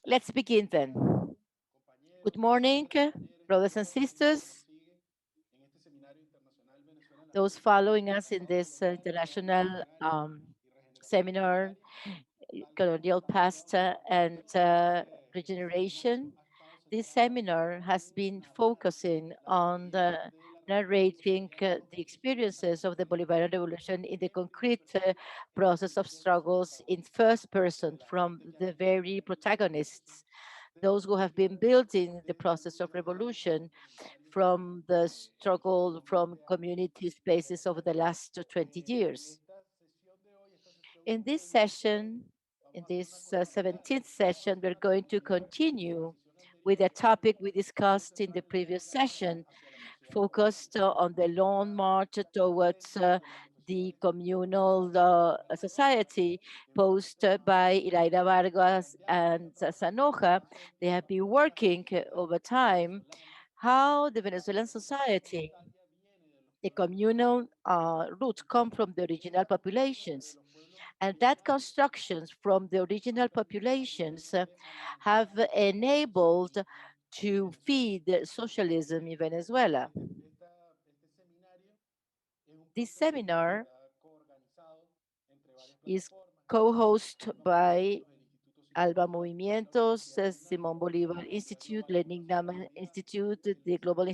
Let's begin then. Good morning, brothers and sisters, those following us in this international seminar, Colonial Past and Regeneration. This seminar has been focusing on narrating the experiences of the Bolivarian Revolution in the concrete process of struggles in first person from the very protagonists, those who have been building the process of revolution from the struggle from community spaces over the last 20 years. In this session, in this 17th session, we're going to continue with a topic we discussed in the previous session, focused on the long march towards the communal society posed by Iraida Vargas and Sanoja. They have been working over time how the Venezuelan society, the communal roots come from the original populations, and that constructions from the original populations have enabled to feed socialism in Venezuela. This seminar is co-hosted by ALBA Movimientos, Simón Bolívar Institute, Lingnan Institute, the Global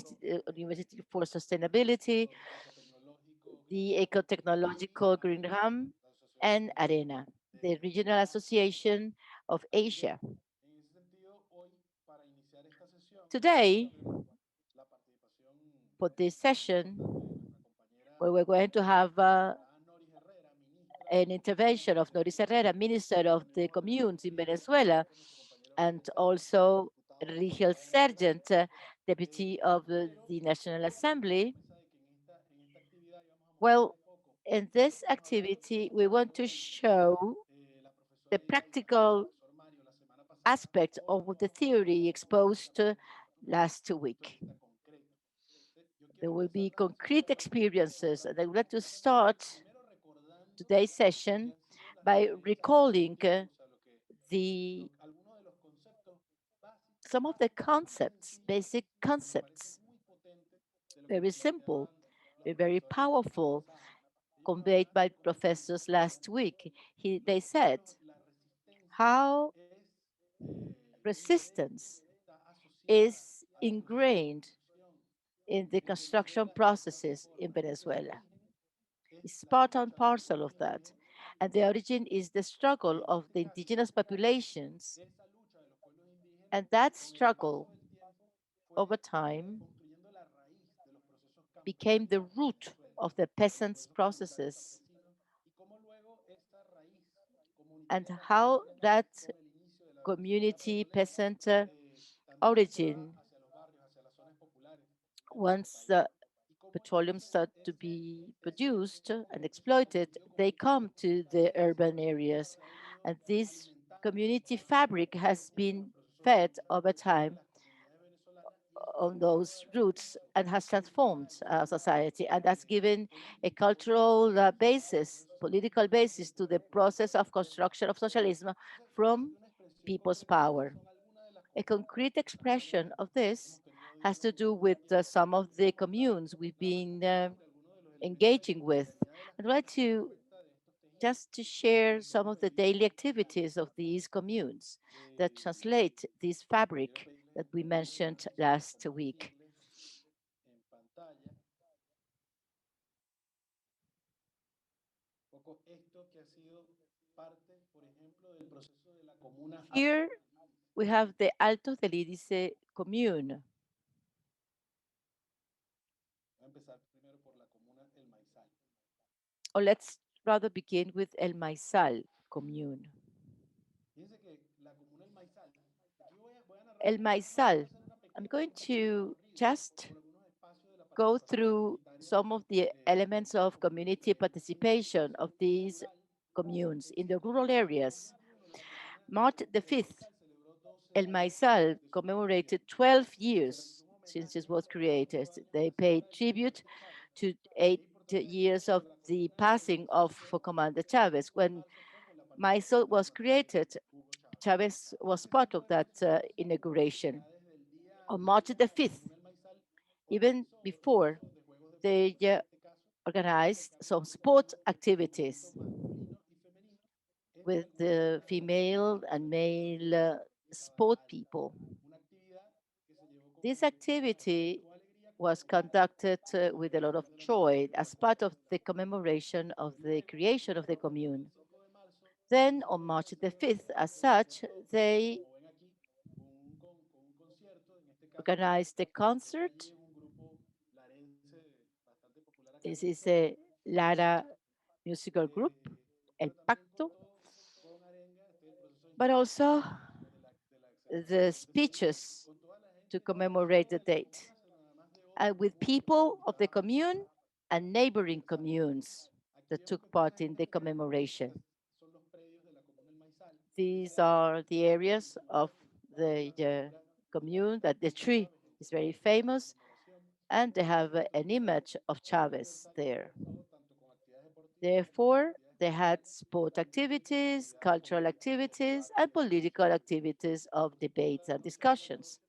University for Sustainability, the Eco-Technological Greenham, and ARENA, the Regional Association of Asia. Today, for this session, where we're going to have an intervention of Noris Herrera, Minister of the Communes in Venezuela, and also Rigel Sergent, Deputy of the National Assembly. Well, in this activity, we want to show the practical aspects of the theory exposed last week. There will be concrete experiences, and I would like to start today's session by recalling the some of the concepts, basic concepts, very simple, very powerful, conveyed by professors last week. They said how resistance is ingrained in the construction processes in Venezuela. It's part and parcel of that. And the origin is the struggle of the indigenous populations. And that struggle over time became the root of the peasants' processes, and how that community peasant origin, once the petroleum start to be produced and exploited, they come to the urban areas. And this community fabric has been fed over time on those roots and has transformed society, and that's given a cultural basis, political basis to the process of construction of socialism from people's power. A concrete expression of this has to do with some of the communes we've been engaging with. I'd like to just to share some of the daily activities of these communes that translate this fabric that we mentioned last week. Here we have the Altos del Índice commune. Or let's rather begin with El Maizal commune. El Maizal, I'm going to just go through some of the elements of community participation of these communes in the rural areas. March the 5th, El Maizal commemorated 12 years since it was created. They paid tribute to 8 years of the passing of Commander Chavez. When Maizal was created, Chavez was part of that inauguration. On March the 5th, even before, they organized some sport activities with the female and male sport people. This activity was conducted with a lot of joy as part of the commemoration of the creation of the commune. Then on March the 5th, as such, they organized a concert. This is a Lara musical group, El Pacto, but also the speeches to commemorate the date, and with people of the commune and neighboring communes that took part in the commemoration. These are the areas of the commune that the tree is very famous, and they have an image of Chavez there. Therefore, they had sport activities, cultural activities, and political activities of debates and discussions.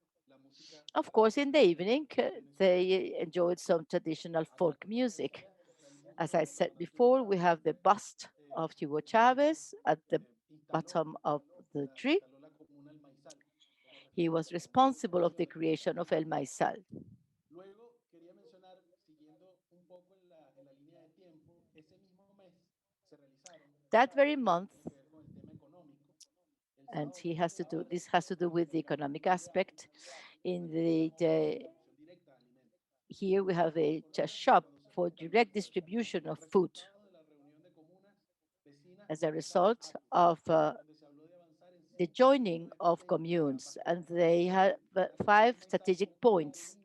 Of course, in the evening, they enjoyed some traditional folk music. As I said before, we have the bust of Hugo Chavez at the bottom of the tree. He was responsible of the creation of El Maizal. That very month, and he has to do this has to do with the economic aspect. In the here we have a shop for direct distribution of food as a result of the joining of communes, and they have five strategic points.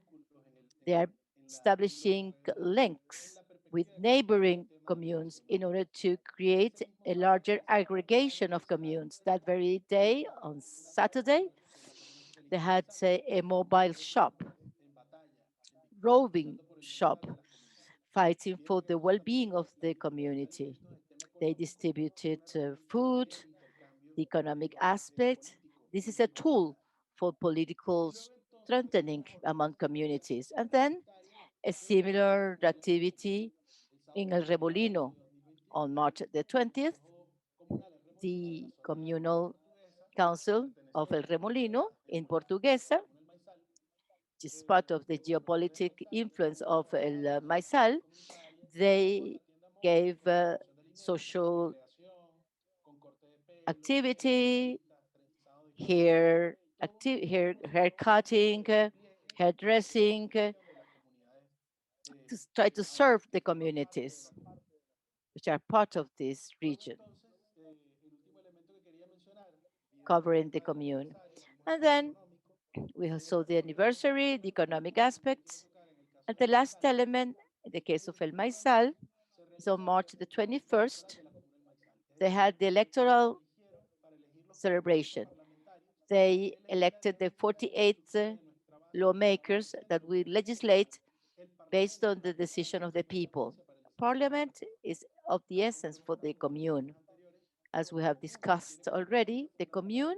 They are establishing links with neighboring communes in order to create a larger aggregation of communes. That very day, on Saturday, they had a mobile shop, roving shop, fighting for the well-being of the community. They distributed food, the economic aspect. This is a tool for political strengthening among communities. And then a similar activity in El Remolino on March the 20th. The Communal Council of El Remolino in Portuguesa, which is part of the geopolitic influence of El Maizal, they gave social activity, hair cutting, hairdressing, to try to serve the communities which are part of this region, covering the commune. And then we saw the anniversary, the economic aspects, and the last element, in the case of El Maizal, is on March the 21st. They had the electoral celebration. They elected the 48 lawmakers that will legislate based on the decision of the people. Parliament is of the essence for the commune. As we have discussed already, the commune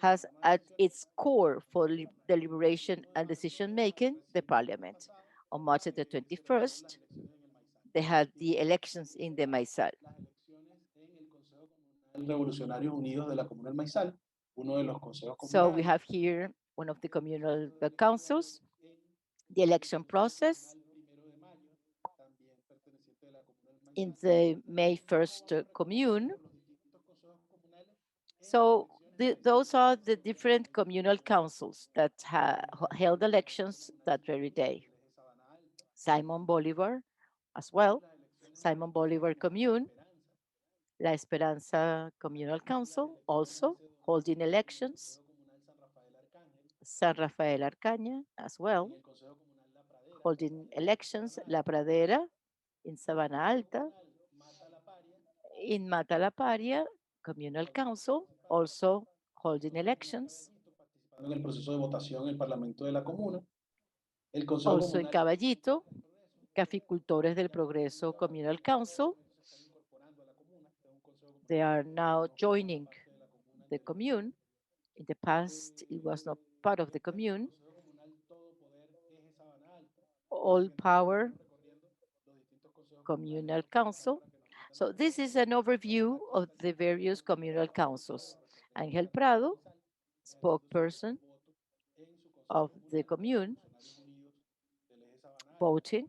has at its core for deliberation and decision making the parliament. On March the 21st, they had the elections in the Maizal. Revolucionarios Unidos de la Comuna del Maizal, uno de los consejos So we comunales. have here one of the communal councils, the election process in the May 1st commune. So those are the different communal councils that held elections that very day. Simon Bolivar as well, Simon Bolivar Commune, La Esperanza Communal Council also holding elections, San Rafael Arcaña as well, holding elections, La Pradera in Sabana Alta, in Mata La Paria Communal Council also holding elections, En el proceso de votación en el Parlamento de la Comuna. El Consejo also in Comunal Caballito, Caficultores del Progreso Communal Council. They are now joining the commune. In the past, it was not part of the commune. Consejo Comunal Todo Poder Eje Sabana Alta. All En esta hoja power estamos recorriendo los distintos consejos comunales communal council. para que nos explican So desde this dónde is an overview está of the haciendo various communal la estructura de councils. la Angel representación Prado, sindical, las instituciones spokesperson con voto en su consejo of the comunal, los commune, funcionarios unidos del eje Sabana Alta. voting.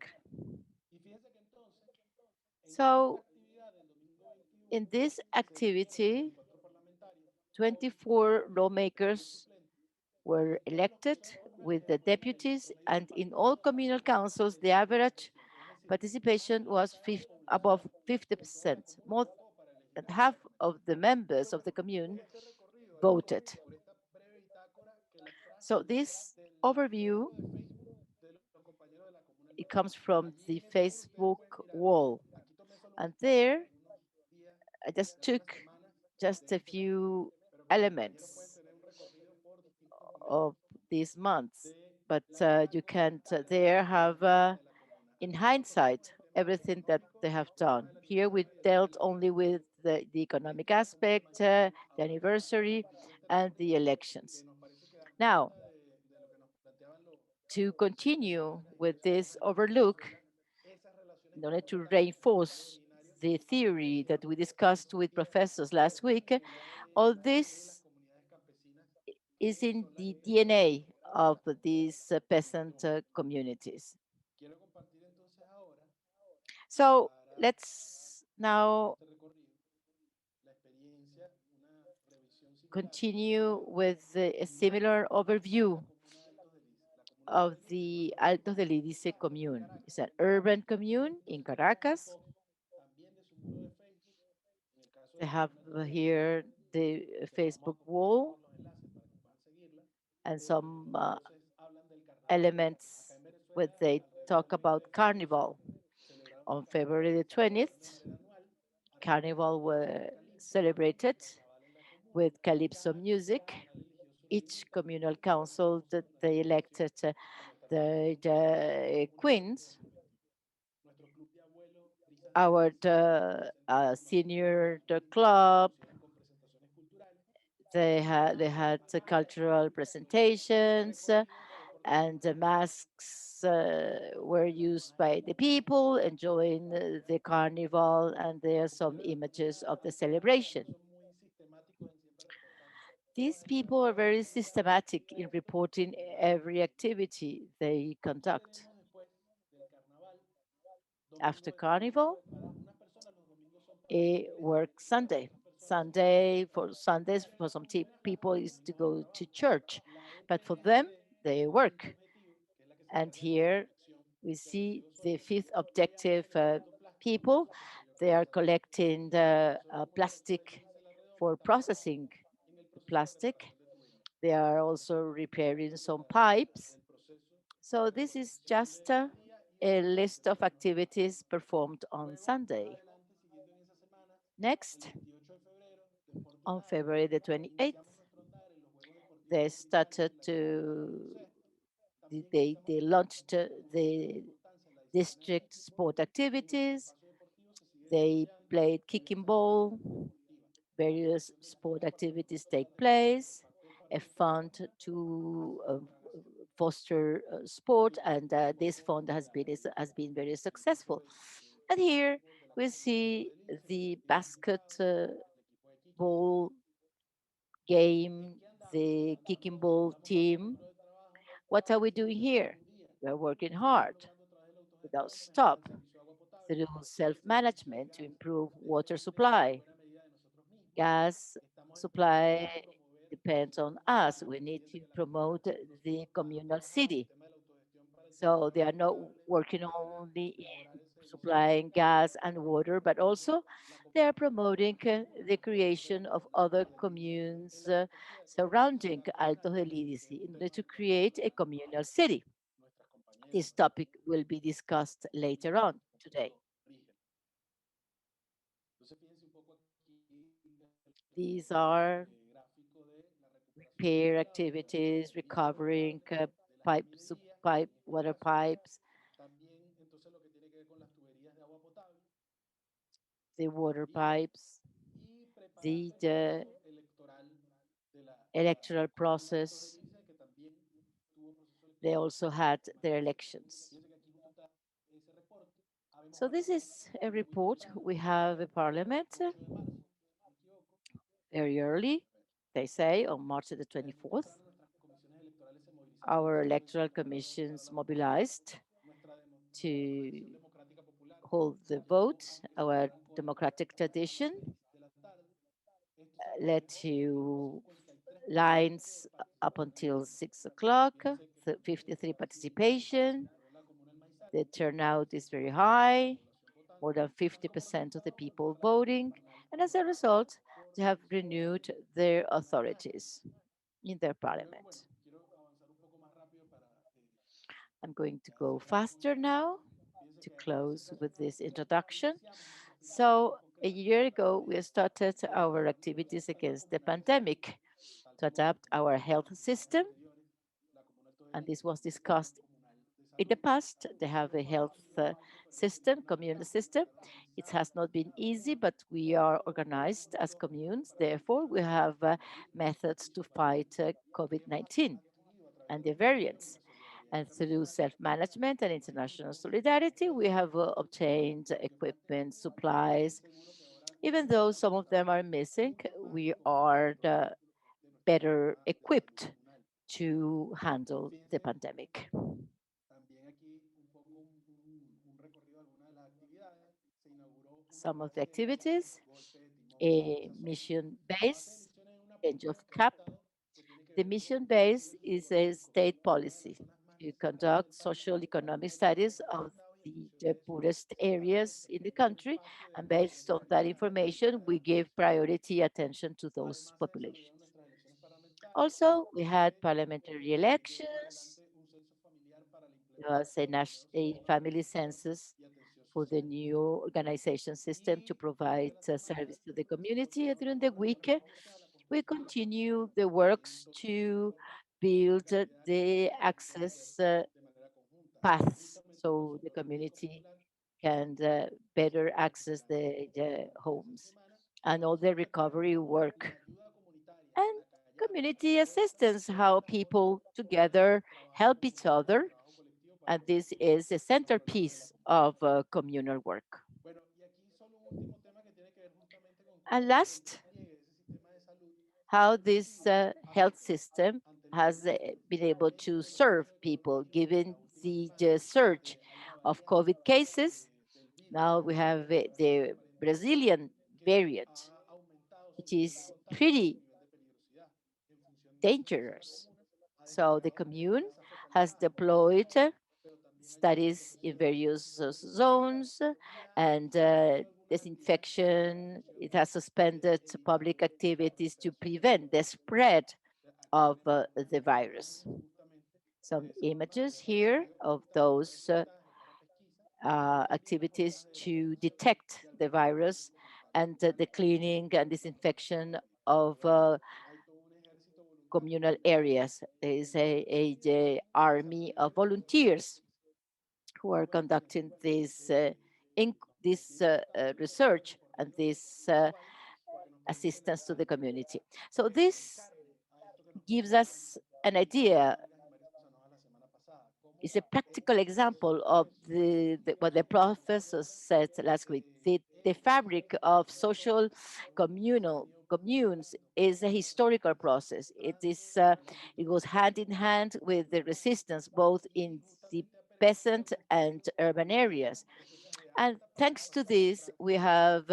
Y fíjense que entonces, en esta So actividad del domingo 21, in this se eligieron activity, 24 parlamentarios, todos24 titulares y lawmakers suplentes, y were en todos los elected consejos comunales with hay the por deputies, promedio de and in all communal participación councils, del the average 50%, es decir, más participation de la was mitad de la above población de toda la 50%. comuna More votó para elegir than a estos half of parlamentarios. the members Pero of the commune en este recorrido hay que voted. ir por esta breve bitácora que la So extraje this del overview, muro de Facebook de los compañeros de la Comuna del it Norte. comes from Allí the en ese muro ustedes Facebook pueden mirar, wall. aquí tomé solo And unos cuadros there, de algunos días, I just de algunas took semanas just de a este mes, few pero que los compañeros pueden elements tener un recorrido por distintos documentos of these months. de But la you dinámica can't de la there actividad have, política de la comuna. in Aquí solo tocamos hindsight, el tema everything that económico, they have el tema done. del Here we aniversario y el tema de dealt la only elección. with the economic Esto es bastante aspect, llamativo. the Ahora bien, anniversary, y este and recorrido the que elections. nos parece que da Now, cuenta de lo que nos planteaban to los seleccionadores continue de las with diversas this zonas de overlook, Venezuela, esas relaciones in order to comunitarias entre los pueblos reinforce originarios the theory that we aparecen en discussed esos with 10 professors last procesos week, all comunales de las this comunidades campesinas is que in son las the líderes DNA de of esta comunidad these en este peasant momento. communities. Quiero compartir entonces ahora, So para let's continuar now este recorrido, la experiencia, una revisión similar que se continue hizo with a en mayo similar en overview la comuna de Altos del Lice. La comuna de of Altos del Lice the consta de Altos 5 del Idice municipios en commune. Caracas. It's an urban commune in Entonces tenemos una Caracas. foto también de su muro de Facebook. En el caso de They la have comuna de Altos del Lice, here the se los vamos Facebook a compartir wall todos los enlaces para que puedan seguirla. and some Entonces hablan del carnaval. Acá elements en where Venezuela, they alrededor talk del mes about de carnival. diciembre, celebraron el On carnaval en February the El Salvador de 20th, manera anual a través de la carnival danza del were Calypso, el celebrated carnaval en la comuna. with calypso Cada music. comuna regional eligió su Each reinita communal y esta council representó that según la they legislación elected como está representado the muy bien en queens. el video. Nuestro club de abuelos, Brisas de Our Raíces, presentó información senior cultural muy club, reconocida con presentaciones culturales. they Adicional, had the mascaras y cultural figuritas. El presentations, recorrido fue por los and the distintos barrios masks de la were comuna de la used zona del by the Communal. people enjoying the carnival, and there Los are some compañeros de la images comunidad of the alternativa también celebration. son muy sistemáticos en siempre reportar These todas estas people are very actividades systematic in reporting en redes every sociales. activity they ¿Qué conduct. tenemos después del carnaval? After Domingo de trabajo. carnival, Para unas personas los domingos son para a iglesia, work para Sunday. otras personas son para Sunday descansar. for Sundays Pero en for la some comuna la people comuna is to no es go to trabajo. church, La but for them EPNC, they el quinto work. objetivo, que es la que se And encarga de la here recolección we de see residuos the sólidos, fifth mediante objective recolectando plástico people. para posterior They are procesamiento. collecting En el the caso de la comunidad de plastic Medellín, Isla Redonda, for trabajan processing en el the proceso de plastic. reparación de tuberías. They are Por also supuesto, repairing esto some quedará a cargo pipes. del proceso So de this is recolección de just ese día y de a reparación list de of los demás días. activities performed on Luego, más Sunday. adelante, siguiendo en esa semana, el Next, 28 de febrero, Deporte y on Nado, February the 28th, iniciamos nuestro andar en los Juegos Deportivos they Comunitarios started en la comuna de to baloncesto. También they iniciamos launched también reconociendo la the importancia en la disciplina del district equipo sport y nuestro activities. espacio deportivo se sigue They desarrollando played y kicking está en plena ball. vida deportiva. La Various creación de una sport caja para los activities eventos take grandes por place. parte del A partido fund político ha to sido un gran acierto. foster sport, Y and tenemos this fotos fund de la has been very del equipo successful. And de here básquetbol de la we comuna de Altos see de Lice, the identificado, el equipo de kicking ball. basketball ¿En game, qué andamos? the kicking ball Vamos a ver el team. muro de trabajo What are we sin doing cesar here? ningún día. We are working Estamos hard logrando a través de la without autogestión mejorar el stop servicio de agua potable, through el servicio de self-management to gas. improve Esto water depende en supply. buena medida de nosotros mismos. Gas Estamos supply empezando a promover la depends ciudad on us. comunitaria. We need Fíjense to que la comuna promote no the solo communal trabaja bajo el city. tema de la autogestión para el tema de So la they agua are not potable working para only mejorar in el servicio supplying comunitario, gas and water, but sino also la they are cooperación con promoting otros municipios the alrededor de creation la of comuna de other Altos del Lice en communes la perspectiva de poder surrounding cerrar la Alto del cancha, que Idice es un in order tema to del cual vamos a create a hablar communal con city. nuestras compañeras This topic de will be discussed later Lingnan on y con today. Rigel. Entonces fíjense un poco aquí These are gráfico de la recuperación de repair aguas, de las activities, tuberías recovering potables, de las pipes, alcantarillas pipe, y water cloacas. pipes, También entonces lo que tiene que ver con las tuberías de agua potable the water y, pipes, y preparando el the proceso electoral electoral process. RODRÍguEZ, que también tuvo proceso They electoral also en had el their país. elections. Fíjense que aquí justo está ese reporte. Habemos So this is participado, a si no estoy report. equivocado, We have a el parliament 8 de marzo, si no me equivoco. very early, they say, on March the Muy 24th. temprano nuestras comisiones electorales se movilizaron Our para electoral realizar commissions la votación. mobilized Nuestra to tradición democrática popular hold the llamó vote. a que se Our fuera hoy democratic a las tradition 6 de la tarde. Esto se led reflejó en un to 53% de lines up participación. until 6 o'clock, Fíjense que aquí 53 se participation. cerró la comuna del Maizal, The turnout is very 50% de la high, población more votando, than dando por 50% of the resultado people renueva la gestión voting. invernal And as a result, por they have elecciones renewed their nacionales. authorities in their Luego, bueno, parliament. quiero avanzar un poco más rápido para I'm going to ya go cerrar con faster este now informe. Fíjense to que en ese close caso with this nosotros introduction. iniciamos nuestras actividades So, más a concretas year para ago, we started our la activities campaña against the comunal de salud, pandemic tal to como adapt our vimos en health los informes system. anteriores. La Comuna And tiene this was un plan discussed comunal de in the salud. past. They No have solo a fue health fácil, no fue pero system, una communal etapa system. para It organizar has not been las easy, acciones, but we are pero logramos organized as nosotros communes. Therefore, we paralizar have el methods to servicio para el fight público. Hemos COVID-19 adquirido a través de and los the acuerdos y variants. la solidaridad And through internacional self-management and mayores international conocimientos solidarity, we técnicos have obtained y aunque falten equipment, algunos, estoy supplies. seguro que ahora Even though estamos some of them enfrentando are missing, muchos más we desafíos are dentro de nuestra better política de salud equipped comunal. to handle the Fíjense pandemic. también aquí un poco un recorrido de algunas de las actividades. Se inauguró una Some of the base de guerra activities, en Golfe de Timón. a Esas son mission la base de base, misiones es una change of política que ha cap. adoptado que tiene que The ver con mission el base desarrollo is a socioeconómico state de una de las policy zonas más to necesitadas del conduct país, social economic donde hay studies mayores of hacendados y en función the de eso poorest se trata de areas in the ofrecer un country. espacio de And desarrollo based on that para las information, comunidades we del país. give priority attention to those Además, se desarrollaron populations. nuestras elecciones parlamentarias Also, we had que parliamentary llevó elections. adelante un censo familiar para la There was implementación del nuevo a sistema de family atención census y atención for the social. new organization system to Y durante provide la semana service to the se community. And continuaron during las the obras week, para favorecer a la we construcción de continue infraestructura the en works todo to Europa y una build cantidad de acciones the que intentó hacer access de manera conjunta. paths Justamente so the nosotros en nuestro community particular can better hicimos access durante the esa homes semana and all the avanzar en la creación recovery de work ayuda comunitaria, and la CAYAC, community assistance, todas how estas cosas people son together trabajo help each comunitario, other. trabajo colectivo para And lograr this soluciones is a a los problemas de la centerpiece comunidad. of communal work. Bueno, y aquí solo un último tema que tiene que ver justamente con And cómo el last, despliegue de ese sistema de salud how this efectivo health afecta system ante el has been able to aumento de los serve casos de people coronavirus en given las últimas the semanas, surge porque hay una of variante COVID cases. del virus Now we have de Brasil the aparentemente Brazilian que variant, ha aumentado su which nivel de is contagio y su pretty nivel de peligrosidad. En función de eso, entonces la dangerous. comuna ha So the desplegado commune esas has fortalezas a nivel deployed sanitario, pero también ayuda a studies in profesionales de la various salud zones y ha and suspendido algunas actividades para la disinfection. prevención It has de suspended evitar public la activities to proliferación de la prevent the propagación del spread virus. of Actualmente estamos the viendo virus. imágenes justamente Some de ese programa que images ha here permitido of captar those reportajes para pesquisa y también las jornadas activities de to descontaminación detect de the algunos lugares virus principales and para the cleaning and disinfection combatirlo. of Pero hay todo un ejército voluntario communal también areas. There is a que army desarrolla of estos procesos. volunteers who are Bueno, fíjense, conducting in, aquí this estamos viendo pues research and información this visual que nos permite assistance to lograr the community. So this explicarle a esto que nos gives planteaban us an María idea. Vargas y María Sanoja la semana pasada, cómo It's a practical esos example of procesos van what the identificando professor said last week. The ejes fabric of social que se han ido communes consolidando is a historical desde process. atrás It políticos goes hand in hand with the resistance both y in the justamente ha permitido peasant and construir urban areas. procesos de And alta thanks to this, participación we have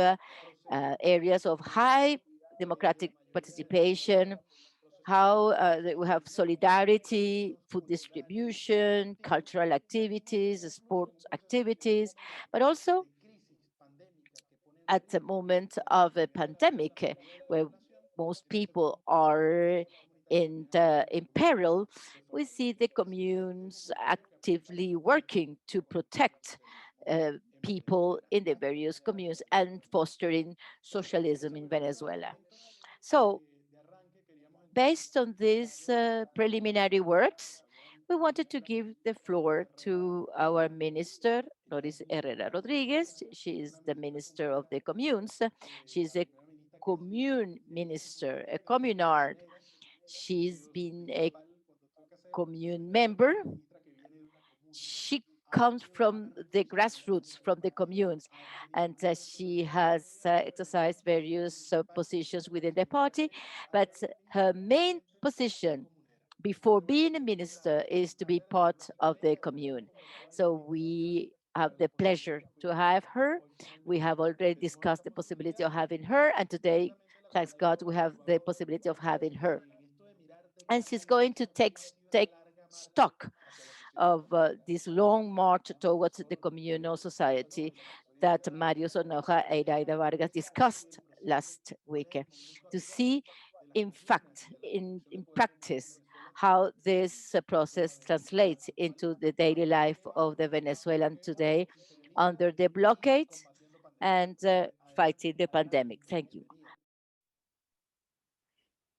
procesos areas of donde high la democratic mayoría de la participation, comunidad, procesos how donde we have solidarity, eventos food culturales, distribution, deportivos, cultural y al mismo activities, tiempo en sports un proceso que activities, but precisamente also de crisis pandémica que pone en at the riesgo moment la of a sobrevida de la pandemic mayoría de la where población, most es este people proceso are comunitario que deja in muchos frutos peril, de we see the fortalecimiento. Así que este es un communes documento que apunta actively precisamente working to a fortalecer la protect socialización en people Venezuela in the y a various generar communes and confianza mutua. fostering Bueno, socialism ese in fue como uno de los Venezuela. elementos So, de arranque. Queríamos entonces based on these darle preliminary works, we wanted to give the floor cerrada to our y minister, Noris Herrera muy Rodriguez. brevemente She una is the ministra Minister of comunera, the Communes. She is la a primera ministra que ha sido commune en ese minister, sentido a y que ha sido communard. pionera She's lo been a principal cuando toca hacer commune una member. persona ministra que viene de una comuna, She comes además de from trabajar en the funciones de la grassroots, from the comunidad, communes, además de and formar parte de la she Asamblea has Legislativa del exercised Partido various Municipal, positions ella within the siempre party. fue But her main administrativamente una position comunera. before Luego being a ejerció minister is to be carreras en part diversos of the países, donde commune. estuvo como delegada So en Colombia, we have para the los países de pleasure la to Communal. have her. Hoy We have finalmente already tenemos esta discussed the possibility of posibilidad having her, and y today, precisamente la thanks Asamblea God, we have the Evaluadora possibility of está having her. en esto de mirar de And cara she's y going to empezar una take larga marcha stock hacia la sociedad of comunitaria. this long march Estamos en towards eso the communal conversando society con la that profesora Mario Sonoja and Herrera Iraida Vargas sobre discussed el proceso last week, del cumplimiento to actual see de las in consignas fact, de la Constitución de in Poder Popular en practice, Venezuela how y this de la process Venezuela translates actual. into the daily life Particularmente of the bajo el Venezuelan bloqueo today imperialista under the y blockade combatiendo pandemia. and Adelante, fighting the Herrera, pandemic. y Thank you. bienvenida.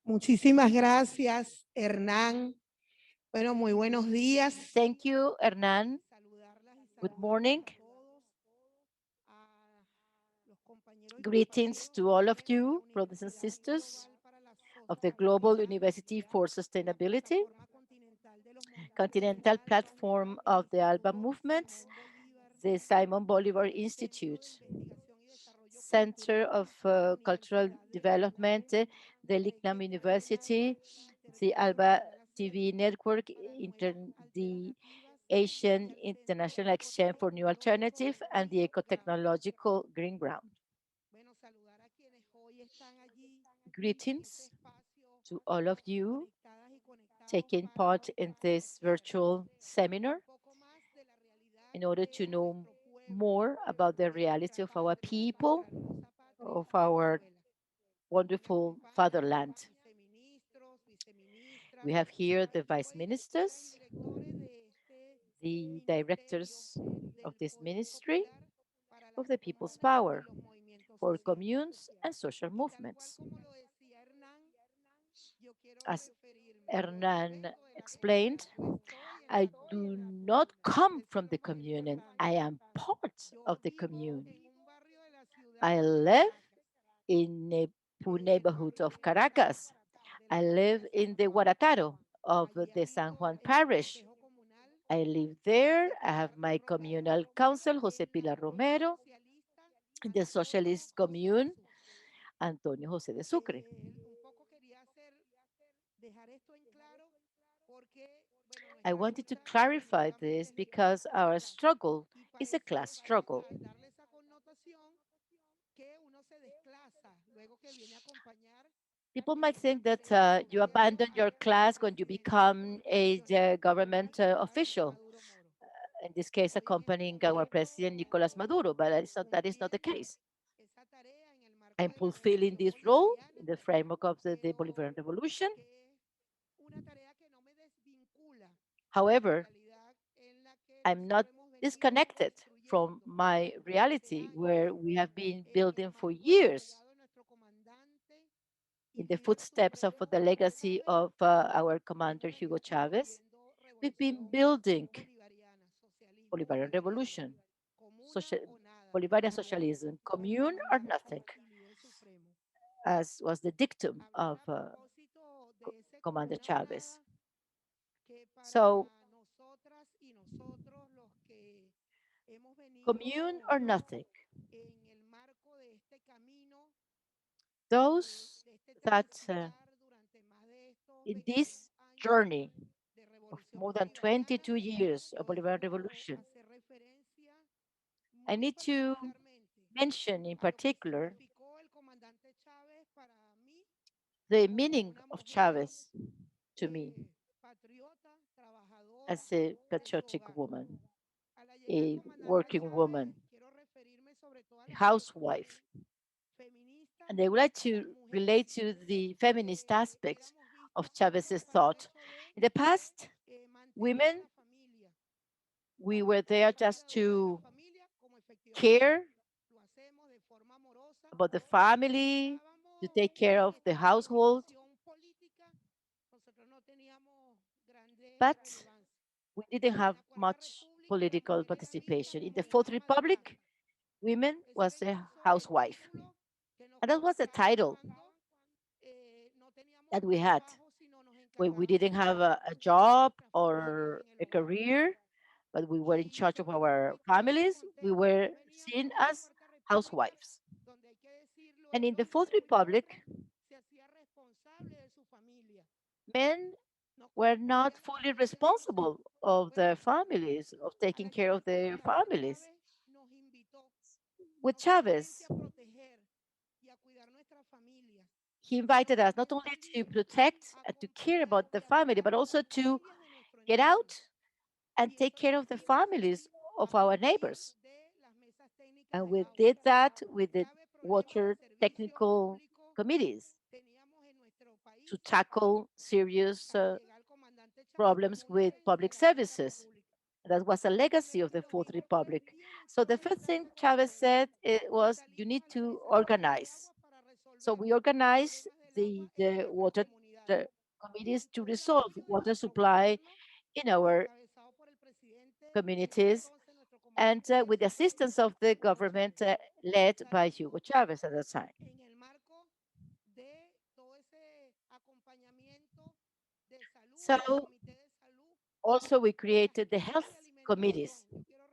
Muchísimas gracias, Hernán. Bueno, muy buenos días. Thank you, Hernan. Saludarlas y Good saludarlos morning. a todos, a los compañeros y Greetings compañeras to all of de la you, brothers and Universidad sisters Global para la of the Global Sostenibilidad, University for la Sustainability, plataforma continental de los movimientos del Continental ALBA, Platform el of the ALBA Instituto movements, Simón Bolívar, the Simon Bolivar el Centro Institute, de Investigación y Desarrollo Center Cultural of de la Cultural Universidad de Development, Lingnan, the que Lingnan trae el ALBA University, the ALBA Internacional a TV Centro Network, para nuevas the alternativas y Asian al Centro International Exchange for New Ecotecnológico Alternative, and the Green Ground. Ecotechnological Green Ground. Bueno, saludar a quienes hoy están allí en este Greetings espacio, to all of you conectadas y conectados taking para part in this virtual conocer seminar un poco más de la realidad in order to de know nuestro pueblo, more about the de nuestra reality of our patria, people, nuestra hermosa patria, of our Venezuela. Me wonderful acompañan fatherland. viceministros, We viceministras, have here the vice magistrados y directoras y ministers, directores de este the ministerio directors of del this Poder ministry Popular para of las the people's comunas y power los movimientos for sociales. communes and social Y tal cual movements. como lo decía Hernán, yo quiero As referirme, yo Hernan vengo de la explained, comunidad, yo estoy en la I comunidad, do not come eso es from lo the más commune, and importante. I am part Yo of the vivo commune. en un barrio de la ciudad I de live Caracas, in a poor el neighborhood barrio of Guarataro Caracas. de la I live parroquia San in the Juan. Guarataro of Allí the San habito Juan en el parish. Consejo Comunal I live José there. I have Pilar my Romero, communal council, Jose en la Pilar comuna Romero, socialista in the Antonio socialist José de commune, Sucre. Antonio José de Sucre. Un poco quería dejar esto en claro porque, bueno, I nuestra wanted to lucha clarify definitivamente this es lucha because de our clase. struggle Y is a class parece, struggle. al darle esa connotación, que uno se desclasa luego que viene a acompañar People en might esta think that tarea de you gobierno abandon your al class when you presidente del become Poder a Popular, government Nicolás official, Maduro Moro. in this case, Hoy en este accompanying our president, momento Nicolas Maduro, but that is not the cumpliendo case. esa tarea en el marco I'm de la fulfilling revolución this role bolivariana, in the framework of the Bolivarian pero Revolution. que es una tarea que no me desvincula de la However, realidad en la que I'm not nosotros hemos venido disconnected from construyendo my durante reality años where we have been en el building for marco del years legado de nuestro comandante y in the líder footsteps of supremo the Hugo legacy Chávez. of our commander Hemos Hugo venido Chavez. construyendo We've been revolución building bolivariana, socialismo Bolivarian bolivariano, Revolution, comuna social, o nada, Bolivarian como socialism, dijo el commune or nothing, comandante y líder supremo. as was the dictum Hablar of a propósito de ese Commander comuna o Chavez. nada, que So, para nosotras y nosotros los que hemos commune venido or nothing, en el marco de este camino, those de este that transitar durante más de estos in 22 this años journey de of revolución more than bolivariana, 22 years of Bolivarian puedo Revolution, hacer referencia I muy need to particularmente mention in a lo que particular significó el comandante Chávez para mí the como meaning una of mujer Chavez to me patriota, trabajadora as a de su patriotic hogar. woman, A la llegada del a comandante working Chávez, woman, quiero referirme sobre todo a a las housewife. cuestiones feministas And I would like y las to relate mujeres. to the feminist aspects Éramos of vistas Chavez's para el thought. hecho de In the past, mantener a women, la familia, we were there estar just alrededor de la to familia, como efectivamente care lo hacemos de forma amorosa, about the pero family, to take estábamos care en of the esta household, participación política, nosotros no teníamos grande but relevancia. we didn't En have la Cuarta much República la political mujer era vista participation. In como the hija Fourth ama de casa. Republic, women Ese era was a incluso el housewife. título que nos And that was the colocaban title cuando no teníamos that we had. trabajo, sino when we didn't have a job or a career, but we were in charge of our families. We were seen as housewives. donde hay que decirlo, And el in the hombre Fourth como Republic, hombre se hacía responsable de su familia, men no were como not mujer fully que debía ser. responsible of Bueno, their families, of a taking la care of llegada del their comandante families. Chávez nos invitó With no solamente Chavez, a proteger y a cuidar nuestras familias, he sino invited us not también only to salir protect a and to care acompañar about the y a family, cuidar but de also las to familias de nuestro get entorno. out and Y take eso lo care of the hicimos families a of our partir neighbors. de las mesas técnicas And del we agua. did that with the Grave problema de water servicio technical público committees teníamos en nuestro to país tackle serious hasta llegar al comandante Chávez problems como with urgencia public de la Quinta services. República. That was a Lo legacy primero of que the nos Fourth dijo fue Republic. envíenos So toda the la first thing instancia para Chavez said organizar. it Y was you salimos need a las to mesas técnicas del organize. agua para So resolver we los organized problemas del agua en the nuestras water comunidades. the Y committees to entonces resolve apoyo de water nuestro supply gobierno, in our encabezado por el presidente de ese communities entonces, nuestro and comandante with the presidente assistance of the Hugo government Chávez. led by Salimos Hugo Chavez at the time. en el marco de todo ese acompañamiento de salud, del So Comité de Salud, also we de las created the casas de health alimentación. committees, Yo quiero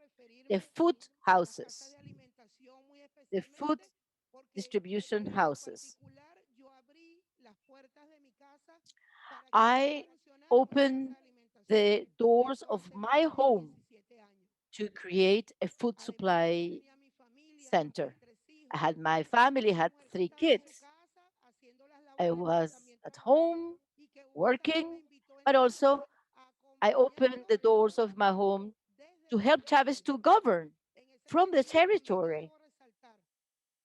the referirme food a las casas houses, de alimentación muy the food especialmente porque distribution en lo houses. particular yo abrí las puertas de mi casa para que pudiera I funcionar una casa opened de alimentación. the Y doors eso of hace my más de home 17 años. to create a food Además, yo supply tenía mi familia, mis center. tres I hijos. had my family, Una had mujer que three estaba en su kids. casa haciendo las I labores, pero was también at trabajando home y que Hugo Chávez me working, invitó but entonces also a I opened acompañarlo the en doors of my gobernabilidad home desde to el help Chavez territorio. to govern En ese from the sentido, también yo territory. debo resaltar,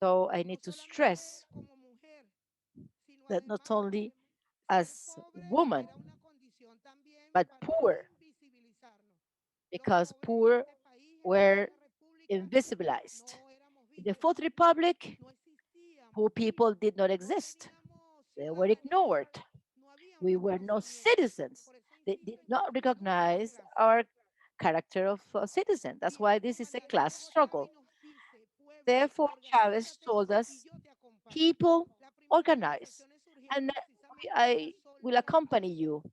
So I no need to solamente stress como mujer, sino that not además only ser as pobre woman, era una condición también but para poor, invisibilizarnos. Los because pobres en poor este país, en la were Quinta República, invisibilized. no éramos In the vistos, Fourth Republic, no existíamos, poor people did not no exist. teníamos They were ciudadanía, ignored. no había un We were not reconocimiento. citizens. Por eso They insisto did en que not esto no es una recognize clase. our character of a citizen. That's Viene why el this is a comandante class Hugo Chávez struggle. y nos dice, pueblo, Therefore, Chavez organízate told y us, yo te acompaño. people, La primera organize, organización surgieron and precisamente para I will solventar accompany you.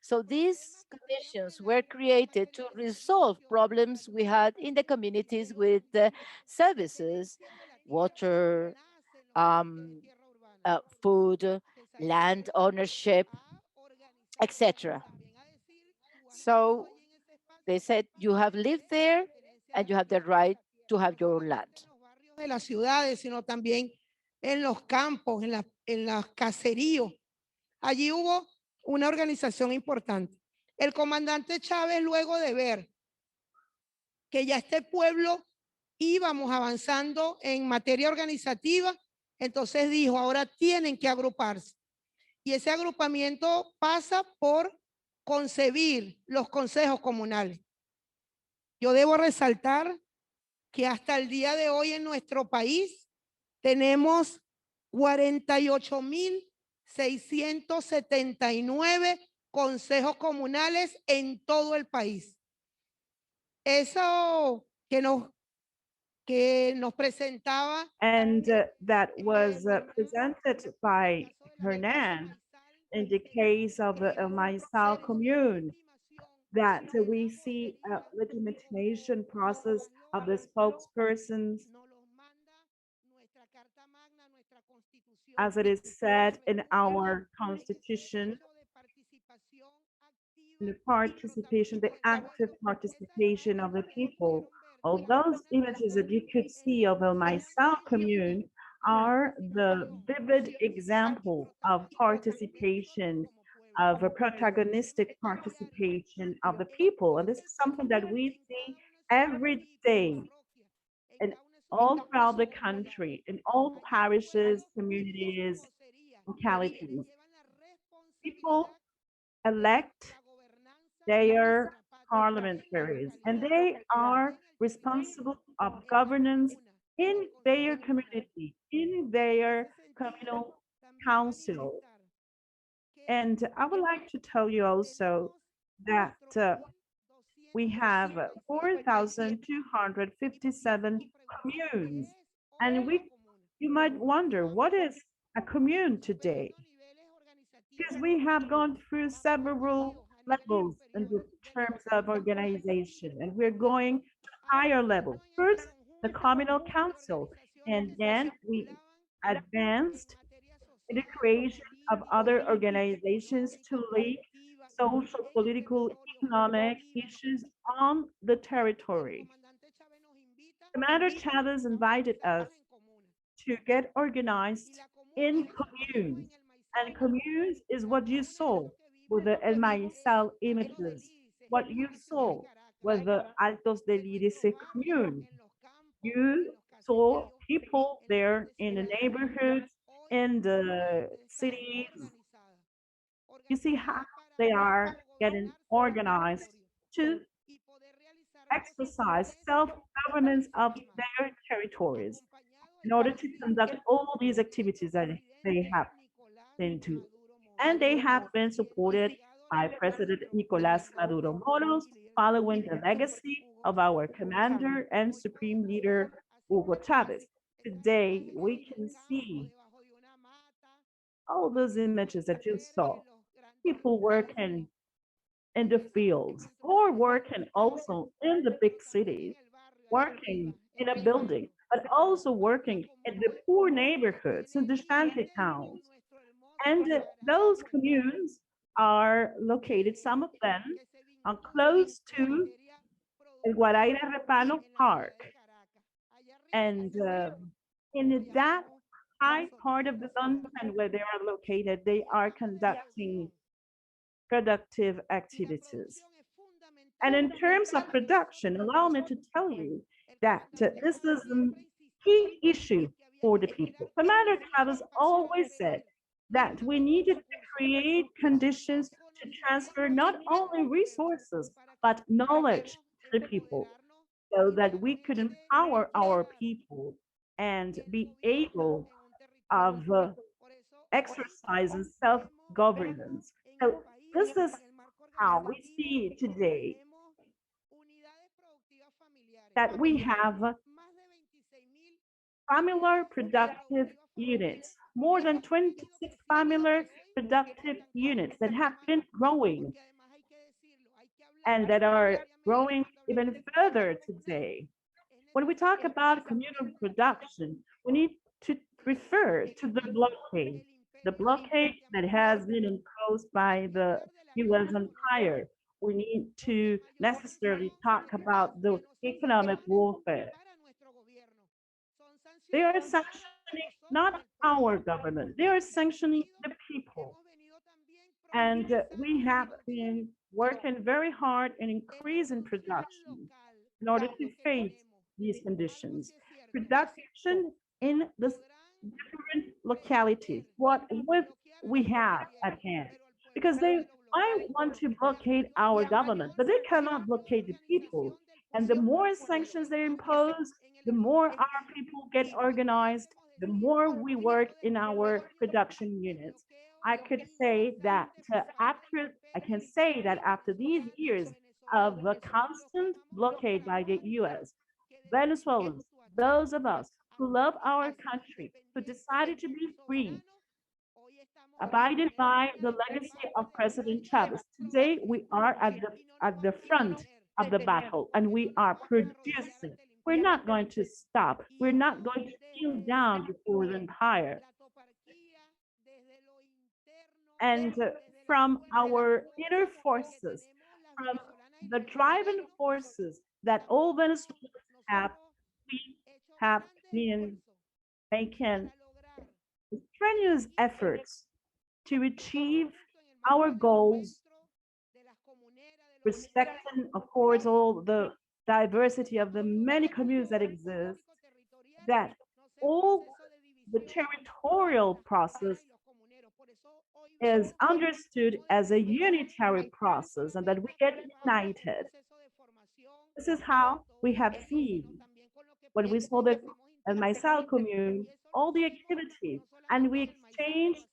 So problemas these que teníamos commissions en las were comunidades created en to el resolve servicio de problems we salud, had in the communities pero with the la services, tenencia de la tierra que water, nace en los comités de um, tierra urbana, food, que salimos land ownership, a organizar y etc. también a decir, tú has vivido So allí en ese espacio they y tienes said, you have lived derecho a there la tenencia de and you la have the tierra, right to have no your solamente land. en los barrios de las ciudades, sino también en los campos, en los caseríos. Allí hubo una organización importante. El comandante Chávez, luego de ver que ya este pueblo íbamos avanzando en materia organizativa, entonces dijo, ahora tienen que agruparse. Y ese agrupamiento pasa por concebir los consejos comunales. Yo debo resaltar que hasta el día de hoy en nuestro país tenemos 48.679 consejos comunales en todo el país. Eso que nos presentaba And that was Lingnan presented en el by caso de la empresa Hernan Maizal, in the case of the Maisal se logró una commune, estimación that que el we agua see a sería legitimation como process of the spokespersons, nos los manda nuestra Carta Magna, nuestra Constitución as it is de la said in República, our en ese constitution, derecho de participación in activa the y participation, the protagonismo del active pueblo. Esas participation imágenes of que the ustedes people. pudieron ver All de la those Comuna images that Maizal you could es see la of the presencia Maisal directa commune de la are the participación, vivid acción y example of protagonismo de nosotros participation, como pueblo. of a protagonistic Esto es diario. participation of the En people. todo And el this is something territorio, that we en see cada uno de sus every municipios, day parroquias, en in cada una de sus all ciudades, throughout the comunidades. country, in all Allí el parishes, pueblo en sus communities, vocerías localities. llevan la People responsabilidad de elect la gobernanza de their nuestra patria en la parliamentaries, and localidad, they are en el territorio, responsible of en las governance comunas, en in los their consejos comunales. community, in En their ese sentido, communal también council. manifestar que And I would like to tell you also tenemos that we have 4.257 y nos 4,257 pudiésemos preguntar qué communes. es hoy And una comuna. you might wonder, Estamos what is a commune today? subiendo niveles organizativos because we have gone through several levels in the terms of organization, and we're going to higher level. First, the communal council, and then we advanced in the creation of other organizations to link social, political, economic issues on the territory. Commander Chavez invited us to get organized in communes. And communes is what you saw with the El Maizal images, what you saw with the Altos del Irice commune. You saw people there in the neighborhoods, in the cities. You see how they are getting organized to exercise self-governance of their territories in order to conduct all these activities that they have been to. And they have been supported by President Nicolás Maduro Moros, following the legacy of our commander and supreme leader, Hugo Chavez. Today, we can see all those images that you saw, people working in the fields or working also in the big cities, working in a building, but also working in the poor neighborhoods, in the shanty towns. And those communes are located, some of them, close to El Guaraira Repano Park. And in that high part of the mountain where they are located, they are conducting productive activities. And in terms of production, allow me to tell you that this is a key issue for the people. Commander Chavez always said that we needed to create conditions to transfer not only resources, but knowledge to the people so that we could empower our people and be able of exercising self-governance. So this is how we see today that we have familiar productive units, more than 26 familiar productive units that have been growing and that are growing even further today. When we talk about communal production, we need to refer to the blockade that has been imposed by the US empire. We need to necessarily talk about the economic warfare. They are sanctioning not our government, they are sanctioning the people. And we have been working very hard in increasing production in order to face these conditions. Production in the different localities, what with we have at hand. Because they I want to blockade our government, but they cannot blockade the people. And the more sanctions they impose, the more our people get organized, the more we work in our production units. I could say that I can say that after these years of a constant blockade by the US, Venezuelans, those of us who love our country, who decided to be free, abided by the legacy of President Chavez. Today, we are at the front of the battle and we are producing. We're not going to stop. We're not going to kneel down before the empire. And from our inner forces, from the driving forces that all Venezuelans have, we have been making strenuous efforts to achieve our goals, respecting, of course, all the diversity of the many communes that exist, that all the territorial process is understood as a unitary process and that we get united. This is how we have seen when we saw the Maisal commune, all the activities, and we exchanged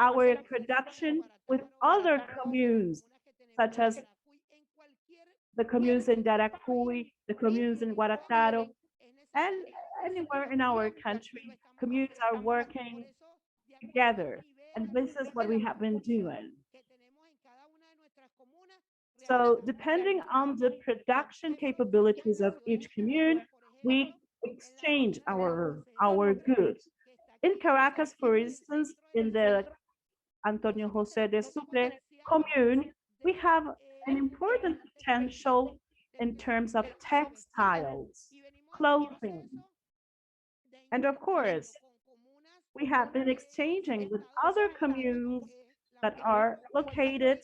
our production with other communes, such as the communes in Daracuy, the communes in Guarataro, and anywhere in our country, communes are working together. And this is what we have been doing. So depending on the production capabilities of each commune, we exchange our goods. In Caracas, for instance, in the Antonio José de Sucre commune, we have an important potential in terms of textiles, clothing, and of course, we have been exchanging with other communes that are located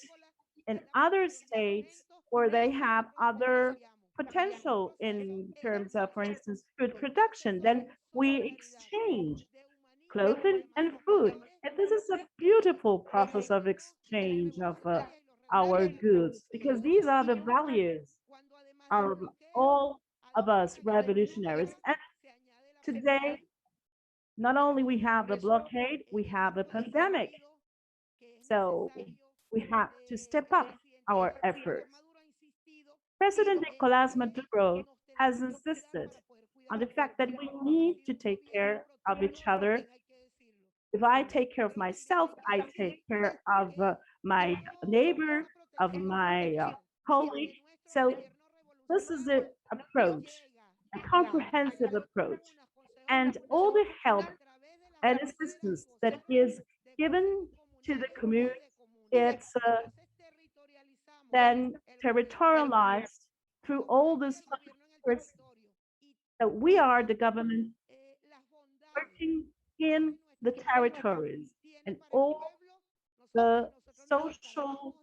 in other states where they have other potential in terms of, for instance, food production. Then we exchange clothing and food. And this is a beautiful process of exchange of our goods because these are the values of all of us revolutionaries. And today, not only we have the blockade, we have the pandemic. So we have to step up our efforts. President Nicolás Maduro has insisted on the fact that we need to take care of each other. If I take care of myself, I take care of my neighbor, of my colleague. So this is the approach, a comprehensive approach. And all the help and assistance that is given to the community, it's then territorialized through all these efforts. So we are the government working in the territories and all the social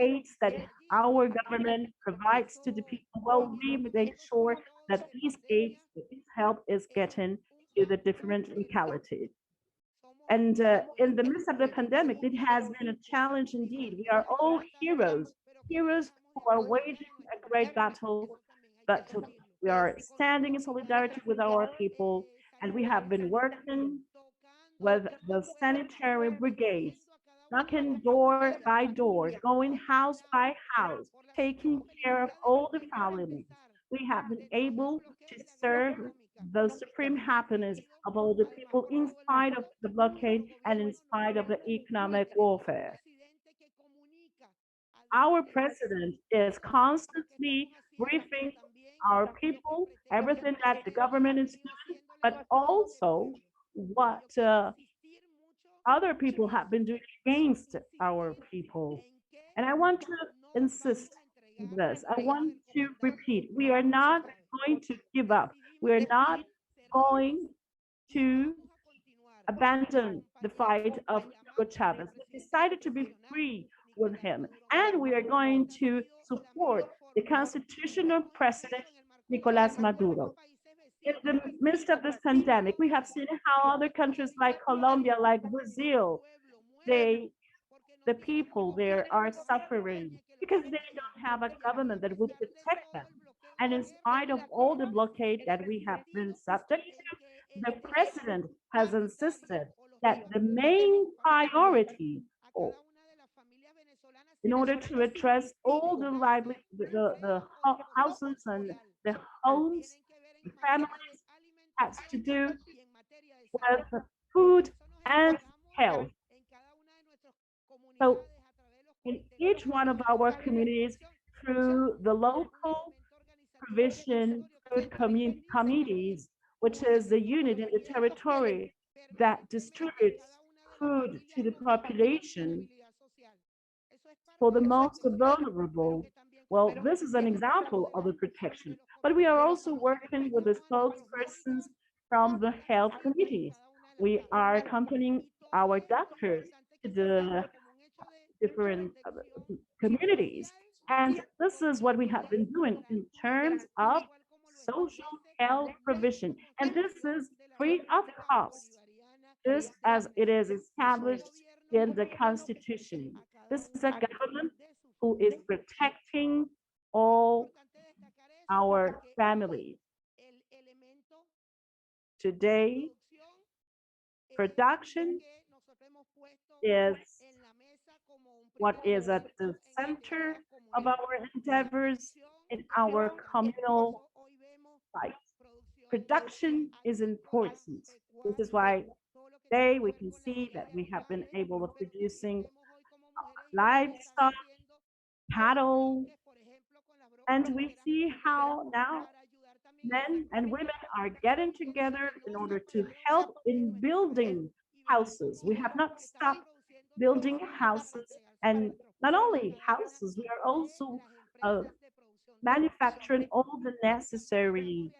aids that our government provides to the people. Well, we make sure that these aids, this help is getting to the different localities. And in the midst of the pandemic, it has been a challenge indeed. We are all heroes, heroes who are waging a great battle, but we are standing in solidarity with our people, and we have been working with the sanitary brigades, knocking door by door, going house by house, taking care of all the families. We have been able to serve the supreme happiness of all the people in spite of the blockade and in spite of the economic warfare. Our president is constantly briefing our people, everything that the government is doing, but also what other people have been doing against our people. And I want to insist on this. I want to repeat, we are not going to give up. We are not going to abandon the fight of Hugo Chavez. We decided to be free with him, and we are going to support the constitutional president, Nicolás Maduro. In the midst of this pandemic, we have seen how other countries like Colombia, like Brazil, the people there are suffering because they don't have a government that will protect them. And in spite of all the blockade that we have been subject to, the president has insisted that the main priority in order to address all the the houses and the homes, the families, has to do with food and health. So in each one of our communities, through the local provision food committees, which is the unit in the territory that distributes food to the population for the most vulnerable. Well, this is an example of a protection, but we are also working with the spokespersons from the health committees. We are accompanying our doctors to the different communities. And this is what we have been doing in terms of social health provision. And this is free of cost, just as it is established in the Constitution. This is a government who is protecting all our families. Today, production is what is at the center of our endeavors in our communal fight. Production is important. This is why Today, we can see that we have been able of producing livestock, cattle, and we see how now men and women are getting together in order to help in building houses. We have not stopped building houses, and not only houses, we are also uh, manufacturing all the necessary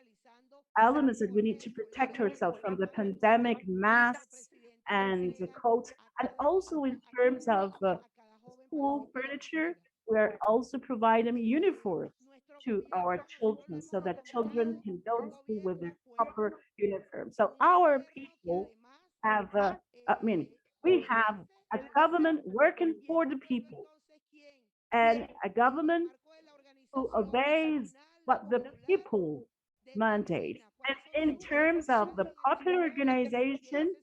elements that we need to protect ourselves from the pandemic, masks and the coats, and also in terms of school furniture, we're also providing uniforms to our children so that children can go to school with their proper uniform. So our people have, I mean, we have a government working for the people and a government who obeys what the people mandate. And in terms of the popular organization,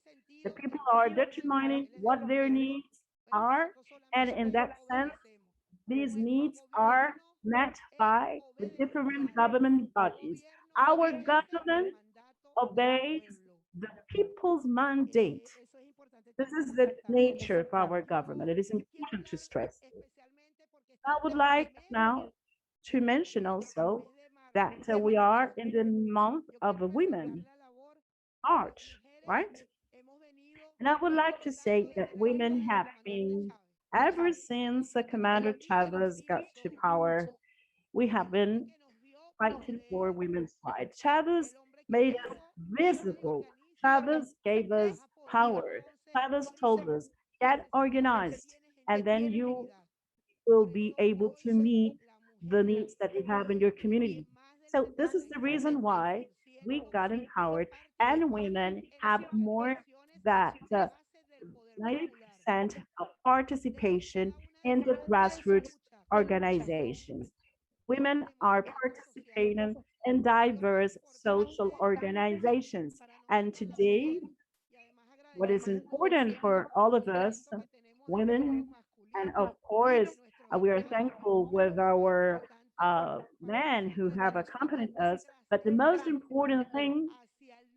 the people are determining what their needs are. And in that sense, these needs are met by the different government bodies. Our government obeys the people's mandate. This is the nature of our government. It is important to stress this. I would like now to mention also that we are in the month of women, March, right? And I would like to say that women have been, ever since Commander Chavez got to power, we have been fighting for women's rights. Chavez made us visible. Chavez gave us power. Chavez told us, get organized, and then you will be able to meet the needs that you have in your community. So this is the reason why we got empowered and women have more than 90% of participation in the grassroots organizations. Women are participating in diverse social organizations. And today, what is important for all of us, women, and of course, we are thankful with our men who have accompanied us. But the most important thing,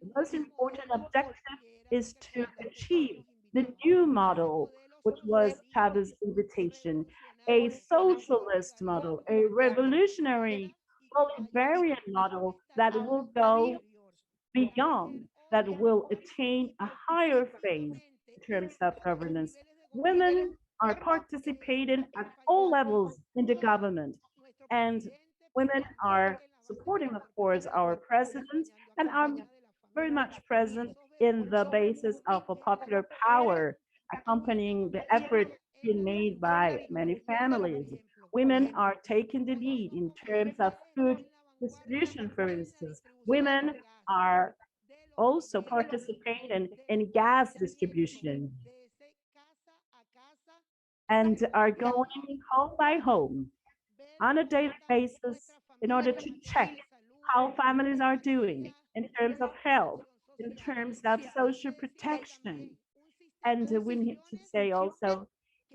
the most important objective is to achieve the new model, which was Chavez's invitation, a socialist model, a revolutionary Bolivarian model that will go beyond, that will attain a higher phase in terms of governance. Women are participating at all levels in the government, and women are supporting, of course, our president and are very much present in the basis of a popular power, accompanying the effort being made by many families. Women are taking the lead in terms of food distribution, for instance. Women are also participating in gas distribution and are going home by home on a daily basis in order to check how families are doing in terms of health, in terms of social protection. And we need to say also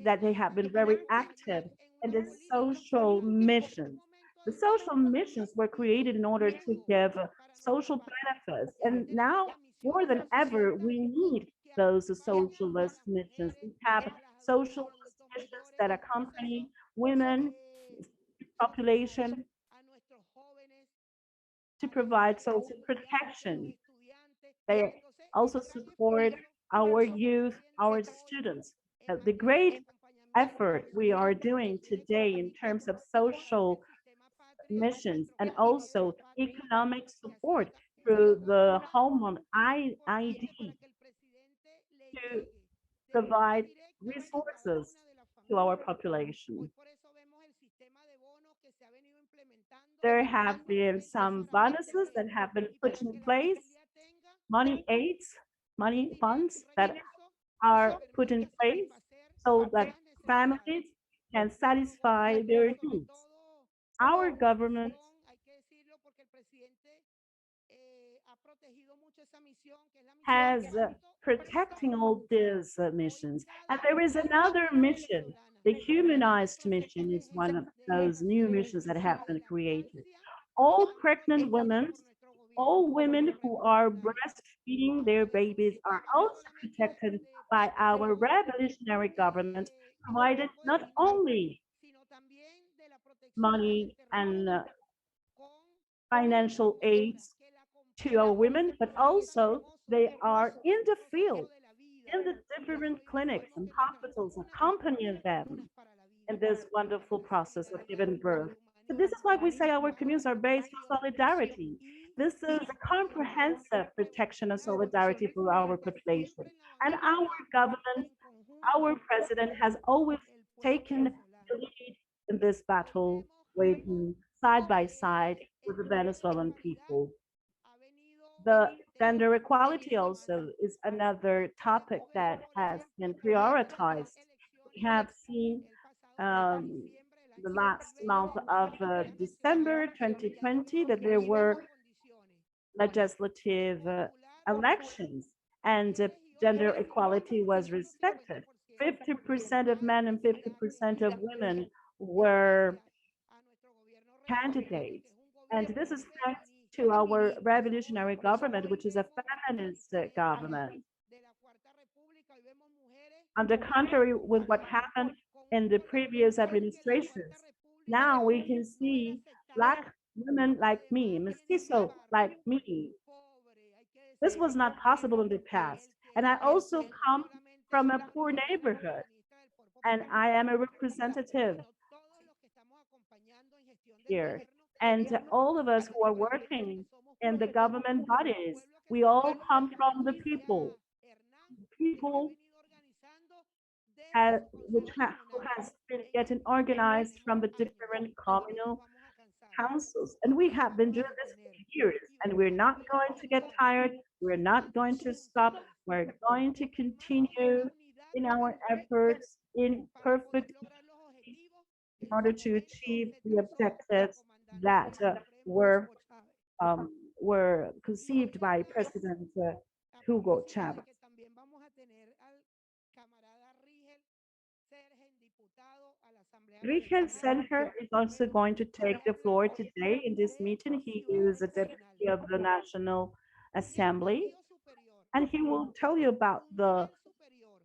that they have been very active in the social missions. The social missions were created in order to give social benefits. And now, more than ever, we need those socialist missions. We have socialist missions that accompany women, population, to provide social protection. They also support our youth, our students. The great effort we are doing today in terms of social missions and also economic support through the Home ID to provide resources to our population. There have been some bonuses that have been put in place, money aids, money funds that are put in place so that families can satisfy their needs. Our government has protecting all these missions. And there is another mission. The Humanized Mission is one of those new missions that have been created. All pregnant women, all women who are breastfeeding their babies are also protected by our revolutionary government, provided not only money and financial aids to our women, but also they are in the field, in the different clinics and hospitals, accompanying them in this wonderful process of giving birth. So this is why we say our communes are based on solidarity. This is a comprehensive protection and solidarity for our population. And our government, our president has always taken the lead in this battle, working side by side with the Venezuelan people. The gender equality also is another topic that has been prioritized. We have seen um, the last month of December 2020 that there were legislative elections and gender equality was respected. 50% of men and 50% of women were candidates. And this is thanks to our revolutionary government, which is a feminist government. On the contrary with what happened in the previous administrations, now we can see Black women like me, mestizo like me. This was not possible in the past. And I also come from a poor neighborhood, and I am a representative here. And all of us who are working in the government bodies, we all come from the people. People who has been getting organized from the different communal councils. And we have been doing this for years, and we're not going to get tired. We're not going to stop. We're going to continue in our efforts in perfect in order to achieve the objectives that um, were conceived by President Hugo Chavez. Rigel Sergent is also going to take the floor today in this meeting. He is a deputy of the National Assembly, and he will tell you about the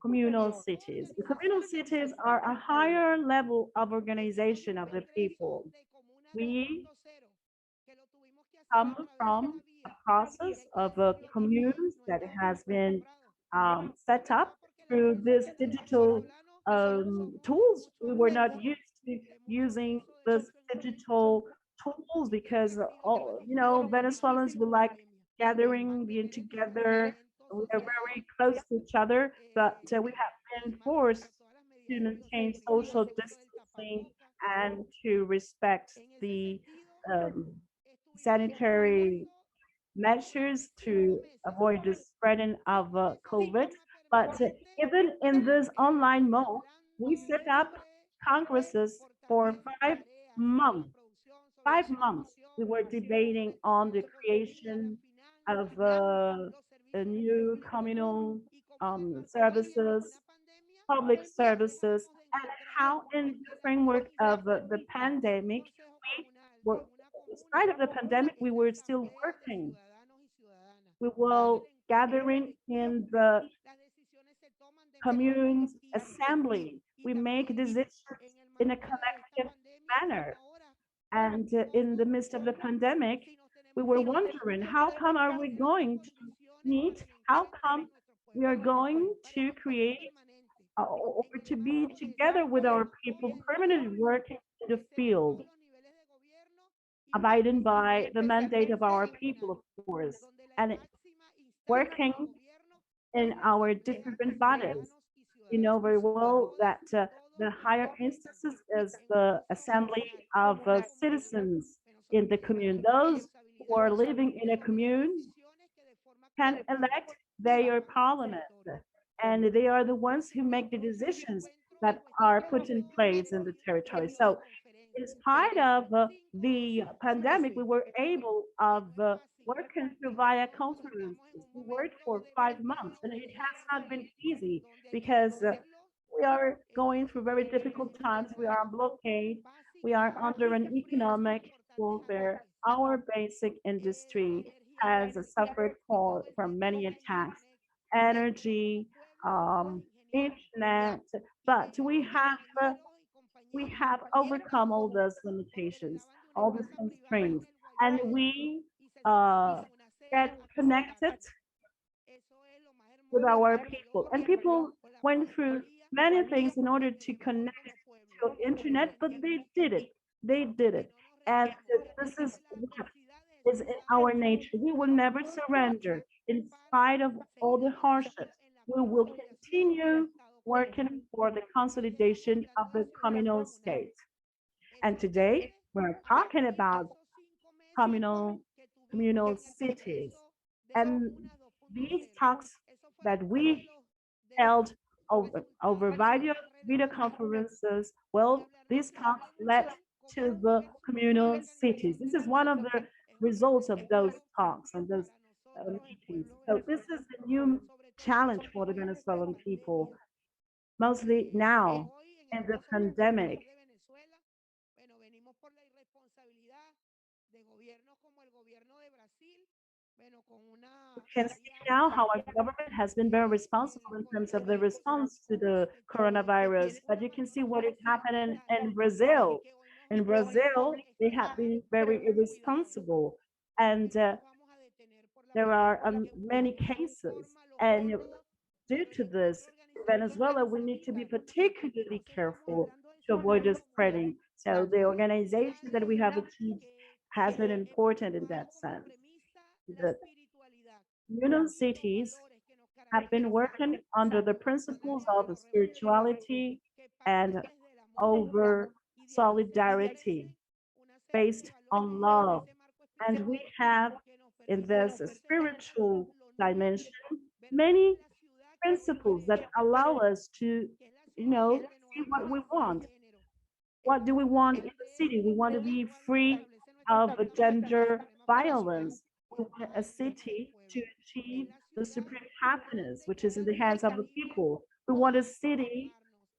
communal cities. The communal cities are a higher level of organization of the people. We come from a process of a communes that has been set up through this digital tools. We were not used to using this digital tools because all Venezuelans will like gathering, being together. We are very close to each other, but we have been forced to maintain social distancing and to respect the um, sanitary measures to avoid the spreading of COVID. But even in this online mode, we set up congresses for 5 months. 5 months, we were debating on the creation of a new communal services, public services, and how in the framework of the pandemic, we were, in spite of the pandemic, we were still working. We were gathering in the commune's assembly. We make decisions in a collective manner. And in the midst of the pandemic, we were wondering, how come are we going to meet? How come we are going to create or to be together with our people, permanently working in the field, abiding by the mandate of our people, of course, and working in our different bodies. You know very well that the higher instances is the assembly of citizens in the commune. Those who are living in a commune can elect their parliament, and they are the ones who make the decisions that are put in place in the territory. So in spite of the pandemic, we were able of working through via conferences. We worked for 5 months, and it has not been easy because we are going through very difficult times. We are on blockade. We are under an economic warfare. Our basic industry has suffered from many attacks, energy, internet, but we have overcome all those limitations, all these constraints, and we uh, get connected with our people. And people went through many things in order to connect to internet, but they did it. They did it. And this is what is in our nature. We will never surrender in spite of all the hardships. We will continue working for the consolidation of the communal state. And today we're talking about communal communal cities. And these talks that we held over video conferences, well, these talks led to the communal cities. This is one of the results of those talks and those meetings. So this is a new challenge for the Venezuelan people, mostly now in the pandemic. We can see now how our government has been very responsible in terms of the response to the coronavirus, but you can see what is happening in Brazil. In Brazil, they have been very irresponsible, and there are many cases. And due to this, in Venezuela, we need to be particularly careful to avoid the spreading. So the organization that we have achieved has been important in that sense. The communal cities have been working under the principles of spirituality and over solidarity based on love. And we have in this spiritual dimension many principles that allow us to, see what we want. What do we want in the city? We want to be free of gender violence. We want a city to achieve the supreme happiness, which is in the hands of the people. We want a city,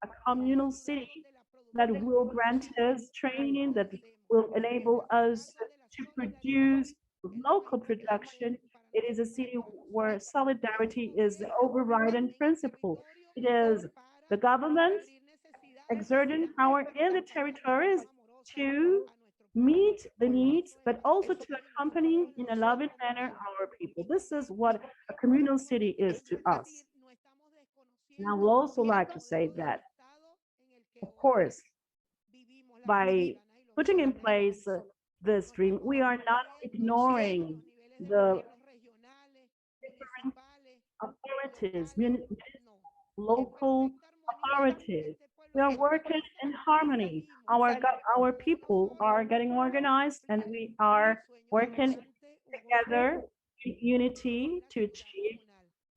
a communal city that will grant us training, that will enable us to produce local production. It is a city where solidarity is the overriding principle. It is the government exerting power in the territories to meet the needs, but also to accompany in a loving manner our people. This is what a communal city is to us. And I would also like to say that, of course, by putting in place this dream, we are not ignoring the different authorities, local authorities. We are working in harmony. Our people are getting organized, and we are working together in unity to achieve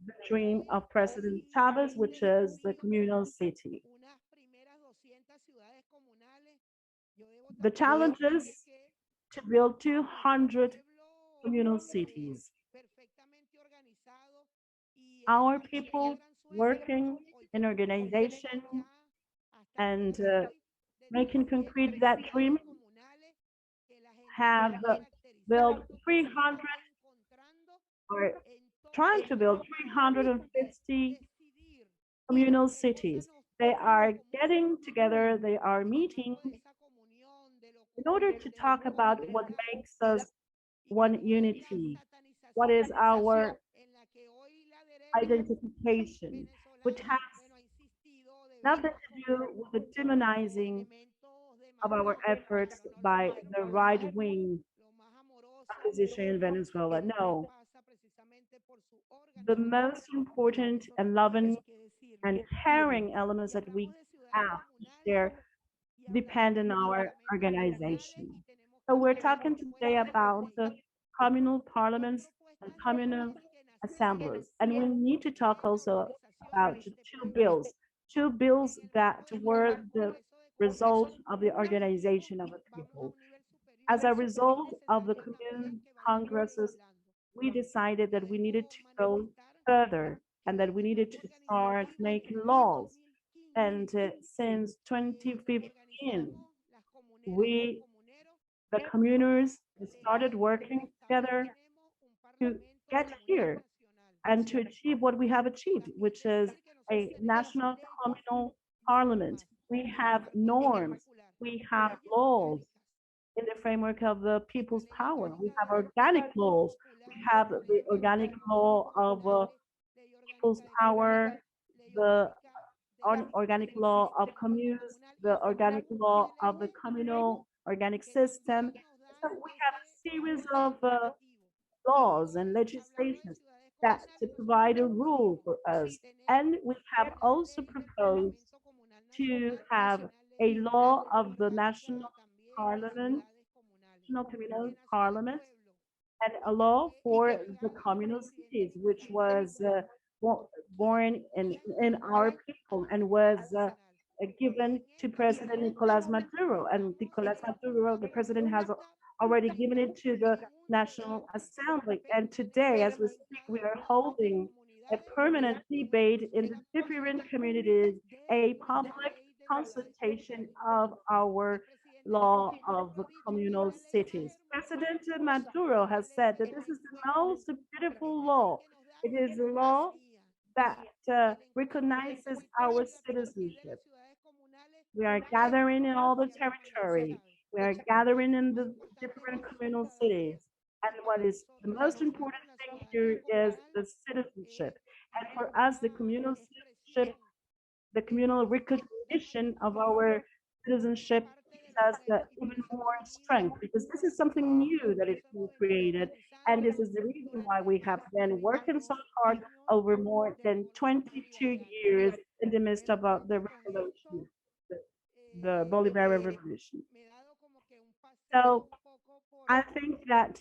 the dream of President Chavez, which is the communal city. The challenge is to build 200 communal cities. Our people working in organization and making concrete that dream have built 300 or trying to build 350 communal cities. They are getting together, they are meeting in order to talk about what makes us one unity, what is our identification, which has nothing to do with the demonizing of our efforts by the right wing opposition in Venezuela. No, the most important and loving and caring elements that we have there depend on our organization. So we're talking today about the communal parliaments and communal assemblies. And we need to talk also about two bills that were the result of the organization of the people. As a result of the communal congresses, we decided that we needed to go further and that we needed to start making laws. And since 2015, we, the communers, started working together to get here and to achieve what we have achieved, which is a national communal parliament. We have norms, we have laws in the framework of the people's power. We have organic laws. We have the organic law of people's power, the organic law of communes, the organic law of the communal organic system. So we have a series of laws and legislations that to provide a rule for us. And we have also proposed to have a law of the national parliament, national communal parliament, and a law for the communal cities, which was born in our people and was given to President Nicolas Maduro. And Nicolas Maduro, the president, has already given it to the National Assembly. And today, as we speak, we are holding a permanent debate in the different communities, a public consultation of our law of communal cities. President Maduro has said that this is the most beautiful law. It is a law that recognizes our citizenship. We are gathering in all the territory. We are gathering in the different communal cities. And what is the most important thing here is the citizenship. And for us, the communal citizenship, the communal recognition of our citizenship gives us even more strength because this is something new that is being created. And this is the reason why we have been working so hard over more than 22 years in the midst of the revolution, the Bolivarian Revolution. So I think that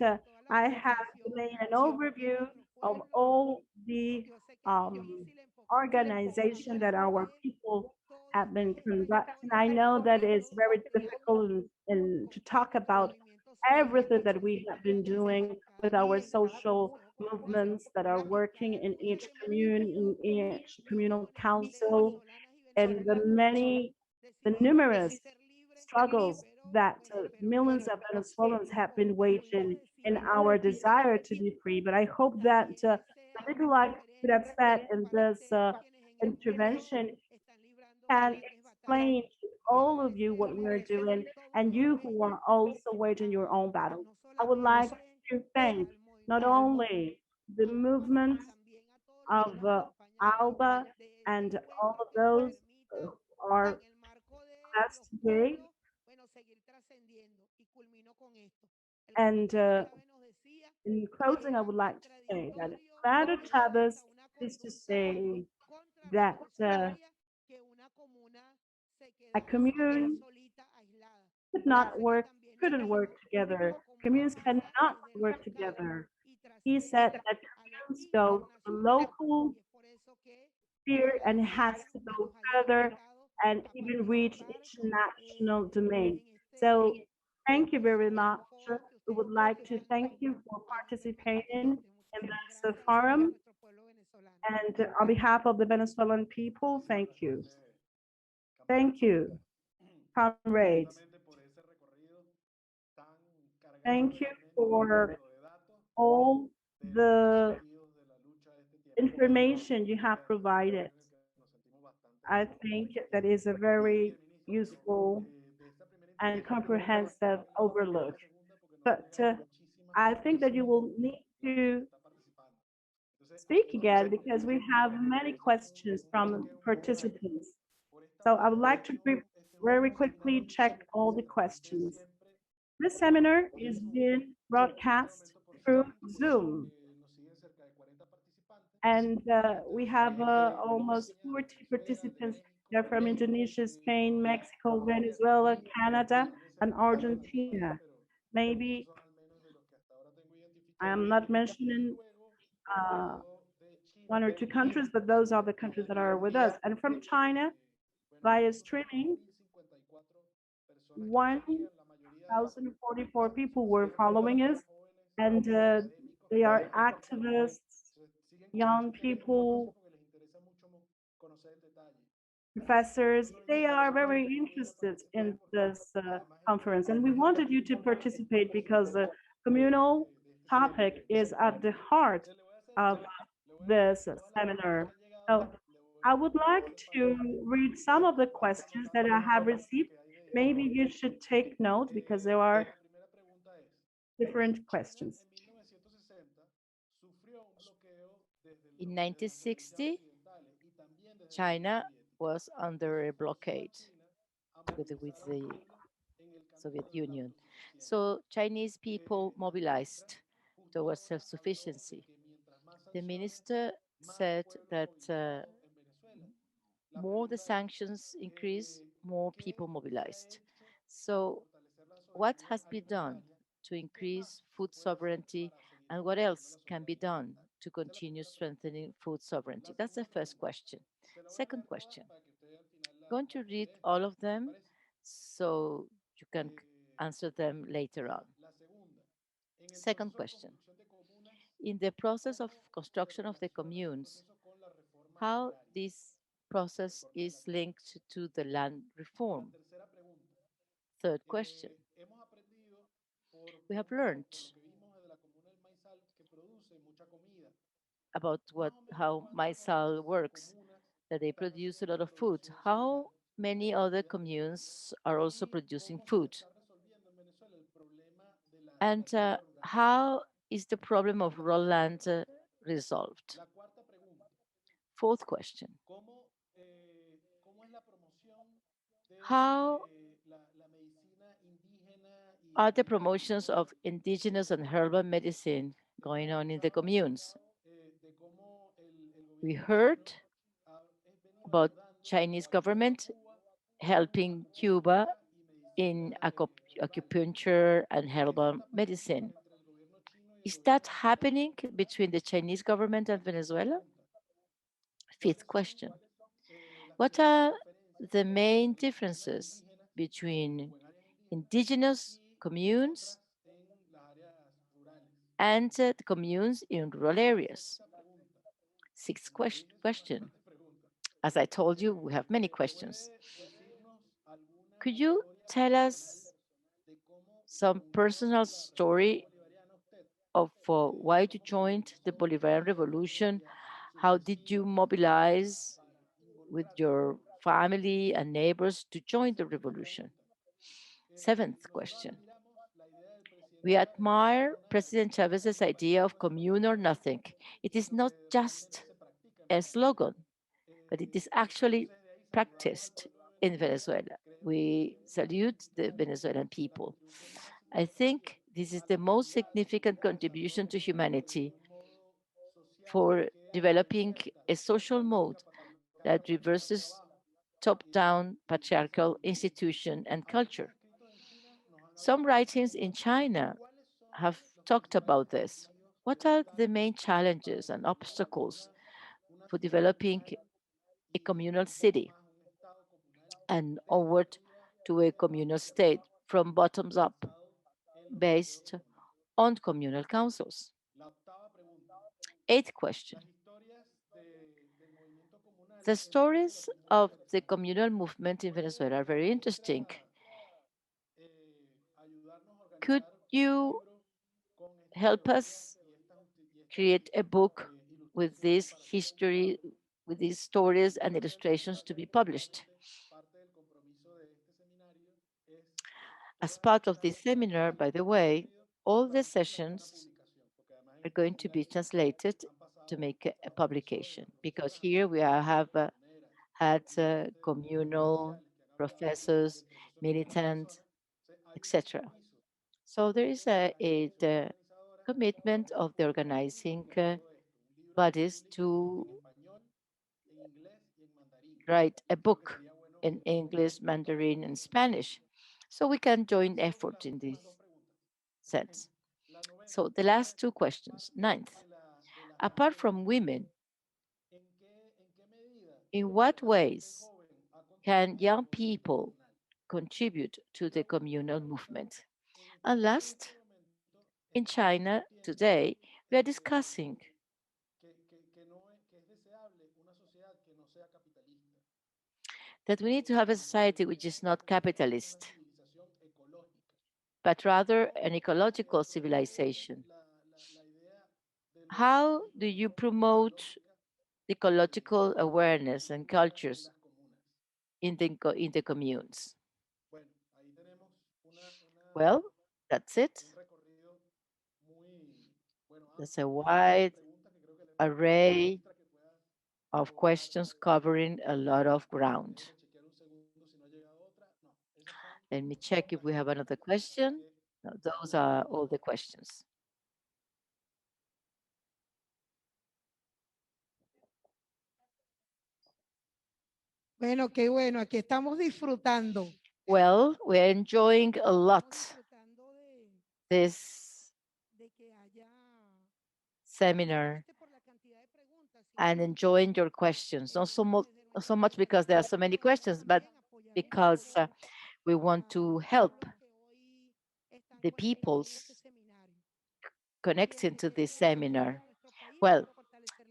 I have made an overview of all the organization that our people have been conducting. I know that it's very difficult to talk about everything that we have been doing with our social movements that are working in each commune, in each communal council, and the numerous struggles that millions of Venezuelans have been waging in our desire to be free. But I hope that the little I could have said in this intervention can explain to all of you what we're doing and you who are also waging your own battle. I would like to thank not only the movement of ALBA and all of those who are with us today. And in closing, I would like to say that Clara Chavez used to say that a commune could not work, couldn't work together. Communes cannot work together. He said that communes go to the local sphere and has to go further and even reach international domain. So thank you very much. We would like to thank you for participating in this forum. And on behalf of the Venezuelan people, thank you. Thank you, comrades. Thank you for all the information you have provided. I think that is a very useful and comprehensive overlook. But I think that you will need to speak again because we have many questions from participants. So I would like to very quickly check all the questions. This seminar is being broadcast through Zoom. And we have almost 40 participants. They're from Indonesia, Spain, Mexico, Venezuela, Canada, and Argentina. Maybe I am not mentioning one or two countries, but those are the countries that are with us. And from China, via streaming, 1,044 people were following us, and they are activists, young people, professors. They are very interested in this conference, and we wanted you to participate because communal topic is at the heart of this seminar. So I would like to read some of the questions that I have received. Maybe you should take note because there are La primera pregunta es, different China questions. en 1960 sufrió un bloqueo In desde las autoridades 1960, occidentales y también desde la Unión China Soviética. was under Eso a forzó a blockade China a together with movilizar al the pueblo en el Soviet camino de la Union. autosuficiencia. So Chinese people La ministra mobilized justo towards ahora habló de self-sufficiency. que mientras más The sanciones, minister más said pueblo that movilizado en Venezuela. La more the pregunta es, sanctions increase, more people ¿qué se ha mobilized. hecho para So, fortalecer la what soberanía has been done alimentaria? to ¿Y qué más increase se food puede hacer sovereignty, para seguir and what fortaleciendo else la can be soberanía done alimentaria? to Esa es la continue primera pregunta. strengthening food La sovereignty? That's the segunda first pregunta, question. se la voy a Second leer toda question. para que usted al final Going la to read conteste, all of ¿le them parece? so you can answer them later on. La segunda, en el Second proceso de question. construcción de comunas, In the process of ¿cómo se construction of the relaciona este communes, proceso con la reforma how agraria, this process reforma de la is tierra? linked to the land La reform. tercera pregunta, Third question. hemos aprendido We have learned por lo que vimos de la comuna del Maizal que produce mucha comida. about Más o menos how cuántas otras Mysal works, comunas that they están produce a haciendo lot una of food. producción similar How many en other Venezuela communes are also y producing cómo se food? está resolviendo en Venezuela el problema de la And tierra rural. how is the problem of raw land resolved? La cuarta pregunta, Fourth question. ¿cómo es la promoción de How la medicina indígena y are the ambiental promotions en of Venezuela? indigenous and herbal medicine Hemos going on in the escuchado, communes? de cómo el We gobierno heard chino ha venido about ayudando o Chinese ayudó a government Cuba con helping Cuba acupuntura y in medicina herbal. acupuncture and Eso herbal está pasando medicine. entre el gobierno chino y el Is gobierno that venezolano. happening between the Chinese government La and quinta Venezuela? pregunta, Fifth ¿cuáles son question. las What principales are diferencias the entre main las comunas differences indígenas between o en áreas indígenas indigenous y communes otras en las áreas rurales? and the communes in rural areas? Sexta pregunta, Sixth como le dije, son question. bastantes preguntas. As I told you, we have many questions. ¿Puede decirnos alguna Could you historia tell personal us de cómo se some unió personal a la revolución story bolivariana usted? of why you ¿Cómo se joined the movilizó? ¿Cuál Bolivarian fue su Revolution? historia How did you subversiva mobilize para with involucrarse en la your revolución? family and neighbors to La join the séptima revolution? pregunta. Seventh Nosotros question. admiramos la idea del presidente We Chávez de la admire comuna nada, President Chavez's nos idea parece of que eso commune or nothing. It is lo not que realmente just se practica en a Venezuela. slogan, but it is actually Entonces de ahí saludamos al practiced pueblo de in Venezuela, Venezuela. creemos que We tiene salute the Venezuelan la people. contribución más I significativa think this is a the la most humanidad, significant al desarrollo contribution to económico y de humanity un modo social for que developing revierta a social esta mode lógica patriarcal that de más reverses trabajo top down y patriarchal desarrollo. institution and Algunos culture. escritos en China nos han Some hablado de eso. writings in China ¿Cuáles son have los talked principales about this. desafíos que What ve are usted the main para challenges and desarrollar obstacles una for ciudad developing comunal a y communal un poco city más un estado comunal and desde onward arriba, to a desde abajo communal hacia arriba, state from bottoms up basado en los deseos based comunales? on communal councils? La octava pregunta. Eighth question. Las historias del movimiento comunal The en Venezuela stories son muy of the interesantes. communal movement in ¿Puede Venezuela are la very interesting. ministra ayudarnos a Could organizar un you libro con estas help teorías us y estas create a book with ilustraciones this para ser history, publicado? with these stories Yo and creo que illustrations to parte be del published? compromiso, parte del compromiso de este seminario es As todas part of estas this charlas seminar, que by the hemos way, tenido all the traduzcan en una sessions publicación, porque además en are este going to be seminario translated han to pasado make a profesores, publication because profesoras, here we have comuneras had y gente de movimientos communal sociales que han hablado professors, del proceso de militants, colonización. Entonces, hay un etc. compromiso So there is de las instituciones the organizadoras commitment de of the publicar un organizing libro de todo esto, un libro que se bodies publique en to español, en inglés y en mandarín. write a Creo que book sería bueno in English, compartirlo para que Mandarin, otros and lo puedan Spanish. conocer. So we can join Sigo con effort las in this últimas dos preguntas. sense. La novena, So the last two questions. aparte Ninth, de las apart mujeres, from women, en qué medida in what la gente ways joven ha can contribuido al young movimiento people comunal? contribute to Y the la última communal pregunta, movement? en And China en last, este momento in estamos China discutiendo today, we are discussing que es deseable una sociedad que no sea capitalista, that we need to have a society which is not una capitalist, civilización ecológica. but rather ¿Cómo, an cómo ecological promueve civilization. How do you promote ecological awareness and cultures in the communes? Bueno, ahí tenemos Well, that's it. un recorrido muy, bueno, That's a amplio, una serie de wide preguntas que creo que le hemos dado array muestra que pueda of provocar questions covering a lot of ground. déjeme chequear un segundo si no ha llegado otra. No, esas son Let me todas check if las we que have tenemos another acá. Así question. que No, those vamos are con all the questions. Bueno, qué bueno, aquí estamos disfrutando. Well, we're enjoying a lot Disfrutando this de que haya, no seminar solamente por la cantidad de preguntas, sino and enjoying your questions. Not so, not so much because there are so many questions, but because we want to help the peoples connecting to this seminar. Well,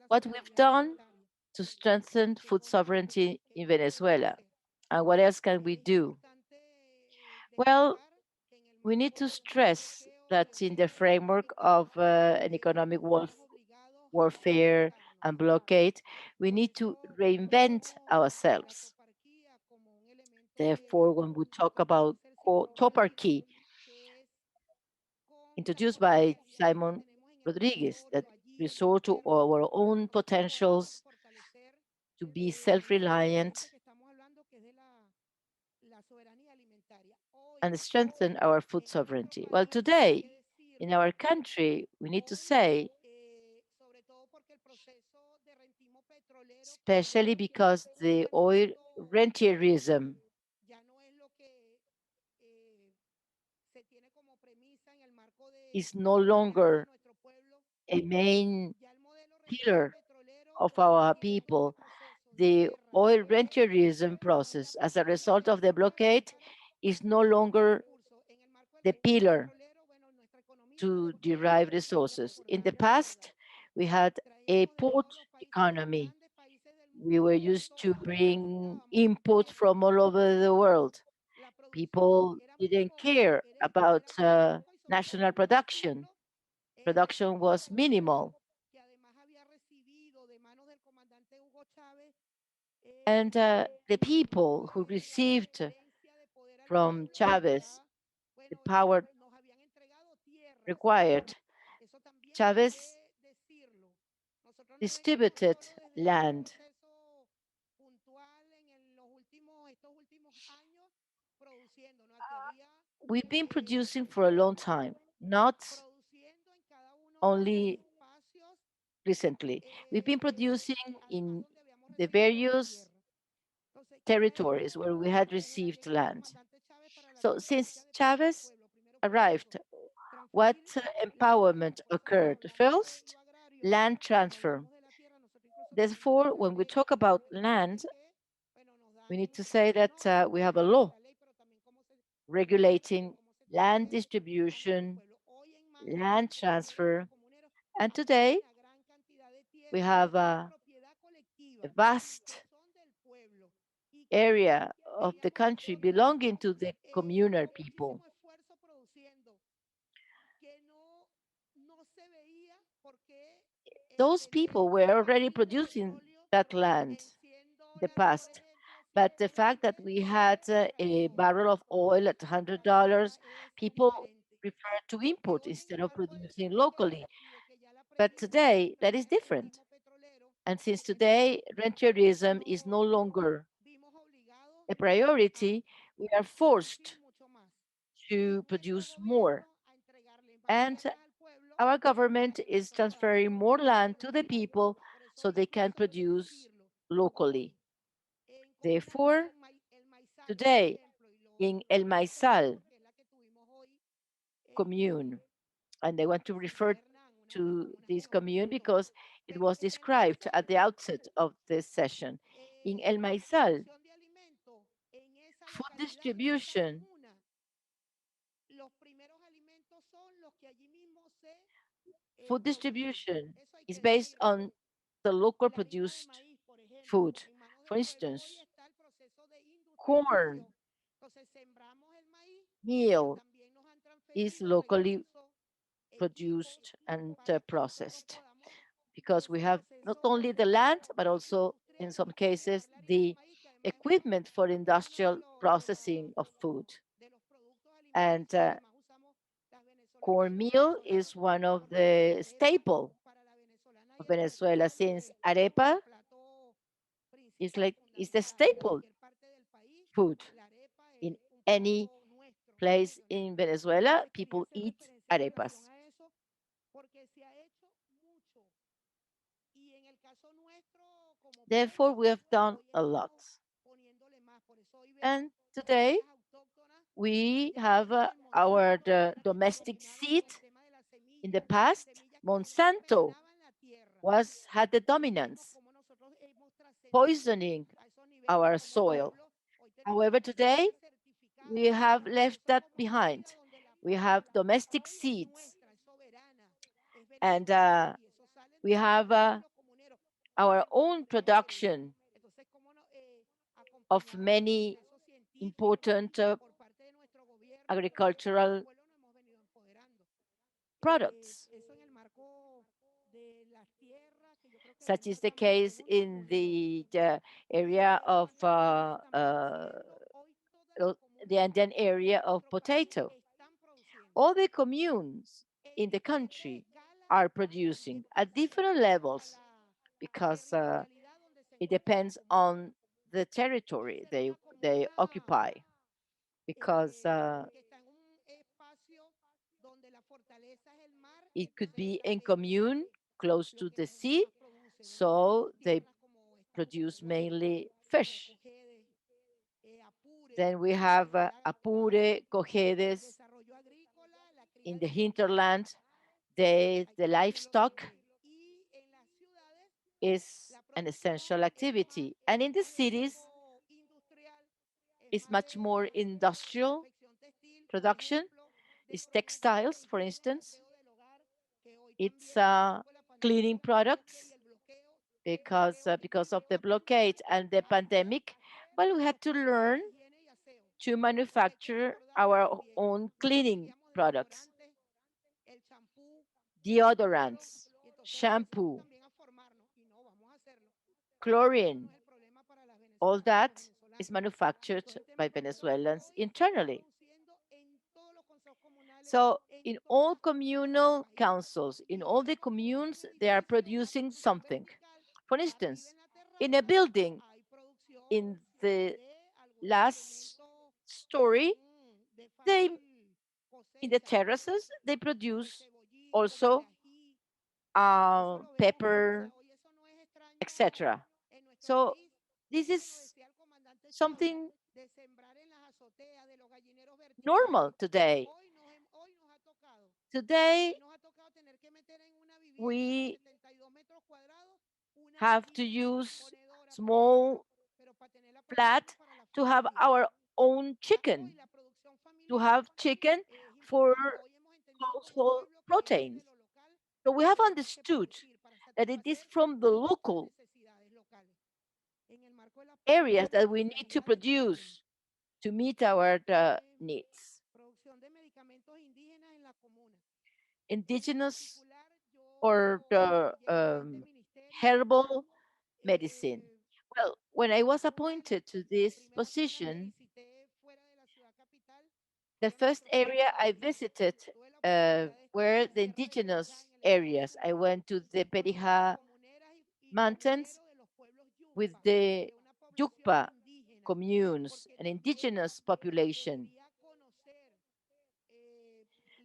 what we've done to strengthen food sovereignty in Venezuela, and what else can we do? Well, we need to stress that in the framework of an economic warfare and blockade, we need to reinvent ourselves. Therefore, when we talk about toparchy, introduced by Simon Rodriguez, that resort to our own potentials to be self-reliant and strengthen our food sovereignty. Well, today, in our country, we need to say, especially because the oil rentierism is no longer a main pillar of our people. The oil rentierism process, as a result of the blockade, is no longer the pillar to derive resources. In the past, we had a port economy. We were used to bring input from all over the world. People didn't care about national production. Production was minimal. And the people who received from Chavez the power required, Chavez distributed land. We've been producing for a long time, not only recently. We've been producing in the various territories where we had received land. So since Chavez arrived, what empowerment occurred? First, land transfer. Therefore, when we talk about land, we need to say that we have a law regulating land distribution, land transfer, and today we have a vast area of the country belonging to the communal people. Those people were already producing that land in the past. But the fact that we had a barrel of oil at $100, people prefer to import instead of producing locally. But today, that is different. And since today, rentierism is no longer a priority, we are forced to produce more. And our government is transferring more land to the people so they can produce locally. Therefore, today in El Maizal commune, and I want to refer to this commune because it was described at the outset of this session. In El Maizal, food distribution, food distribution is based on the local produced food. For instance, corn meal is locally produced and processed. because we have not only the land, but also, in some cases, the equipment for industrial processing of food. And cornmeal is one of the staple of Venezuela, since arepa is the staple food in any place in Venezuela. People eat arepas. Therefore, we have done a lot. And today, we have our domestic seed. In the past, Monsanto had the dominance, poisoning our soil. However, today, we have left that behind. We have domestic seeds, and we have our own production of many important agricultural products. Such is the case in the area of the Andean area of potato. All the communes in the country are producing at different levels, because it depends on the territory they occupy. Because it could be in commune close to the sea, so they produce mainly fish. Then we have Apure, Cojedes in the hinterland. The livestock is an essential activity. And in the cities, it's much more industrial production. It's textiles, for instance. It's cleaning products, because of the blockade and the pandemic. Well, we had to learn to manufacture our own cleaning products, deodorants, shampoo, chlorine. All that is manufactured by Venezuelans internally. So in all communal councils, in all the communes, they are producing something. For instance, in a building, in the last story, they in the terraces they produce also pepper, etc. So this is something normal today. Today, we have to use small flat to have our own chicken, to have chicken for household proteins. So we have understood that it is from the local areas that we need to produce to meet our needs. Indigenous or the herbal medicine. Well, when I was appointed to this position, the first area I visited were the indigenous areas. I went to the Perija Mountains with the Yukpa communes, an indigenous population,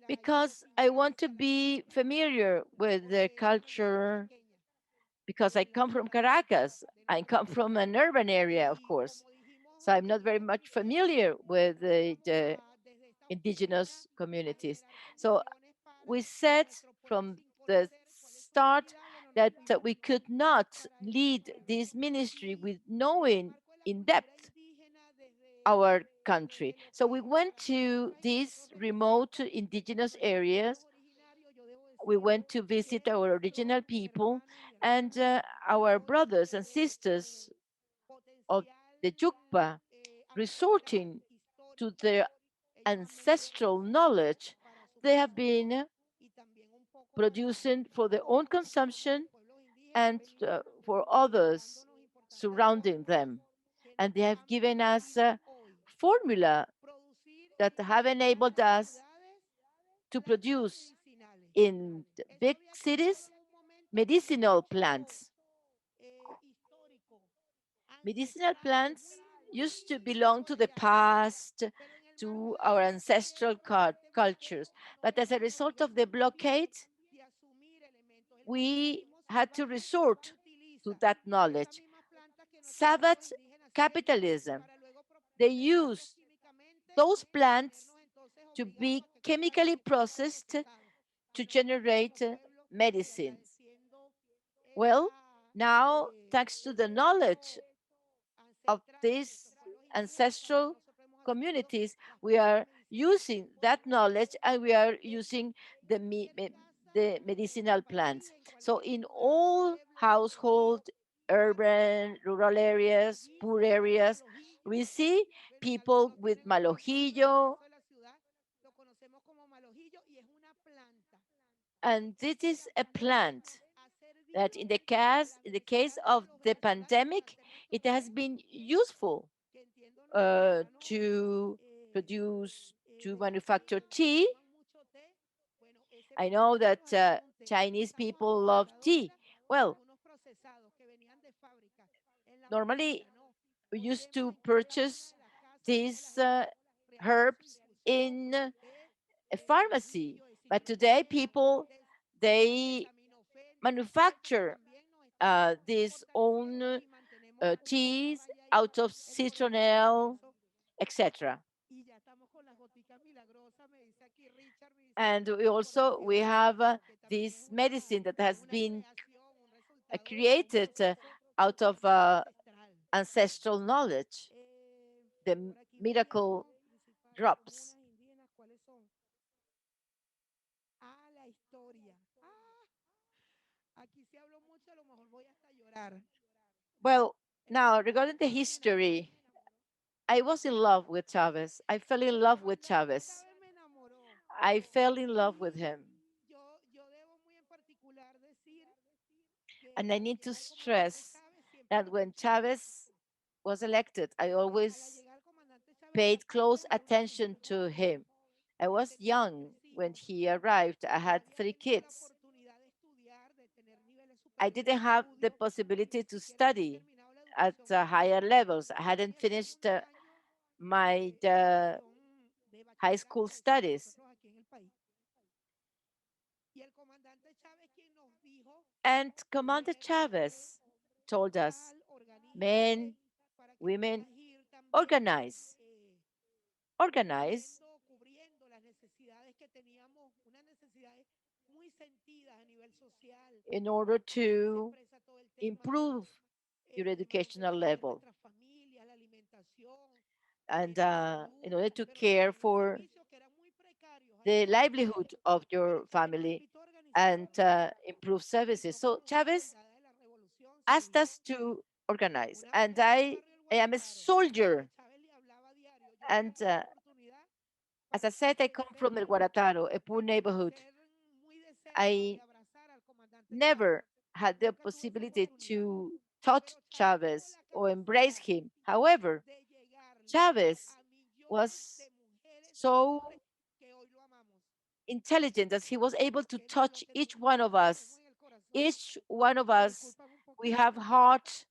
because I want to be familiar with their culture, because I come from Caracas. I come from an urban area, of course. So I'm not very much familiar with the indigenous communities. So we said from the start that we could not lead this ministry with knowing in depth our country. So we went to these remote indigenous areas. We went to visit our original people and our brothers and sisters of the Yukpa, resorting to their ancestral knowledge. They have been producing for their own consumption and for others surrounding them. And they have given us a formula that have enabled us to produce in the big cities medicinal plants. Medicinal plants used to belong to the past, to our ancestral cultures. But as a result of the blockade, we had to resort to that knowledge. Savage capitalism, they use those plants to be chemically processed to generate medicines. Well, now, thanks to the knowledge of these ancestral communities, we are using that knowledge and we are using the medicinal plants. So, in all household, urban, rural areas, poor areas, we see people with malojillo, and this is a plant that in the case of the pandemic, it has been useful to produce, to manufacture tea. I know that Chinese people love tea. Well, normally we used to purchase these herbs in a pharmacy, but today people, they manufacture these own teas out of citronelle, etc. And we have this medicine that has been created out of ancestral knowledge, the miracle drops. Well, now regarding the history, I was in love with Chavez. I fell in love with Chavez. I fell in love with him. And I need to stress that when Chavez was elected, I always paid close attention to him. I was young when he arrived. I had 3 kids. I didn't have the possibility to study at higher levels. I hadn't finished my high school studies. And Commander Chavez told us, men, women, organize, organize in order to improve your educational level and in order to care for the livelihood of your family and improve services. So Chavez asked us to organize, and I am a soldier. And as I said, I come from El Guarataro, a poor neighborhood. I never had the possibility to touch Chavez or embrace him. However, Chavez was so intelligent that he was able to touch each one of us. Each one of us, we have heart,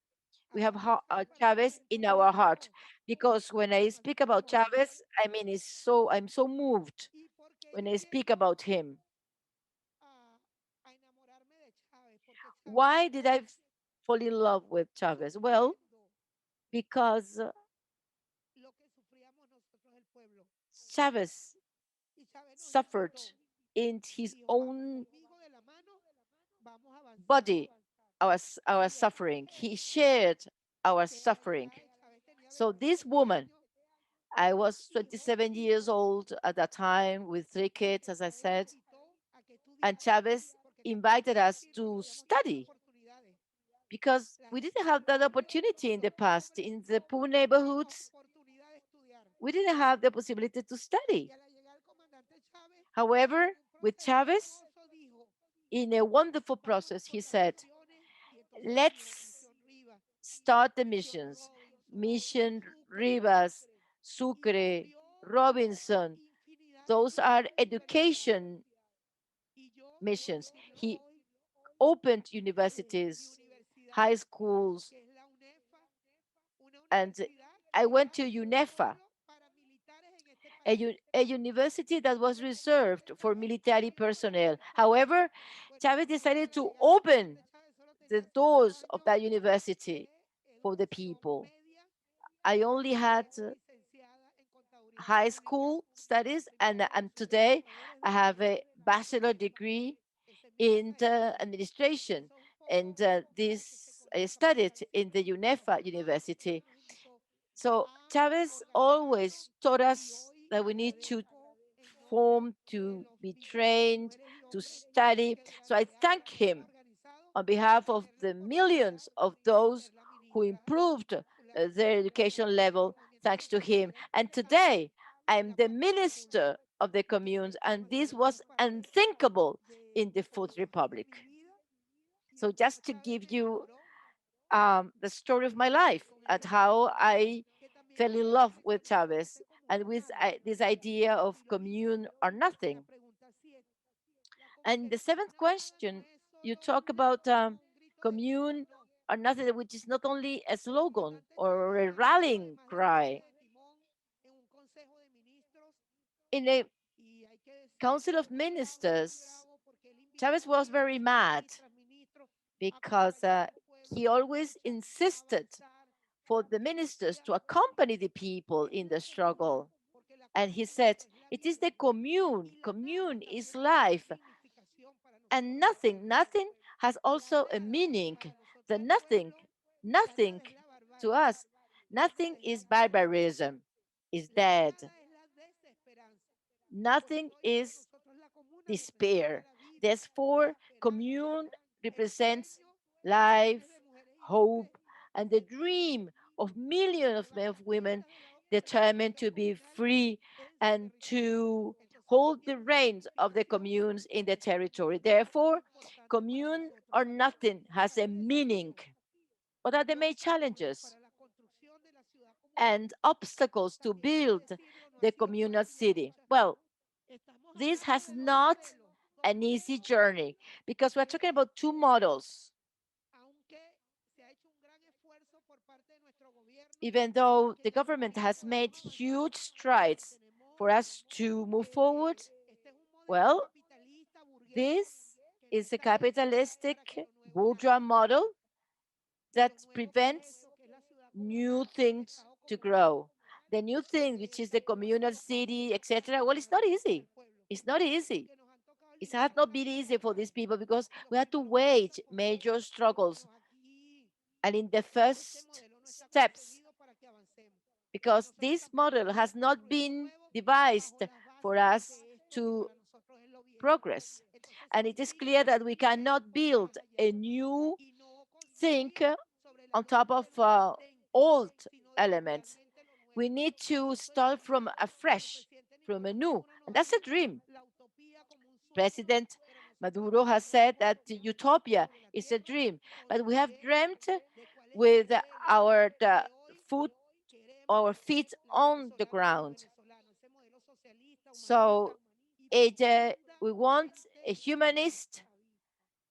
Chavez in our heart. Because when I speak about Chavez, I mean, I'm so moved when I speak about him. Why did I fall in love with Chavez? Well, because Chavez suffered in his own body our suffering. He shared our suffering. So this woman, I was 27 years old at that time with 3 kids, as I said, and Chavez invited us to study because we didn't have that opportunity in the past. In the poor neighborhoods, we didn't have the possibility to study. However, with Chavez, in a wonderful process, he said, let's start the missions. Mission Rivas, Sucre, Robinson, those are education missions. He opened universities, high schools, and I went to UNEFA, a university that was reserved for military personnel. However, Chavez decided to open the doors of that university for the people. I only had high school studies, and today I have a bachelor degree in the administration. And this I studied in the UNEFA University. So Chavez always taught us that we need to form, to be trained, to study. So I thank him on behalf of the millions of those who improved their education level thanks to him. And today, I'm the minister of the communes, and this was unthinkable in the Fourth Republic. So just to give you the story of my life and how I fell in love with Chavez and with this idea of commune or nothing. And the seventh question, you talk about commune or nothing, which is not only a slogan or a rallying cry. In a council of ministers, Chavez was very mad because he always insisted for the ministers to accompany the people in the struggle. And he said, it is the commune. Commune is life. And nothing has also a meaning. The nothing to us, nothing is barbarism, is dead. Nothing is despair. Therefore, commune represents life, hope, and the dream of millions of men and women determined to be free and to hold the reins of the communes in the territory. Therefore, commune or nothing has a meaning. What are the main challenges and obstacles to build the communal city? Well, this has not an easy journey because we're talking about two models. Even though the government has made huge strides for us to move forward, well, this is a capitalistic bourgeois model that prevents new things to grow. The new thing, which is the communal city, etc., well, it's not easy. It's not easy. It has not been easy for these people because we had to wage major struggles. And in the first steps, because this model has not been devised for us to progress. And it is clear that we cannot build a new thing on top of old elements. We need to start from afresh, from anew. And that's a dream. President Maduro has said that utopia is a dream, but we have dreamt with our foot, our feet on the ground. So we want a humanist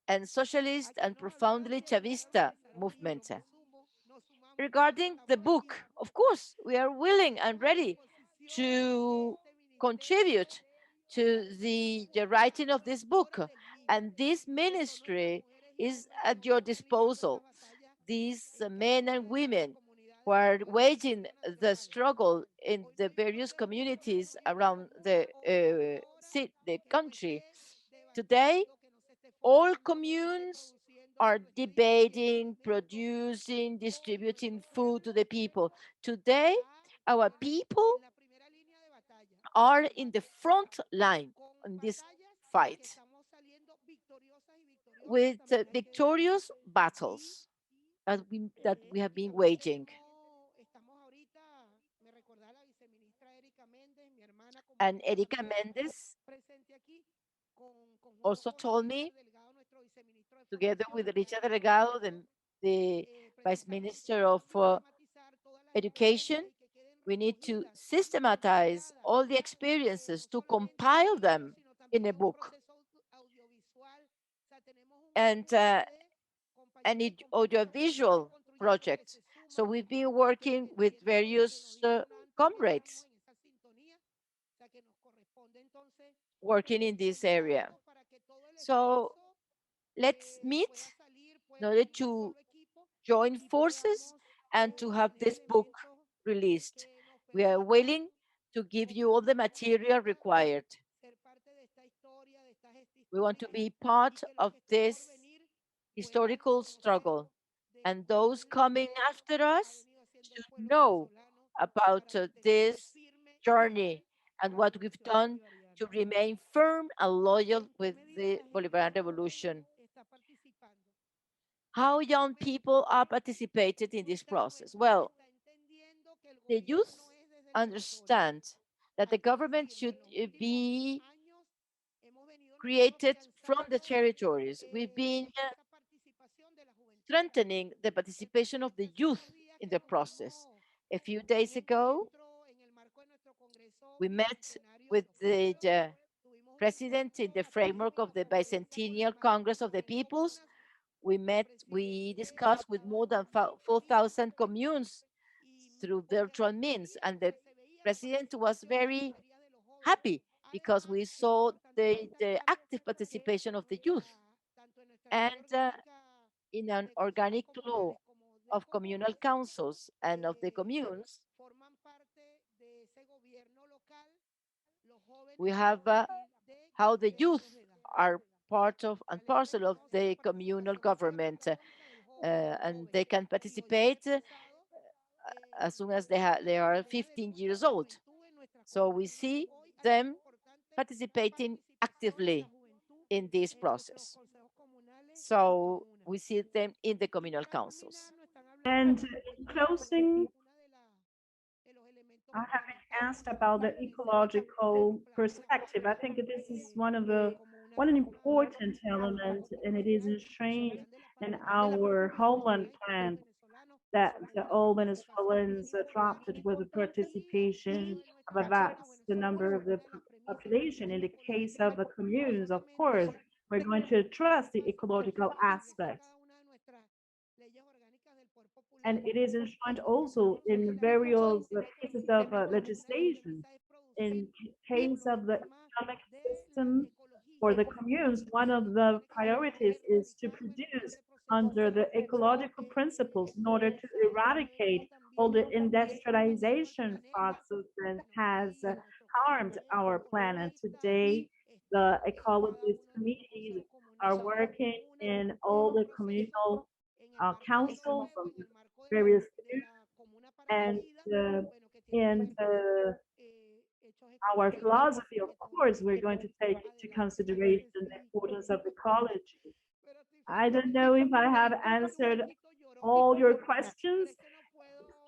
and socialist and profoundly Chavista movement. Regarding the book, of course, we are willing and ready to contribute to the writing of this book. And this ministry is at your disposal. These men and women who are waging the struggle in the various communities around the country. Today, all communes are debating, producing, distributing food to the people. Today, our people are in the front line in this fight with victorious battles that we have been waging. And Erika Mendes also told me, together with Richard Delgado, the the Vice Minister of Education. We need to systematize all the experiences to compile them in a book. And an audiovisual project. So we've been working with various comrades working in this area. So let's meet in order to join forces and to have this book released. We are willing to give you all the material required. We want to be part of this historical struggle, and those coming after us should know about this journey and what we've done to remain firm and loyal with the Bolivarian Revolution. How young people are participated in this process? Well, the youth understand that the government should be created from the territories. We've been strengthening the participation of the youth in the process. A few days ago, we met with the president in the framework of the Bicentennial Congress of the Peoples. We discussed with more than 4,000 communes through virtual means, and the president was very happy because we saw the active participation of the youth. And in an organic law of communal councils and of the communes, we have how the youth are part of and parcel of the communal government, and they can participate as soon as they are 15 years old. So we see them participating actively in this process. So we see them in the communal councils. And in closing, I have been asked about the ecological perspective. I think this is one an important element, and it is enshrined in our homeland plan that all Venezuelans adopted with the participation of a vast number of the population. In the case of the communes, of course, we're going to address the ecological aspect. And it is enshrined also in various pieces of legislation. In case of the economic system for the communes, one of the priorities is to produce under the ecological principles in order to eradicate all the industrialization process that has harmed our planet. Today, the ecologist committees are working in all the communal councils of various communities, and our philosophy, of course, we're going to take into consideration the importance of ecology. I don't know if I have answered all your questions.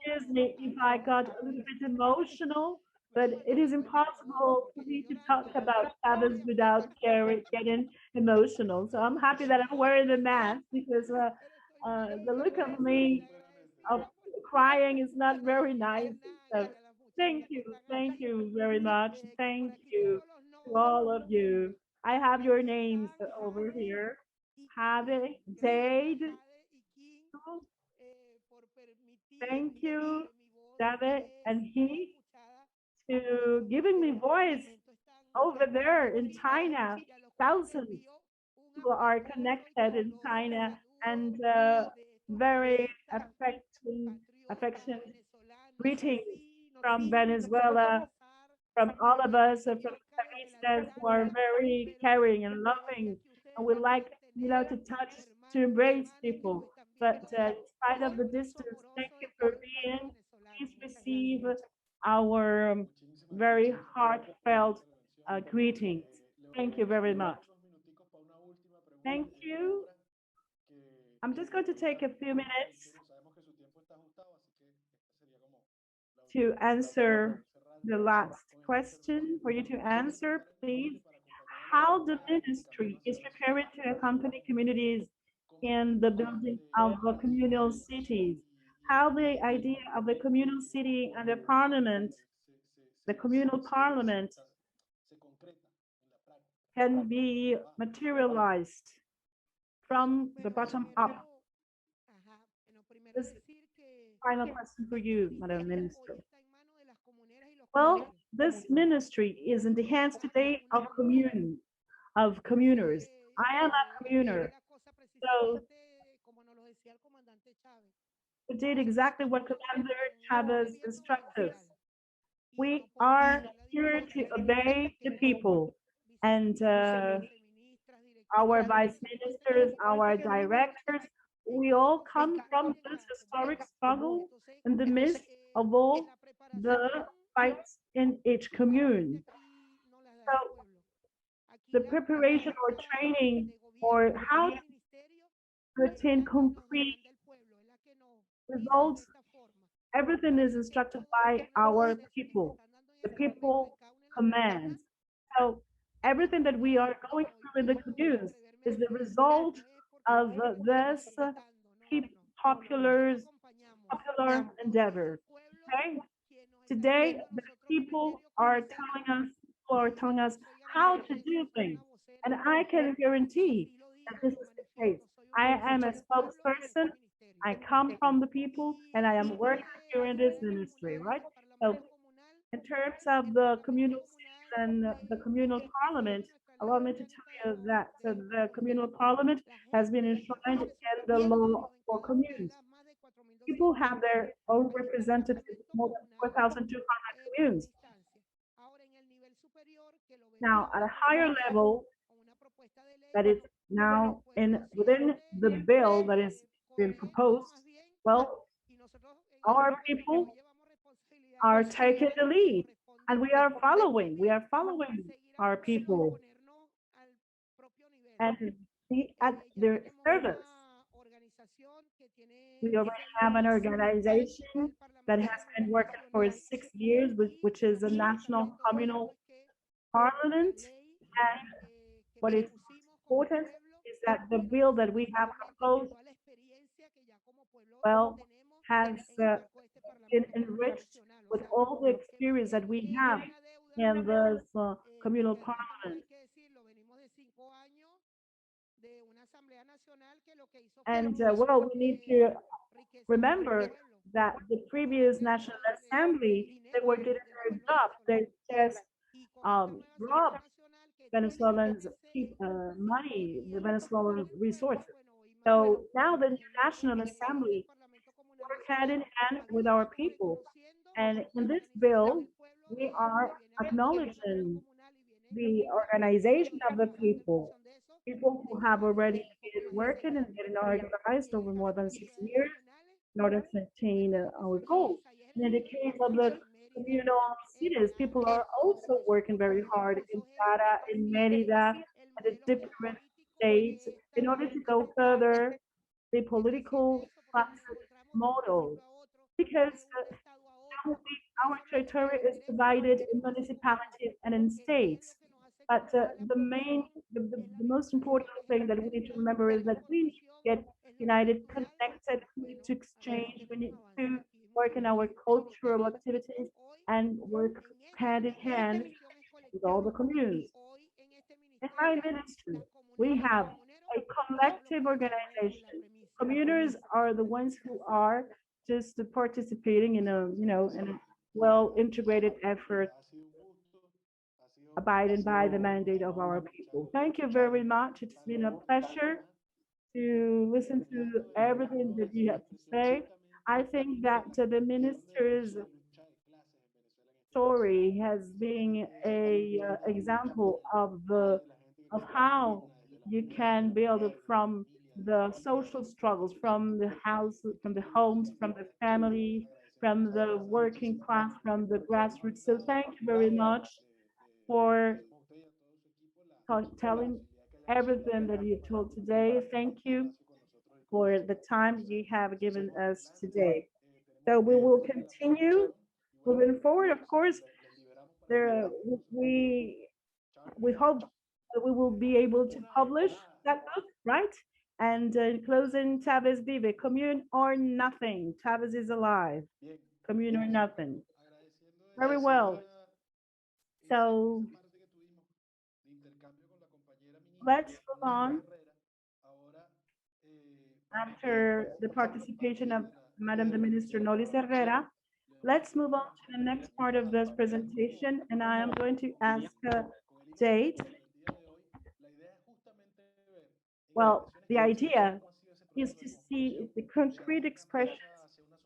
Excuse me if I got a little bit emotional, but it is impossible for me to talk about Chavez without getting emotional. So I'm happy that I'm wearing the mask because the look of me of crying is not very nice. So thank you very much. Thank you to all of you. I have your names over here. Javi, Jade, thank you, David, and he to giving me voice over there in China. Thousands who are connected in China, and very affectionate greetings from Venezuela, from all of us, from Tavistas who are very caring and loving, and we like, to touch, to embrace people. But in spite of the distance, thank you for being. Please receive our very heartfelt greetings. Thank you very much. Thank you. I'm just going to take a few minutes to answer the last question for you to answer, please. How the ministry is preparing to accompany communities in the building of the communal cities, how the idea of the communal city and the communal parliament can be materialized from the bottom up. This final question for you, Madam Minister. Well, this ministry is in the hands today of communers. I am a communer, so we did exactly what Commander Chavez instructed us. We are here to obey the people, and our vice ministers, our directors, we all come from this historic struggle in the midst of all the fights in each commune. So the preparation or training or how to attain concrete results, everything is instructed by our people. The people commands. So everything that we are going through in the communes is the result of this popular endeavor. Okay? Today, the people are telling us how to do things. And I can guarantee that this is the case. I am a spokesperson. I come from the people and I am working here in this ministry, right? So in terms of the communal cities and the communal parliament, allow me to tell you that the communal parliament has been enshrined in the law for communes. People have their own representatives, more than 4,200 communes. Now, at a higher level, that is now within the bill that is being proposed, well, our people are taking the lead, and we are following. We are following our people and be at their service. We already have an organization that has been working for 6 years, which is a national communal parliament. And what is important is that the bill that we have proposed, well, has been enriched with all the experience that we have in this communal parliament. And well, we need to remember that the previous National Assembly, they were doing their job. They just robbed Venezuelans money, the Venezuelan resources. So now the National Assembly work hand in hand with our people. And in this bill, we are acknowledging the organization of the people who have already been working and getting organized over more than 6 years in order to attain our goals. And in the case of the communal cities, people are also working very hard in Para, in Merida, and the different states in order to go further the political classic model. Because our territory is divided in municipalities and in states. But the most important thing that we need to remember is that we need to get united, connected, we need to exchange, we need to work in our cultural activities and work hand in hand with all the communities. In my ministry, we have a collective organization. Communers are the ones who are just participating in a well integrated effort abiding by the mandate of our people. Thank you very much. It's been a pleasure to listen to everything that you have to say. I think that the minister's story has been a example of how you can build from the social struggles, from the house, from the homes, from the family, from the working class, from the grassroots. So thank you very much for telling everything that you told today. Thank you for the time you have given us today. So we will continue moving forward. Of course, there we hope that we will be able to publish that book, right? And in closing, Chavez vive, commune or nothing. Chavez is alive, Bien, commune or nothing. agradeciendo Very well. So esa parte que tuvimos de intercambio con la compañera let's ministra move on. Herrera. Ahora vamos a After the participation of Madam the Minister Noris Herrera, let's move on to the next part of this presentation, and I am going to ask Jade. Well, the idea is to see the concrete expressions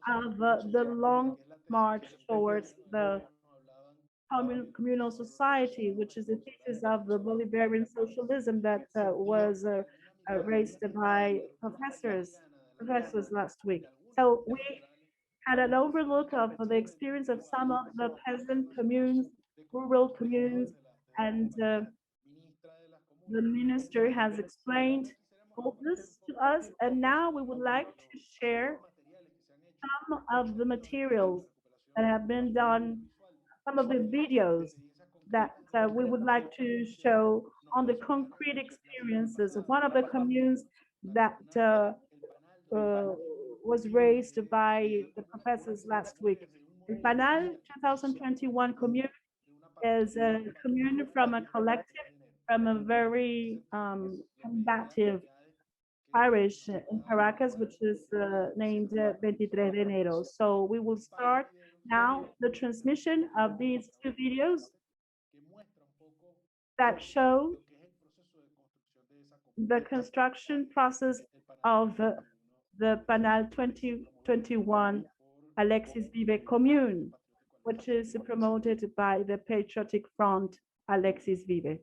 of the long march towards the communal society, which is the thesis of the Bolivarian socialism that was raised by professors last week. So we had an overlook of the experience of some of the peasant communes, rural communes, and the minister has explained all this to us, and now we would like to share some of the materials that have been done, some of the videos that we would like to show on the concrete experiences of one of the communes that was raised by the professors last week. El Panal 2021 commune is a commune from a collective, from a very combative parish in Caracas, which is named 23 de Enero. So we will start now the transmission of these two videos that show the construction process of the Panal 2021 Alexis Vive Commune, which is promoted by the Patriotic Front Alexis Vive.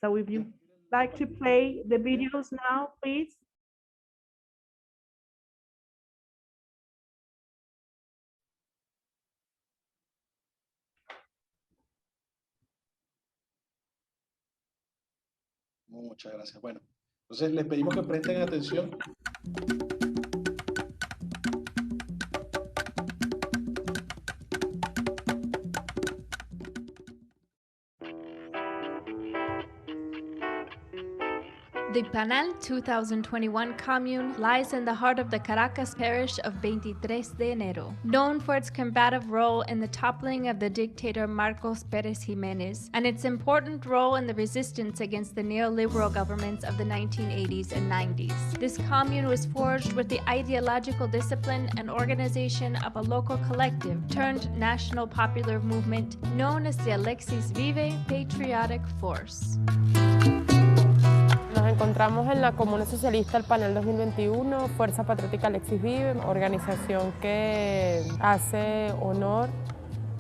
So if you like to play the videos now, please. Muchas gracias. Bueno, entonces les pedimos que presten atención. The Panal 2021 commune lies in the heart of the Caracas parish of 23 de Enero. Known for its combative role in the toppling of the dictator Marcos Pérez Jiménez and its important role in the resistance against the neoliberal governments of the 1980s and 90s. This commune was forged with the ideological discipline and organization of a local collective turned national popular movement known as the Alexis Vive Patriotic Force. Nos encontramos en la Comuna Socialista El Panel 2021, Fuerza Patriótica Alexis Vive, organización que hace honor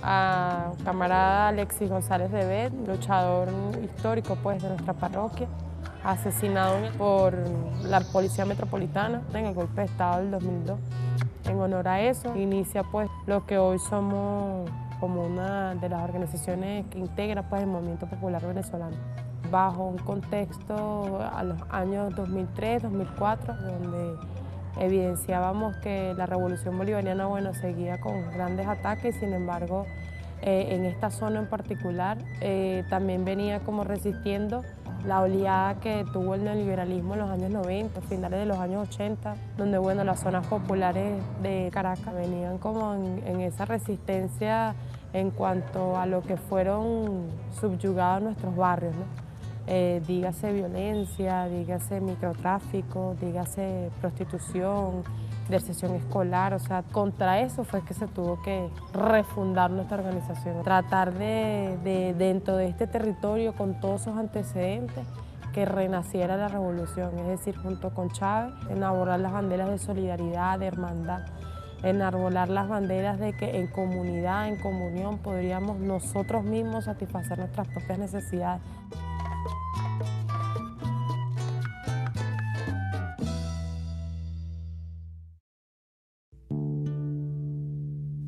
a camarada Alexis González de Bet, luchador histórico pues, de nuestra parroquia, asesinado por la Policía Metropolitana en el golpe de Estado del 2002. En honor a eso, inicia pues lo que hoy somos como una de las organizaciones que integra pues, el movimiento popular venezolano. Bajo un contexto a los años 2003-2004, donde evidenciábamos que la revolución bolivariana seguía con grandes ataques, sin embargo, en esta zona en particular también venía como resistiendo la oleada que tuvo el neoliberalismo en los años 90, finales de los años 80, donde las zonas populares de Caracas venían como en esa resistencia en cuanto a lo que fueron subjugados nuestros barrios, ¿no? Dígase violencia, dígase microtráfico, dígase prostitución, deserción escolar, o sea, contra eso fue que se tuvo que refundar nuestra organización. Tratar de dentro de este territorio, con todos sus antecedentes, que renaciera la revolución, es decir, junto con Chávez, enarbolar las banderas de solidaridad, de hermandad, enarbolar las banderas de que en comunidad, en comunión, podríamos nosotros mismos satisfacer nuestras propias necesidades.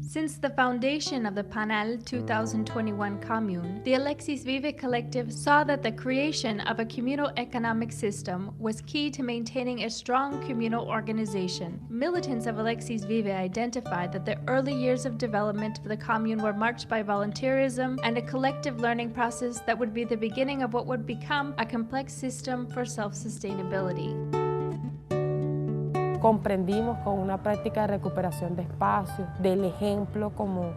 Since the foundation of the Panal 2021 commune, the Alexis Vive collective saw that the creation of a communal economic system was key to maintaining a strong communal organization. Militants of Alexis Vive identified that the early years of development of the commune were marked by volunteerism and a collective learning process that would be the beginning of what would become a complex system for self-sustainability. comprendimos con una práctica de recuperación de espacios, del ejemplo como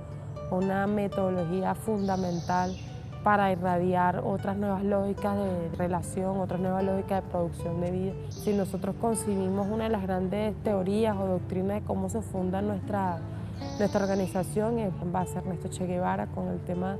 una metodología fundamental para irradiar otras nuevas lógicas de relación, otras nuevas lógicas de producción de vida. Si nosotros concibimos una de las grandes teorías o doctrinas de cómo se funda nuestra organización, va a ser Ernesto Che Guevara con el tema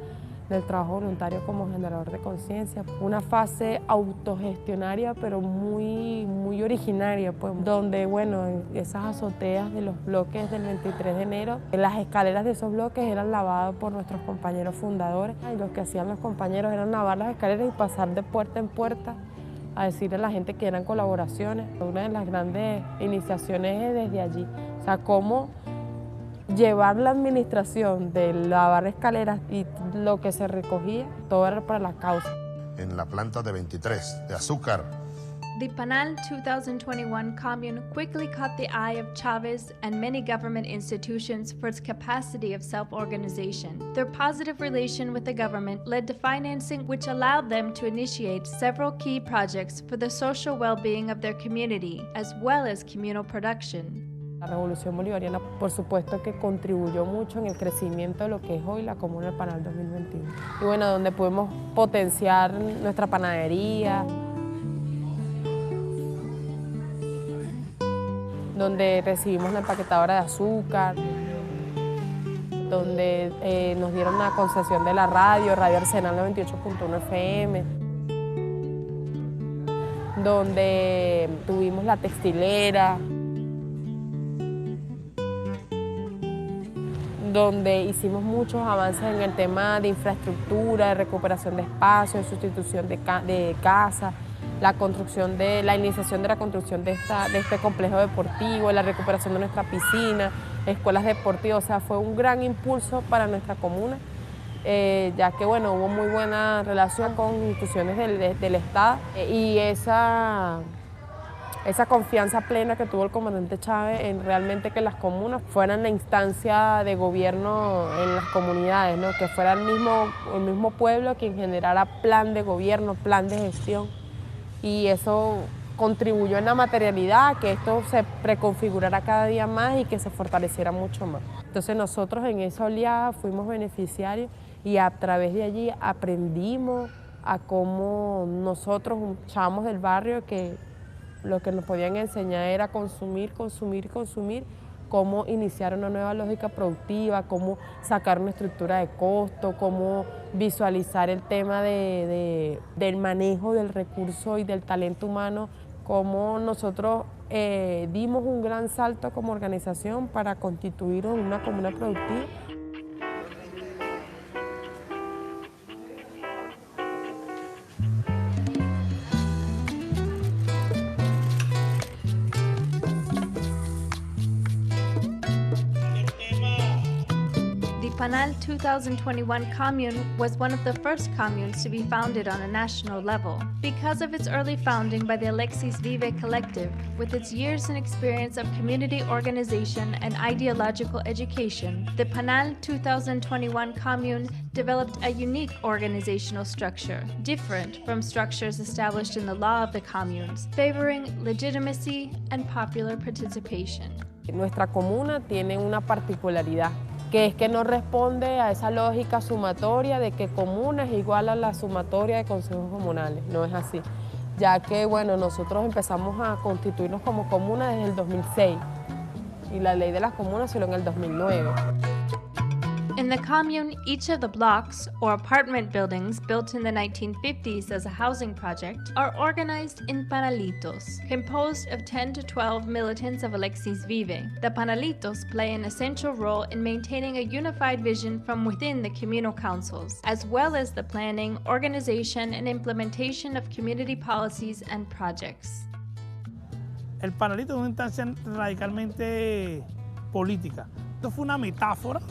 del trabajo voluntario como generador de conciencia. Una fase autogestionaria pero muy originaria, pues, donde bueno, en esas azoteas de los bloques del 23 de enero, las escaleras de esos bloques eran lavadas por nuestros compañeros fundadores y lo que hacían los compañeros eran lavar las escaleras y pasar de puerta en puerta a decirle a la gente que eran colaboraciones. Una de las grandes iniciaciones es desde allí, o sea, cómo llevar la administración de lavar escaleras y lo que se recogía, todo era para la causa. En la planta de 23 de azúcar. The Panal 2021 commune quickly caught the eye of Chavez and many government institutions for its capacity of self-organization. Their positive relation with the government led to financing which allowed them to initiate several key projects for the social well-being of their community, as well as communal production. La revolución bolivariana, por supuesto que contribuyó mucho en el crecimiento de lo que es hoy la Comuna del Panal 2021. Y bueno, donde pudimos potenciar nuestra panadería, donde recibimos la empaquetadora de azúcar, donde nos dieron una concesión de la Radio Arsenal 98.1 FM, donde tuvimos la textilera, donde hicimos muchos avances en el tema de infraestructura, de recuperación de espacios, de sustitución de casas, la iniciación de la construcción de este complejo deportivo, la recuperación de nuestra piscina, escuelas deportivas. O sea, fue un gran impulso para nuestra comuna, ya que bueno, hubo muy buena relación con instituciones del Estado y esa confianza plena que tuvo el comandante Chávez en realmente que las comunas fueran la instancia de gobierno en las comunidades, ¿no? Que fuera el mismo pueblo quien generara plan de gobierno, plan de gestión, y eso contribuyó en la materialidad, que esto se preconfigurara cada día más y que se fortaleciera mucho más. Entonces nosotros en esa oleada fuimos beneficiarios y a través de allí aprendimos a cómo nosotros, chavos del barrio, que lo que nos podían enseñar era consumir, cómo iniciar una nueva lógica productiva, cómo sacar una estructura de costo, cómo visualizar el tema del manejo del recurso y del talento humano, cómo nosotros dimos un gran salto como organización para constituirnos en una comuna productiva. Panal 2021 commune was one of the first communes to be founded on a national level. Because of its early founding by the Alexis Vive Collective, with its years and experience of community organization and ideological education, the Panal 2021 commune developed a unique organizational structure, different from structures established in the law of the communes, favoring legitimacy and popular participation. Nuestra comuna tiene una particularidad, que es que no responde a esa lógica sumatoria de que comuna es igual a la sumatoria de consejos comunales. No es así, ya que bueno, nosotros empezamos a constituirnos como comuna desde el 2006 y la ley de las comunas salió en el 2009. In the commune, each of the blocks, or apartment buildings built in the 1950s as a housing project, are organized in panalitos, composed of 10 to 12 militants of Alexis Vive. The panalitos play an essential role in maintaining a unified vision from within the communal councils, as well as the planning, organization, and implementation of community policies and projects. El panalito es una instancia radicalmente política. Esto fue una metáfora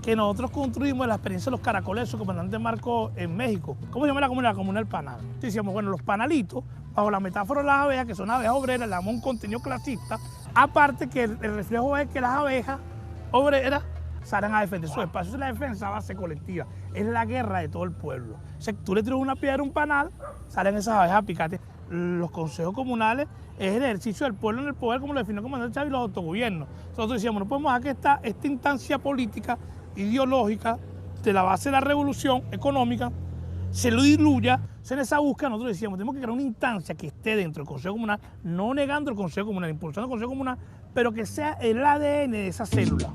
que nosotros construimos en la experiencia de los caracoles, su comandante Marco en México. ¿Cómo se llama la comuna? La comuna del panal. Decíamos, bueno, los panalitos, bajo la metáfora de las abejas, que son abejas obreras, le damos un contenido clasista, aparte que el reflejo es que las abejas obreras salen a defender su espacio. Es la defensa a base colectiva, es la guerra de todo el pueblo. O sea, tú le tiras una piedra a un panal, salen esas abejas a picarte. los consejos comunales es el ejercicio del pueblo en el poder, como lo definió el comandante Chávez, y los autogobiernos. Nosotros decíamos, no podemos dejar que esta instancia política, ideológica, de la base de la revolución económica, se lo diluya. En esa búsqueda nosotros decíamos, tenemos que crear una instancia que esté dentro del Consejo Comunal, no negando el Consejo Comunal, impulsando el Consejo Comunal, pero que sea el ADN de esa célula.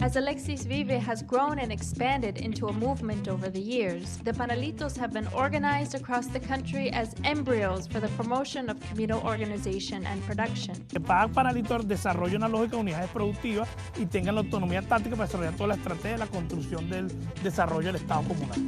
As Alexis Vive has grown and expanded into a movement over the years, the Panelitos have been organized across the country as embryos for the promotion of communal organization and production. Que cada panelito desarrolle una lógica de unidades productivas y tengan la autonomía táctica para desarrollar toda la estrategia de la construcción del desarrollo del Estado comunal.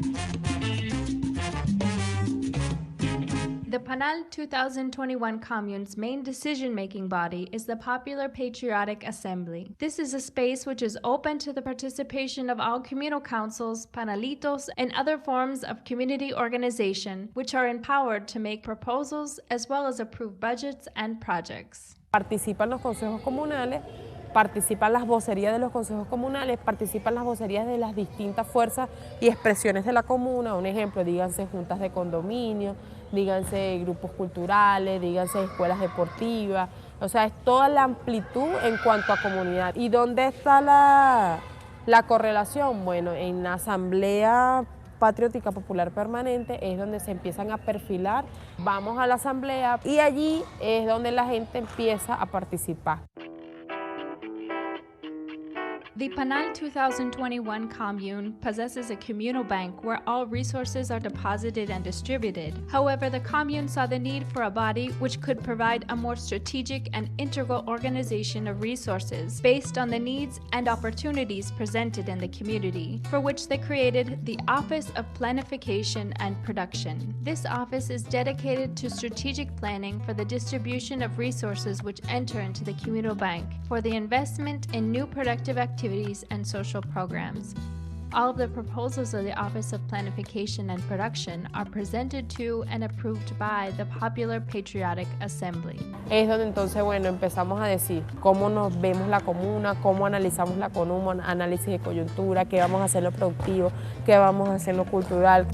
The Panal 2021 Commune's main decision-making body is the Popular Patriotic Assembly. This is a space which is open to the participation of all communal councils, panelitos, and other forms of community organization, which are empowered to make proposals as well as approve budgets and projects. Participan los consejos comunales, participan las vocerías de los consejos comunales, participan las vocerías de las distintas fuerzas y expresiones de la comuna. Un ejemplo, díganse juntas de condominio, díganse grupos culturales, díganse escuelas deportivas. O sea, es toda la amplitud en cuanto a comunidad. ¿Y dónde está la correlación? Bueno, en la Asamblea Patriótica Popular Permanente es donde se empiezan a perfilar. Vamos a la asamblea y allí es donde la gente empieza a participar. The Panal 2021 commune possesses a communal bank where all resources are deposited and distributed. However, the commune saw the need for a body which could provide a more strategic and integral organization of resources based on the needs and opportunities presented in the community, for which they created the Office of Planification and Production. This office is dedicated to strategic planning for the distribution of resources which enter into the communal bank for the investment in new productive activities and social programs. All of the proposals of the Office of Planification and Production are presented to and approved by the Popular Patriotic Assembly. Es donde entonces, bueno, empezamos a decir cómo nos vemos la comuna, cómo analizamos la comuna, análisis de coyuntura, qué vamos a hacer en lo productivo, qué vamos a hacer en lo cultural.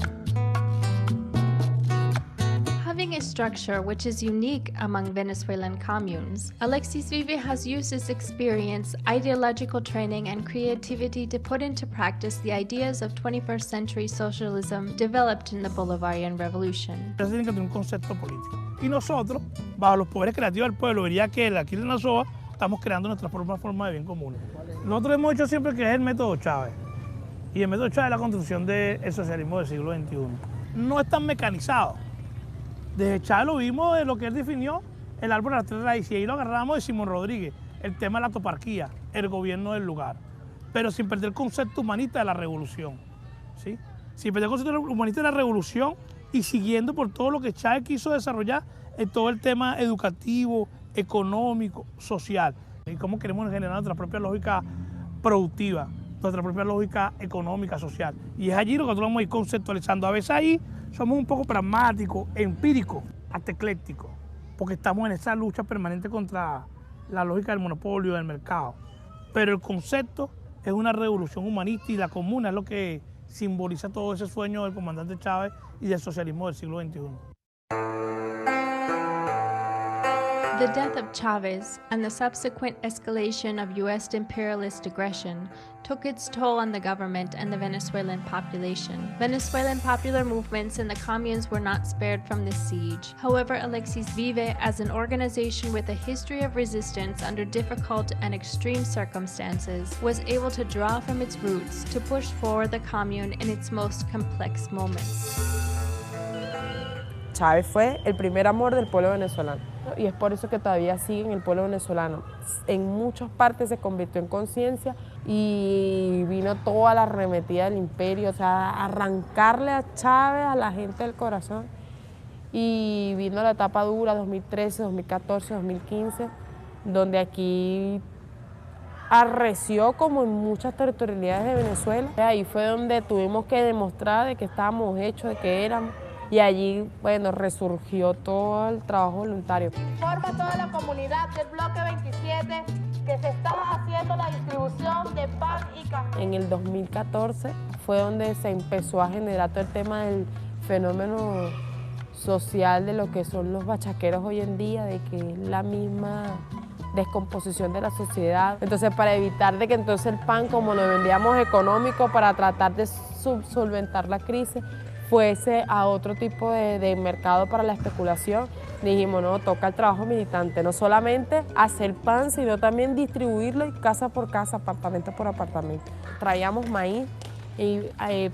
Having a structure which is unique among Venezuelan communes, Alexis Vive has used his experience, ideological training, and creativity to put into practice the ideas of 21st century socialism developed in the Bolivarian Revolution. Tienen que tener un concepto político. Y nosotros, bajo los poderes creativos del pueblo, diría que aquí en la SOA, estamos creando nuestra propia forma de bien común. Nosotros hemos hecho siempre que es el método Chávez. Y el método Chávez es la construcción del socialismo del siglo XXI. No es tan mecanizado. Desde Chávez lo vimos de lo que él definió, el árbol de las tres raíces, y ahí lo agarramos de Simón Rodríguez, el tema de la toparquía, el gobierno del lugar, pero sin perder el concepto humanista de la revolución, ¿sí? Sin perder el concepto humanista de la revolución y siguiendo por todo lo que Chávez quiso desarrollar en todo el tema educativo, económico, social, y cómo queremos generar nuestra propia lógica productiva, nuestra propia lógica económica, social. Y es allí lo que nosotros vamos a ir conceptualizando. A veces ahí somos un poco pragmáticos, empíricos, hasta eclécticos, porque estamos en esa lucha permanente contra la lógica del monopolio, del mercado. Pero el concepto es una revolución humanista y la comuna es lo que simboliza todo ese sueño del comandante Chávez y del socialismo del siglo XXI. The death of Chavez and the subsequent escalation of U.S. imperialist aggression took its toll on the government and the Venezuelan population. Venezuelan popular movements in the communes were not spared from this siege. However, Alexis Vive, as an organization with a history of resistance under difficult and extreme circumstances, was able to draw from its roots to push forward the commune in its most complex moments. Chávez fue el primer amor del pueblo venezolano y es por eso que todavía sigue en el pueblo venezolano. En muchas partes se convirtió en conciencia y vino toda la arremetida del imperio, o sea, arrancarle a Chávez a la gente del corazón. Y vino la etapa dura, 2013, 2014, 2015, donde aquí arreció como en muchas territorialidades de Venezuela. Ahí fue donde tuvimos que demostrar de que estábamos hechos, de que éramos. Y allí, bueno, resurgió todo el trabajo voluntario. Informa a toda la comunidad del bloque 27 que se estaba haciendo la distribución de pan y café. En el 2014 fue donde se empezó a generar todo el tema del fenómeno social de lo que son los bachaqueros hoy en día, de que es la misma descomposición de la sociedad. Entonces, para evitar de que entonces el pan, como lo vendíamos económico, para tratar de solventar la crisis, fuese a otro tipo de mercado para la especulación, dijimos, no, toca el trabajo militante, no solamente hacer pan, sino también distribuirlo casa por casa, apartamento por apartamento. Traíamos maíz y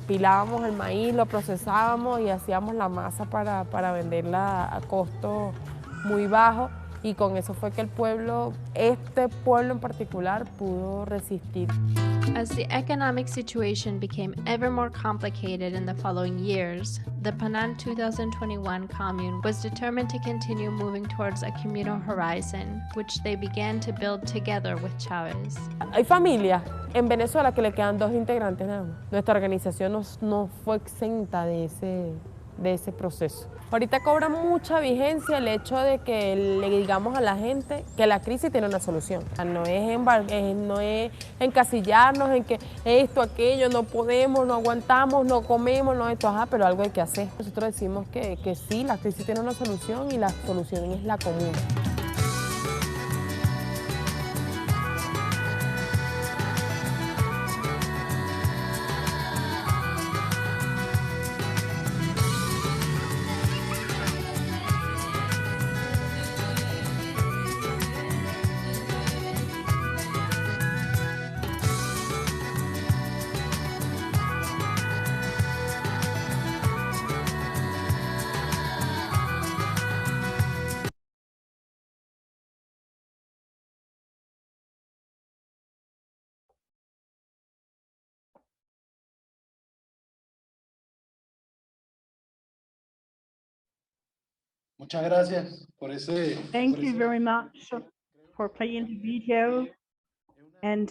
pilábamos el maíz, lo procesábamos y hacíamos la masa para venderla a costo muy bajo, y con eso fue que el pueblo, este pueblo en particular, pudo resistir. As the economic situation became ever more complicated in the following years, the Panal 2021 Commune was determined to continue moving towards a communal horizon, which they began to build together with Chávez. Hay familias en Venezuela que le quedan 2 integrantes nada más. Nuestra organización no fue exenta de ese proceso. Ahorita cobra mucha vigencia el hecho de que le digamos a la gente que la crisis tiene una solución. No es encasillarnos en que esto, aquello, no podemos, no aguantamos, no comemos, no esto, pero algo hay que hacer. Nosotros decimos que sí, la crisis tiene una solución y la solución es la común. Muchas gracias por ese. Thank you very much for playing the video. And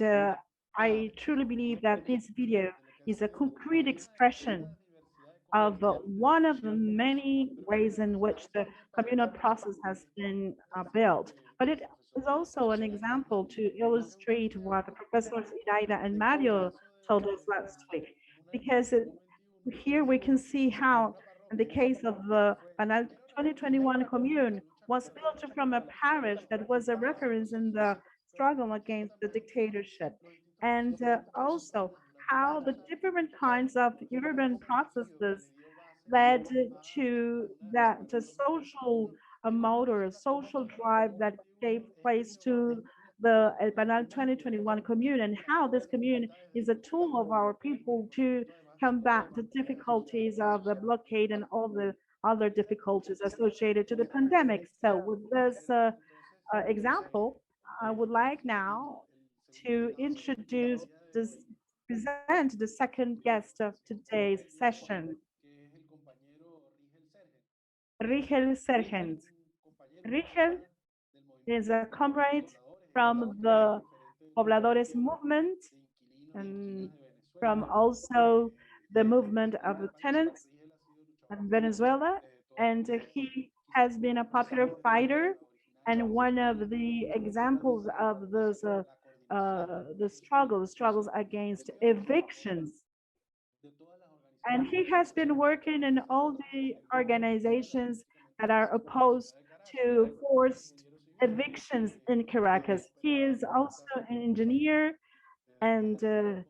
I truly believe that this video is a concrete expression of one of the many ways in which the communal process has been built. But it is also an example to illustrate what the Professors Iraida and Mario told us last week, because here we can see how, in the case of the Panal 2021 commune, was built from a parish that was a reference in the struggle against the dictatorship. And also how the different kinds of urban processes led to that social motor, social drive that gave place to the El Panal 2021 commune, and how this commune is a tool of our people to combat the difficulties of the blockade and all the other difficulties associated to the pandemic. So with this example, I would like now to introduce present the second guest of today's session, Rigel Sergent. Rigel is a comrade from the Pobladores movement and from also the movement of the tenants in Venezuela, and he has been a popular fighter and one of the examples of those the struggles against evictions. And he has been working in all the organizations that are opposed to forced evictions in Caracas. He is also an engineer, and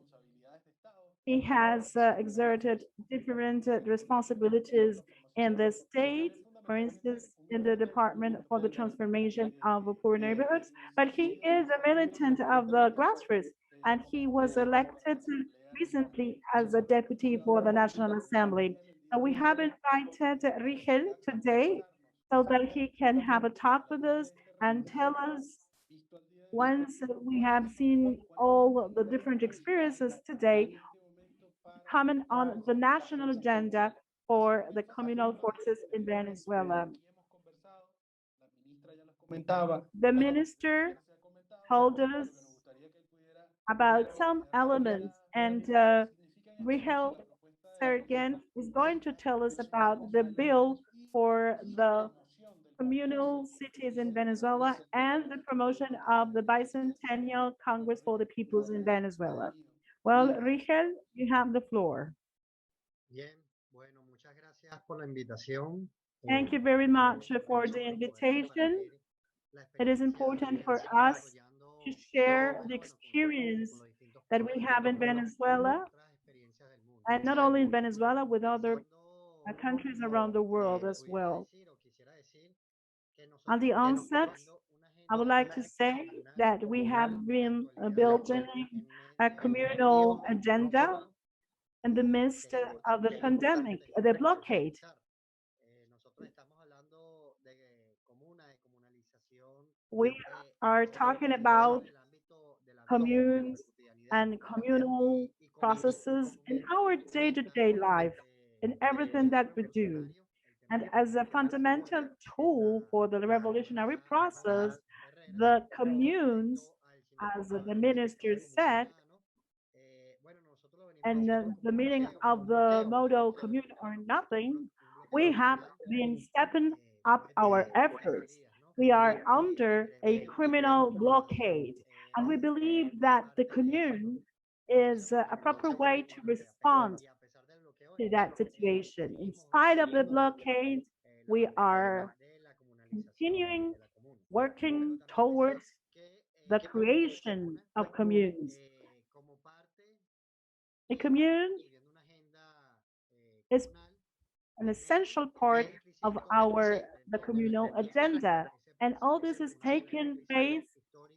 he has exerted different responsibilities in the state, for instance, in the Department for the Transformation of Poor Neighborhoods, but he is a militant of the grassroots, and he was elected recently as a deputy for the National Assembly. So we have invited Rigel today so that he can have a talk with us and tell us, once we have seen all the different experiences today, comment on the national agenda for the communal forces in Venezuela. The minister told us about some elements, and Rigel Sergent is going to tell us about the bill for the communal cities in Venezuela and the promotion of the Bicentennial Congress for the Peoples in Venezuela. Well, Rigel, you have the floor. Bien, bueno, muchas gracias por la invitación. Thank you very much for the invitation. It is important for us to share the experience that we have in Venezuela, and not only in Venezuela, with other countries around the world as well. On the onset, I would like to say that we have been building a communal agenda in the midst of the pandemic, the blockade. We are talking about communes and communal processes in our day-to-day life, in everything that we do. And as a fundamental tool for the revolutionary process, the communes, as the minister said, and the meaning of the motto commune or nothing, we have been stepping up our efforts. We are under a criminal blockade, and we believe that the commune is a proper way to respond to that situation. In spite of the blockade, we are continuing working towards the creation of communes. A commune is an essential part of the communal agenda. And all this is taking place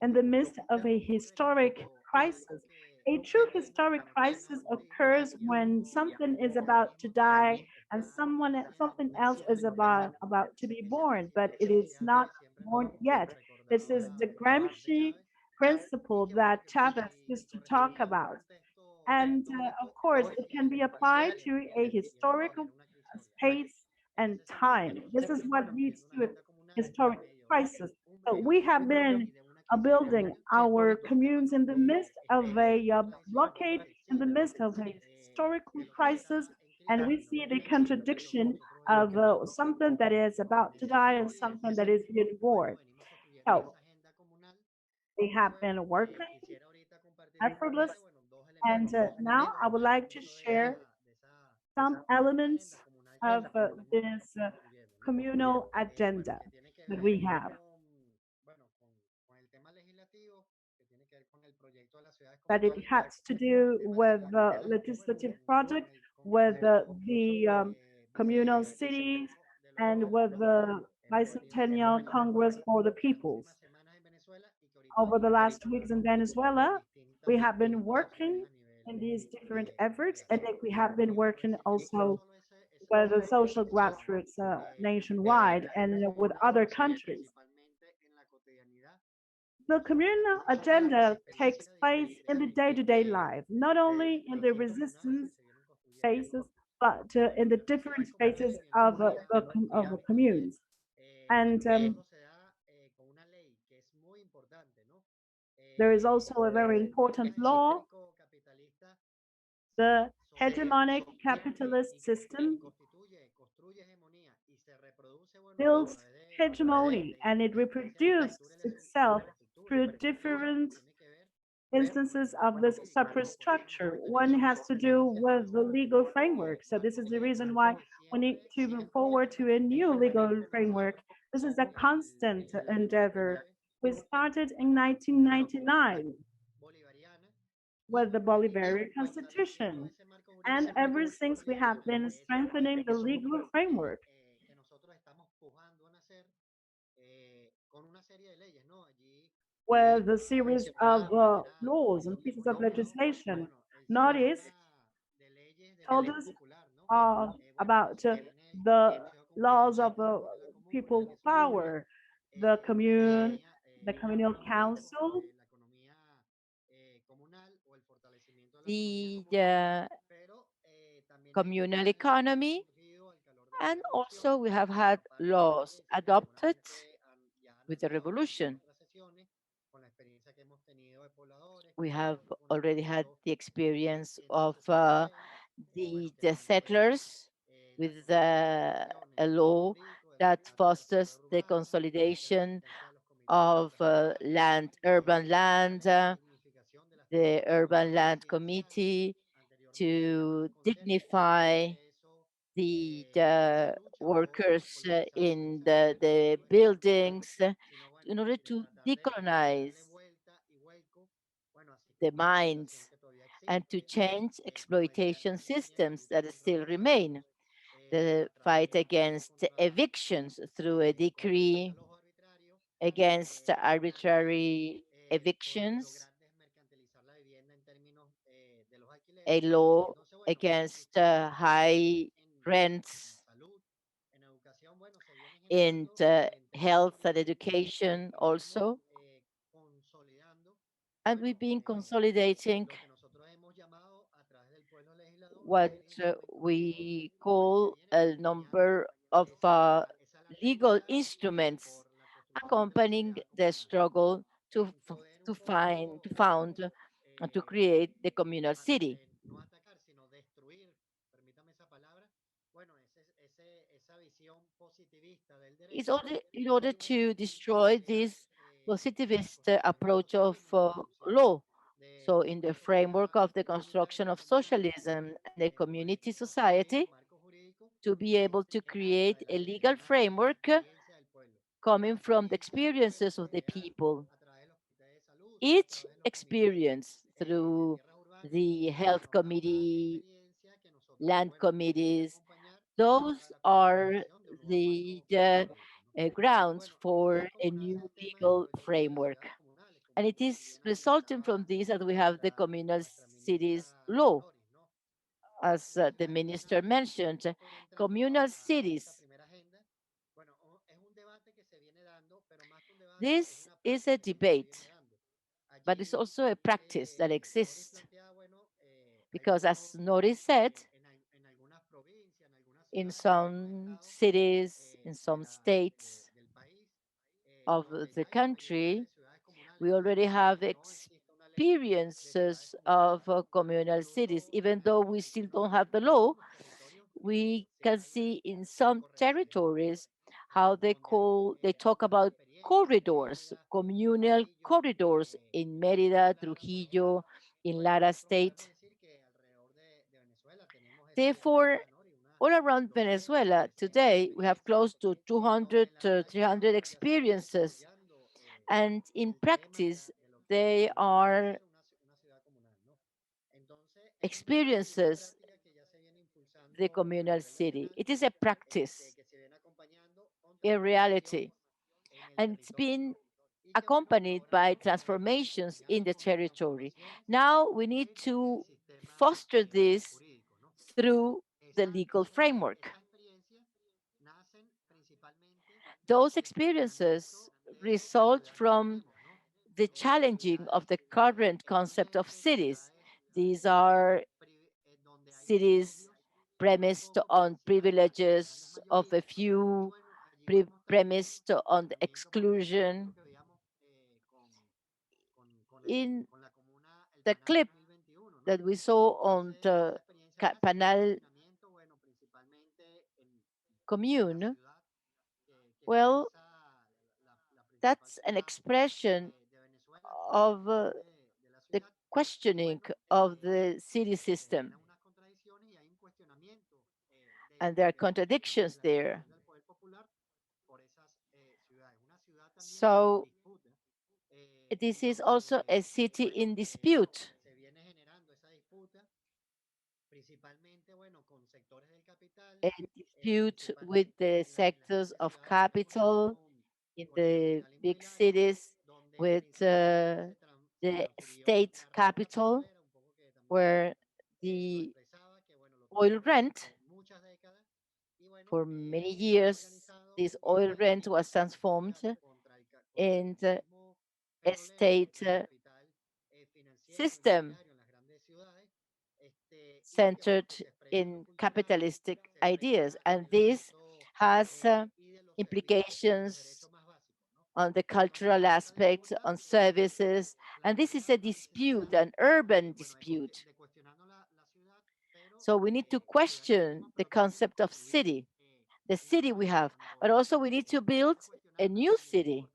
in the midst of a historic crisis. A true historic crisis occurs when something is about to die and something else is about to be born, but it is not born yet. This is the Gramsci principle that Chavez used to talk about. And of course, it can be applied to a historical space and time. This is what leads to a historic crisis. So we have been building our communes in the midst of a blockade, in the midst of a historical crisis, and we see the contradiction of something that is about to die and something that is being born. So they have been working effortless, and now I would like to share some elements of this communal agenda that we have. That it has to do with the legislative project, with the communal cities, and with the Bicentennial Congress for the Peoples. Over the last weeks in Venezuela, we have been working in these different efforts, and we have been working also with the social grassroots nationwide and with other countries. The communal agenda takes place in the day-to-day life, not only in the resistance phases, but in the different phases of the communes. And there is also a very important law. The hegemonic capitalist system builds hegemony and it reproduces itself through different instances of this superstructure. One has to do with the legal framework. So this is the reason why we need to move forward to a new legal framework. This is a constant endeavor. We started in 1999 with the Bolivarian Constitution. And ever since we have been strengthening the legal framework with a series of laws and pieces of legislation. Noris told us about the laws of people power, the commune, the communal council, the communal economy, and also we have had laws adopted with the revolution. We have already had the experience of the settlers with a law that fosters the consolidation of land, urban land, the urban land committee to dignify the workers in the buildings in order to decolonize the minds and to change exploitation systems that still remain. The fight against evictions through a decree against arbitrary evictions, a law against high rents in health and education also. And we've been consolidating what we call a number of legal instruments accompanying the struggle to found and to create the communal city. In order to destroy this positivist approach of law. So, in the framework of the construction of socialism and a community society, to be able to create a legal framework coming from the experiences of the people. Each experience through the health committee, land committees, those are the grounds for a new legal framework. And it is resulting from this that we have the communal cities law. As the minister mentioned, communal cities. This is a debate, but it's also a practice that exists. Because as Noris said, in some cities, in some states of the country, we already have experiences of communal cities. Even though we still don't have the law, we can see in some territories how they talk about corridors, communal corridors in Mérida, Trujillo, in Lara State. Therefore, all around Venezuela today, we have close to 200 to 300 experiences. And in practice, they are experiences the communal city. It is a practice, a reality, and it's been accompanied by transformations in the territory. Now we need to foster this through the legal framework. Those experiences result from the challenging of the current concept of cities. These are cities premised on privileges of a few, premised on the exclusion. In the clip that we saw on the panel commune, well, that's an expression of the questioning of the city system. And there are contradictions there. So this is also a city in dispute. A dispute with the sectors of capital in the big cities, with the state capital, where the oil rent, for many years, this oil rent was transformed in a state system centered in capitalistic ideas. And this has implications on the cultural aspects, on services. And this is a dispute, an urban dispute. So we need to question the concept of city, the city we have, but also we need to build a new city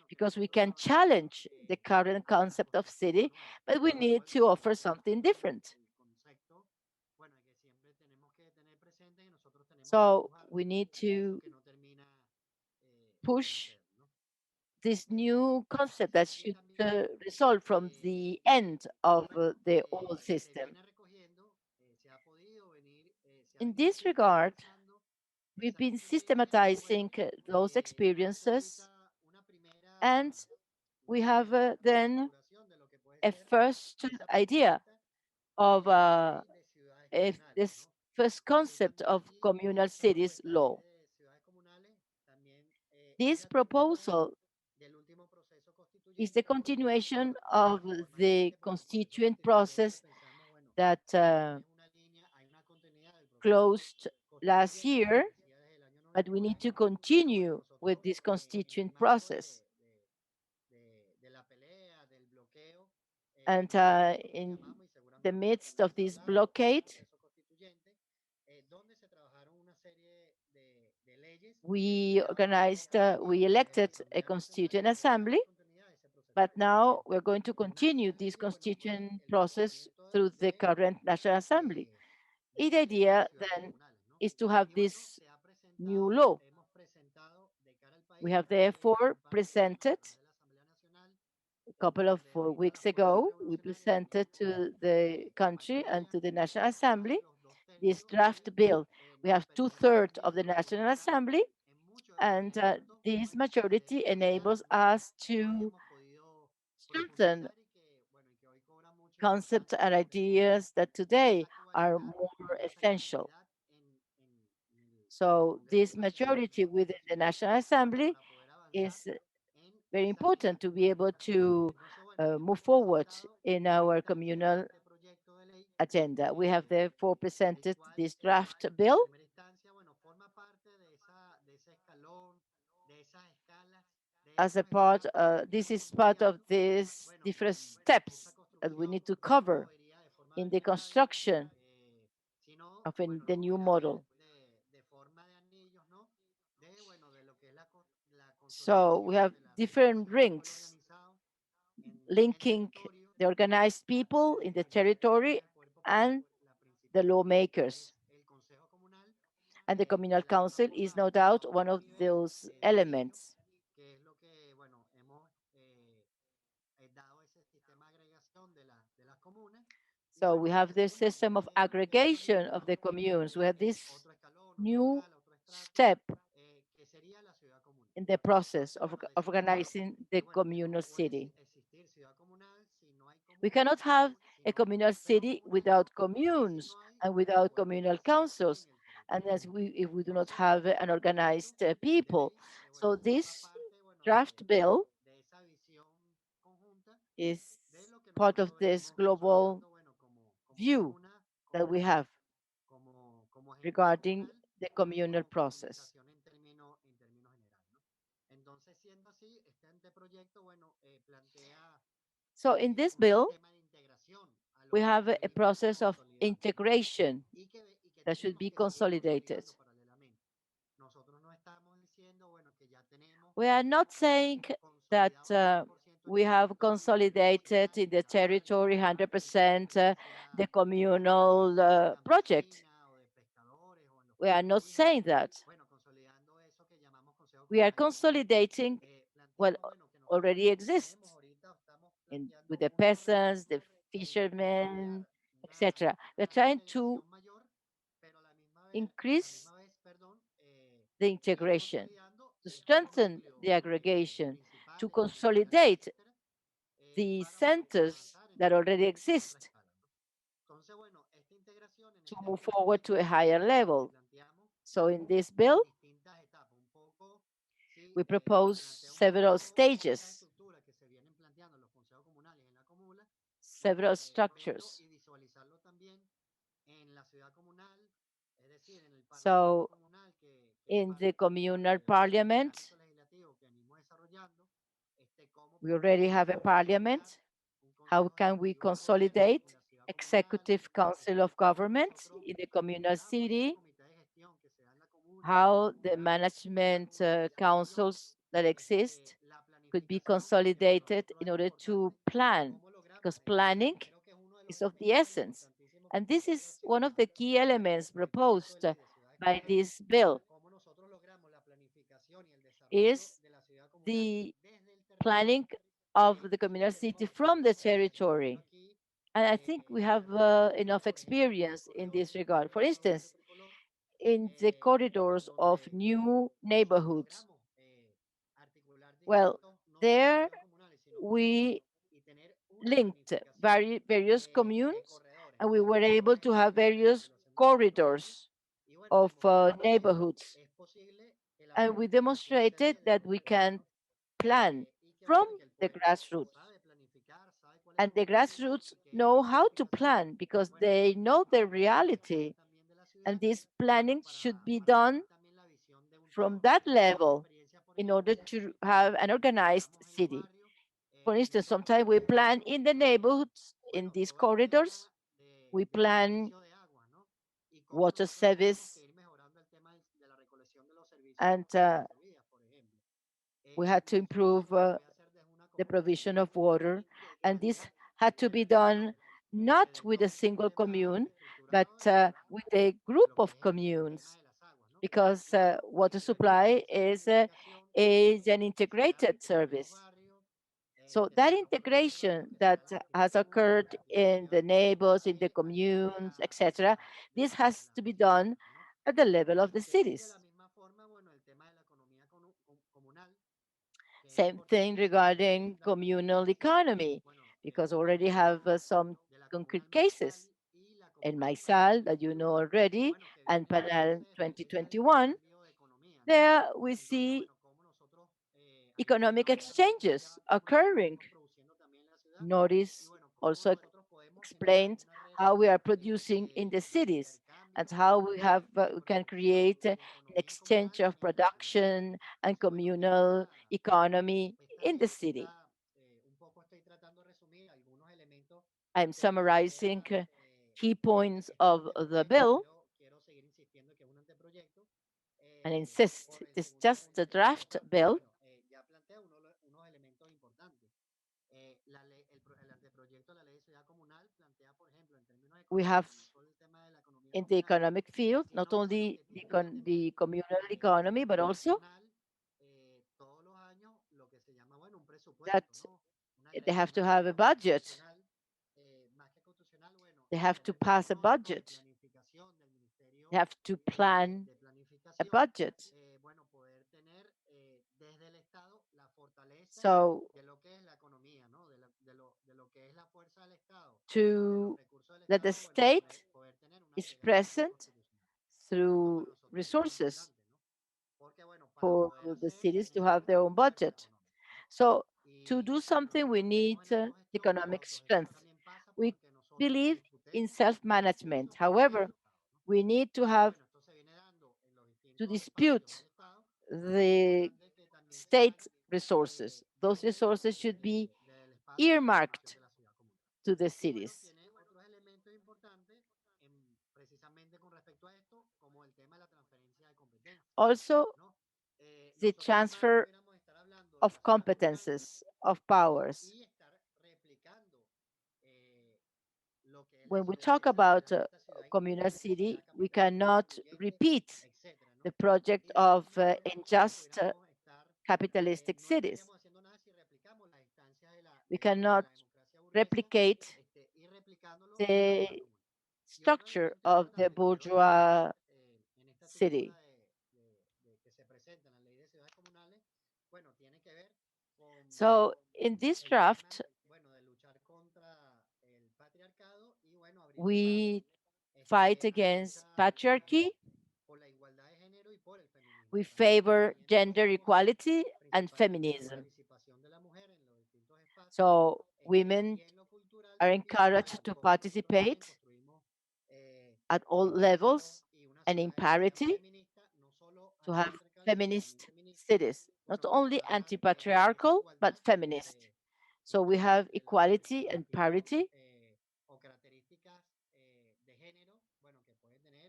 because we can challenge the current concept of city, but we need to offer something different. So we need to push this new concept that should result from the end of the old system. In this regard, we've been systematizing those experiences, and we have then a first idea of this first concept of communal cities law. This proposal is the continuation of the constituent process that closed last year, but we need to continue with this constituent process. And in the midst of this blockade, we elected a constituent assembly, but now we're going to continue this constituent process through the current National Assembly. The idea then is to have this new law. We have therefore presented a couple of weeks ago, we presented to the country and to the National Assembly this draft bill. We have 2/3 of the National Assembly, and this majority enables us to strengthen concepts and ideas that today are more essential. So this majority within the National Assembly is very important to be able to move forward in our communal agenda. We have therefore presented this draft bill as a part, this is part of these different steps that we need to cover in the construction of the new model. So we have different rings linking the organized people in the territory and the lawmakers. And the communal council is no doubt one of those elements. So we have this system of aggregation of the communes. We have this new step in the process of organizing the communal city. We cannot have a communal city without communes and without communal councils, and if we do not have an organized people. So this draft bill is part of this global view that we have regarding the communal process. So in this bill, we have a process of integration that should be consolidated. We are not saying that we have consolidated in the territory 100% the communal project. We are not saying that. We are consolidating what already exists with the peasants, the fishermen, etc. We're trying to increase the integration, to strengthen the aggregation, to consolidate the centers that already exist, to move forward to a higher level. So in this bill, we propose several stages, several structures. So in the communal parliament, we already have a parliament. How can we consolidate executive council of government in the communal city? How the management councils that exist could be consolidated in order to plan, because planning is of the essence. And this is one of the key elements proposed by this bill cómo nosotros logramos la planificación y el desarrollo is de la ciudad comunal the desde el planning territorio. of the communal city from the territory. And I think we have enough experience in this regard. For instance, in the corridors of new neighborhoods, well, there we linked various communes and we were able to have various corridors of neighborhoods. And we demonstrated that we can plan from the grassroots. And the grassroots know how to plan because they know the reality. And this planning should be done from that level in order to have an organized city. For instance, sometimes we plan in the neighborhoods, in these corridors, we plan water service, and we had to improve the provision of water. And this had to be done not with a single commune, but with a group of communes, because water supply is an integrated service. So that integration that has occurred in the neighbors, in the communes, etc., this has to be done at the level of the cities. Same thing regarding communal economy, because already have some concrete cases. In Maizal, that you know already, and Panel 2021, there we see economic exchanges occurring. Noris also explained how we are producing in the cities and how we can create an exchange of production and communal economy in the city. I'm summarizing key points of the bill and insist it is just a draft bill. We have in the economic field not only the communal economy, but also that they have to have a budget. They have to pass a budget. They have to plan a budget. So to that the state is present through resources for the cities to have their own budget. So to do something, we need economic strength. We believe in self-management. However, we need to have to dispute the state resources. Those resources should be earmarked to the cities. Also, the transfer of competences, of powers. When we talk about communal city, we cannot repeat the project of unjust capitalistic cities. We cannot replicate the structure of the bourgeois city. So in this draft, we fight against patriarchy. We favor gender equality and feminism. So women are encouraged to participate at all levels and in parity to have feminist cities, not only anti-patriarchal, but feminist. So we have equality and parity,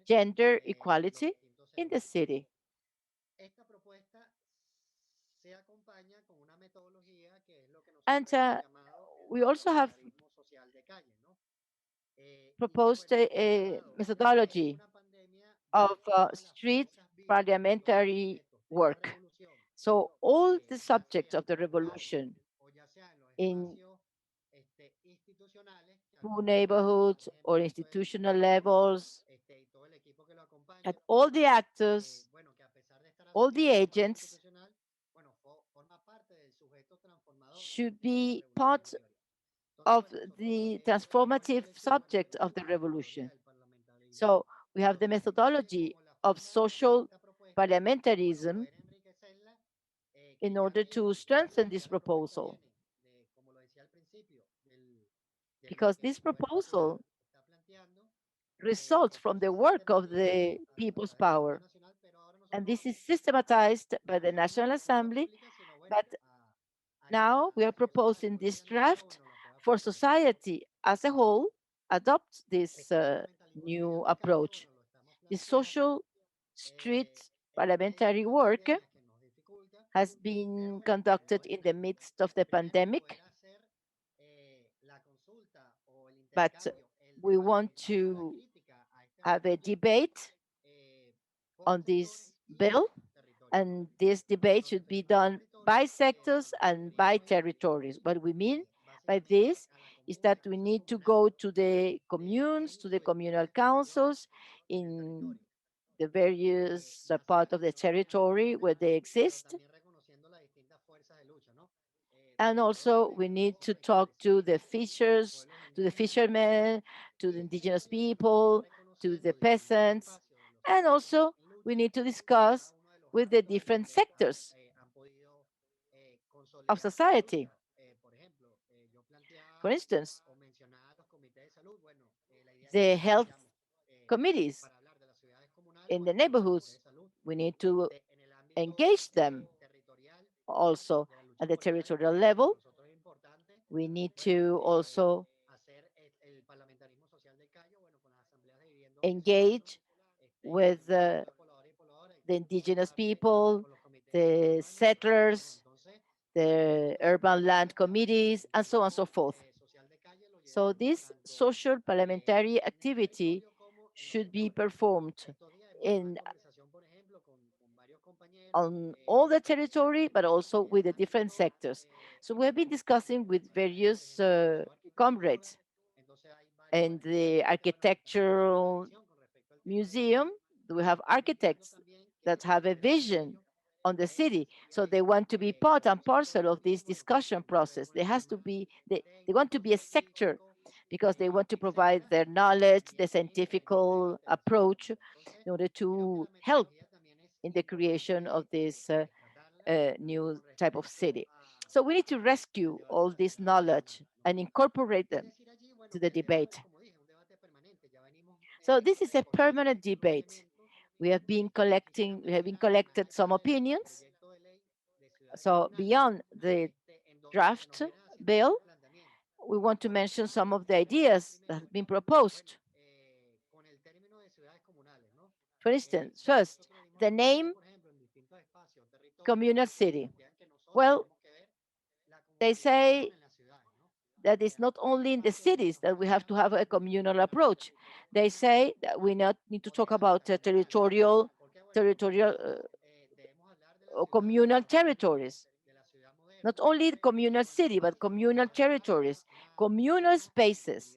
gender equality in the city. And we also have proposed a methodology of street parliamentary work. So all the subjects of the revolution in poor neighborhoods or institutional levels, and all the actors, all the agents should be part of the transformative subject of the revolution. So we have the methodology of social parliamentarism in order to strengthen this proposal. Because this proposal results from the work of the people's power. And this is systematized by the National Assembly, but now we are proposing this draft for society as a whole adopt this new approach. The social street parliamentary work has been conducted in the midst of the pandemic, but we want to have a debate on this bill, and this debate should be done by sectors and by territories. What we mean by this is that we need to go to the communes, to the communal councils in the various part of the territory where they exist. And also we need to talk to the fishers, to the fishermen, to the indigenous people, to the peasants, and also we need to discuss with the different sectors of society. For instance, the health committees in the neighborhoods, we need to engage them also at the territorial level. We need to also engage with the indigenous people, the settlers, the urban land committees, and so on and so forth. So this social parliamentary activity should be performed in on all the territory, but also with the different sectors. So we have been discussing with various comrades and the architectural museum. We have architects that have a vision on the city. So they want to be part and parcel of this discussion process. There has to be, they want to be a sector because they want to provide their knowledge, the scientific approach in order to help in the creation of this new type of city. So we need to rescue all this knowledge and incorporate them to the debate. So this is a permanent debate. We have been collected some opinions. So beyond the draft bill, we want to mention some of the ideas that have been proposed. For instance, first, the name communal city. Well, they say that it's not only in the cities that we have to have a communal approach. They say that we not need to talk about territorial or communal territories. Not only the communal city, but communal territories, communal spaces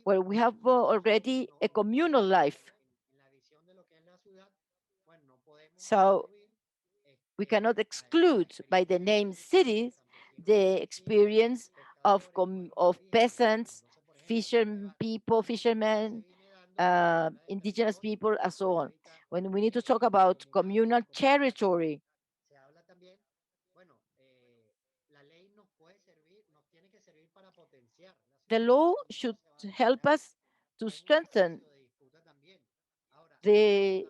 where we have already a communal life. So we cannot exclude by the name cities the experience of peasants, fishermen, indigenous people, and so on. When we need to talk about communal territory, the law should help us to strengthen the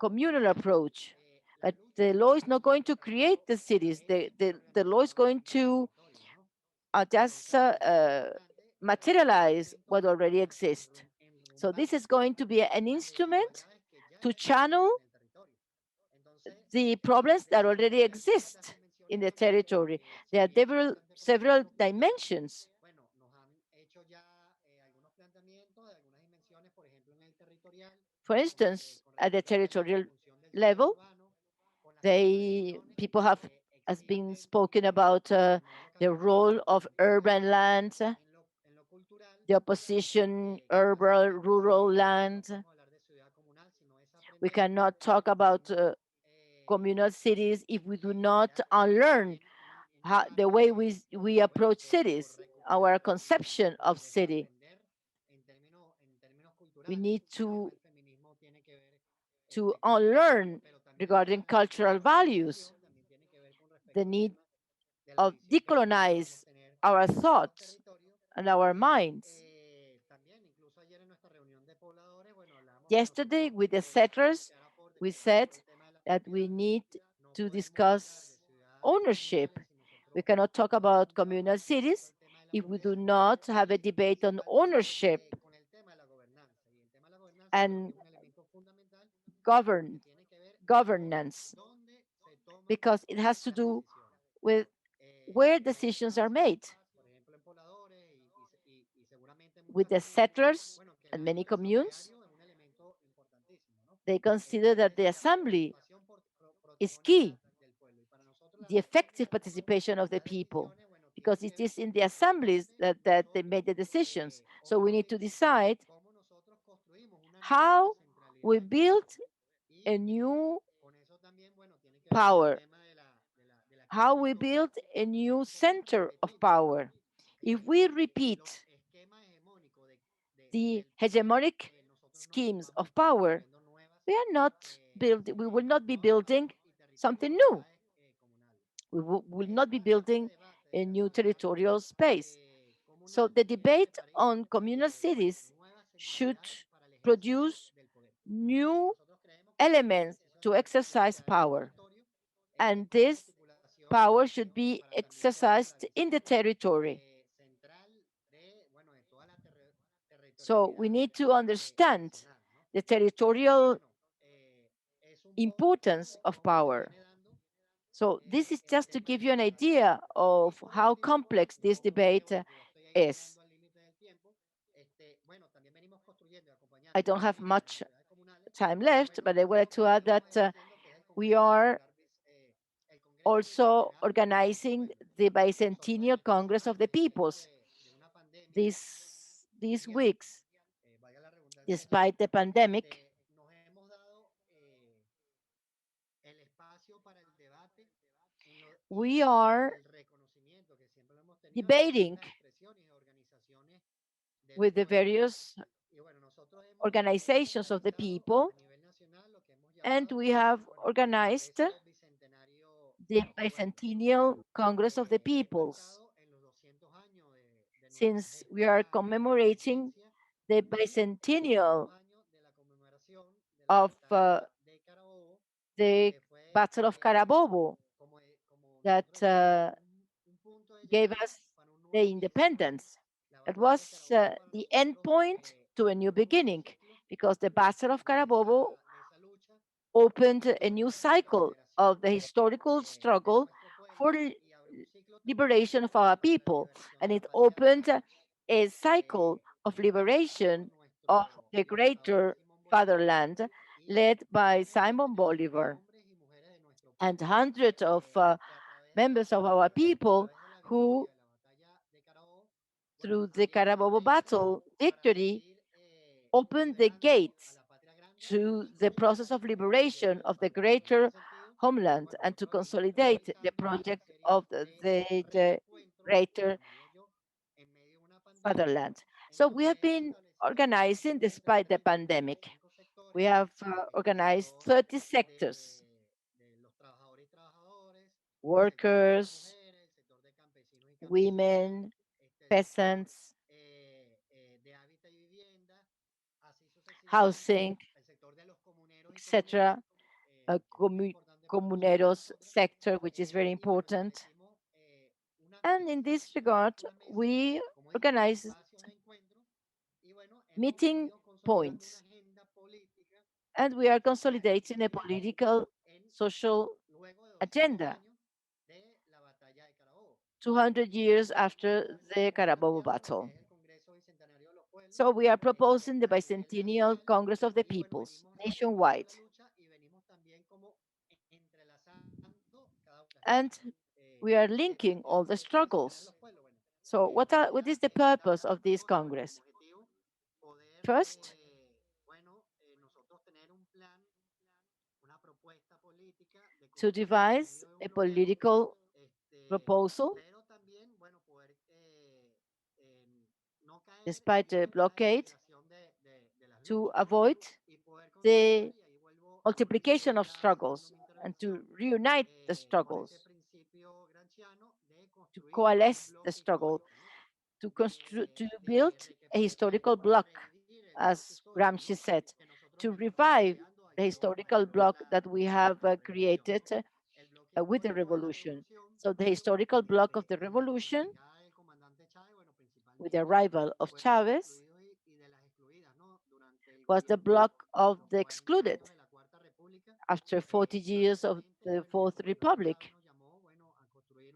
communal approach. But the law is not going to create the cities. The law is going to just materialize what already exists. So this is going to be an instrument to channel the problems that already exist in the territory. There are several dimensions. For instance, at the territorial level, people have has been spoken about the role of urban lands, the opposition, urban, rural lands. We cannot talk about communal cities if we do not unlearn the way we approach cities, our conception of city. We need to unlearn regarding cultural values, the need of decolonize our thoughts and our minds. Yesterday, with the settlers, we said that we need to discuss ownership. We cannot talk about communal cities if we do not have a debate on ownership and governance, because it has to do with where decisions are made. With the settlers and many communes, they consider that the assembly is key, the effective participation of the people, because it is in the assemblies that they make the decisions. So we need to decide how we build a new power, how we build a new center of power. If we repeat the hegemonic schemes of power, we will not be building something new. We will not be building a new territorial space. So the debate on communal cities should produce new elements to exercise power. And this power should be exercised in the territory. So we need to understand the territorial importance of power. So this is just to give you an idea of how complex this debate is. I don't have much time left, but I wanted to add that we are also organizing the Bicentennial Congress of the Peoples these weeks. Despite the pandemic, we are debating with the various organizations of the people, and we have organized the Bicentennial Congress of the Peoples. Since we are commemorating the bicentennial of the Battle of Carabobo that gave us the independence. It was the end point to a new beginning, because the Battle of Carabobo opened a new cycle of the historical struggle for liberation of our people, and it opened a cycle of liberation of the greater fatherland led by Simon Bolivar and hundreds of members of our people who, through the Carabobo battle victory, opened the gates to the process of liberation of the greater homeland and to consolidate the project of the greater fatherland. So we have been organizing despite the pandemic. We have organized 30 sectors: workers, women, peasants, housing, etc. A comuneros sector, which is very important. And in this regard, we organize meeting points, and we are consolidating a political, social agenda 200 years after the Carabobo battle. So we are proposing the Bicentennial Congress of the Peoples nationwide. And we are linking all the struggles. So what is the purpose of this Congress? First, to devise a political proposal despite the blockade to avoid the multiplication of struggles and to reunite the struggles, to coalesce the struggle, to build a historical bloc, as Gramsci said, to revive the historical bloc that we have created with the revolution. So the historical bloc of the revolution, with the arrival of Chavez, was the bloc of the excluded after 40 years of the Fourth Republic.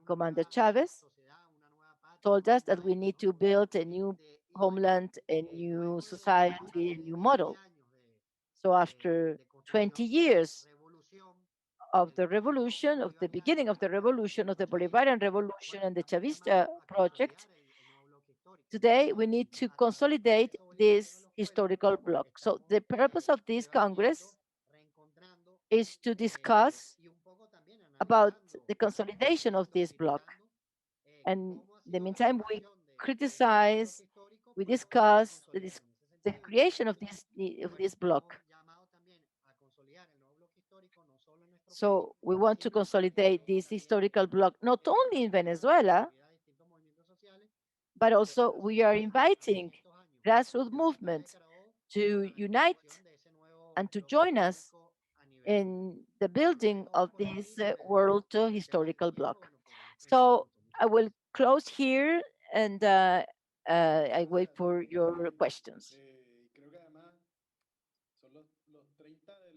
Commander Chavez told us that we need to build a new homeland, a new society, a new model. So after 20 years of the revolution, of the beginning of the revolution, of the Bolivarian revolution and the Chavista project, today we need to consolidate this historical bloc. So the purpose of this Congress is to discuss about the consolidation of this bloc. And in the meantime, we criticize, we discuss the creation of this bloc. So we want to consolidate this historical bloc, not only in Venezuela, but also we are inviting grassroots movements to unite and to join us in the building of this world historical bloc. So I will close here and I wait for your questions.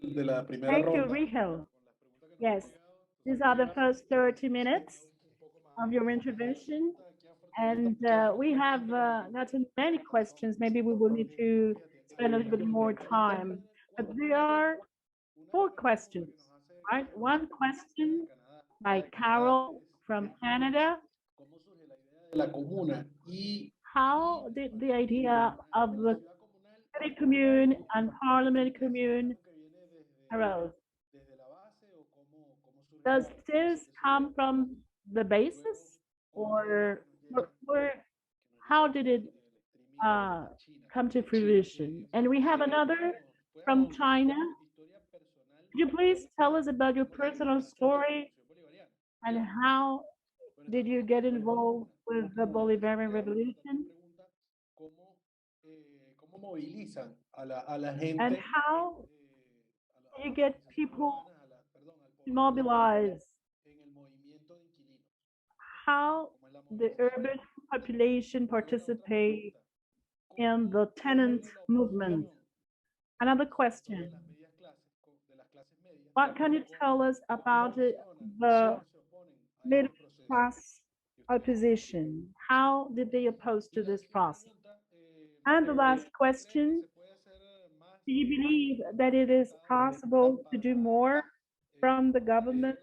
Thank you, Rigel. Yes, these are the first 30 minutes of your intervention. And we have gotten many questions. Maybe we will need to spend a little bit more time. But there are 4 questions, right? One question by Carol from Canada. How did the idea of the city commune and parliament commune arose? Does this come from the basis, or how did it come to fruition? And we have another from China. Could you please tell us about your personal story and how did you get involved with the Bolivarian Revolution? And how do you get people to mobilize? How the urban population participate in the tenant movement? Another question. What can you tell us about the middle class opposition? How did they oppose to this process? And the last question, do you believe that it is possible to do more from the government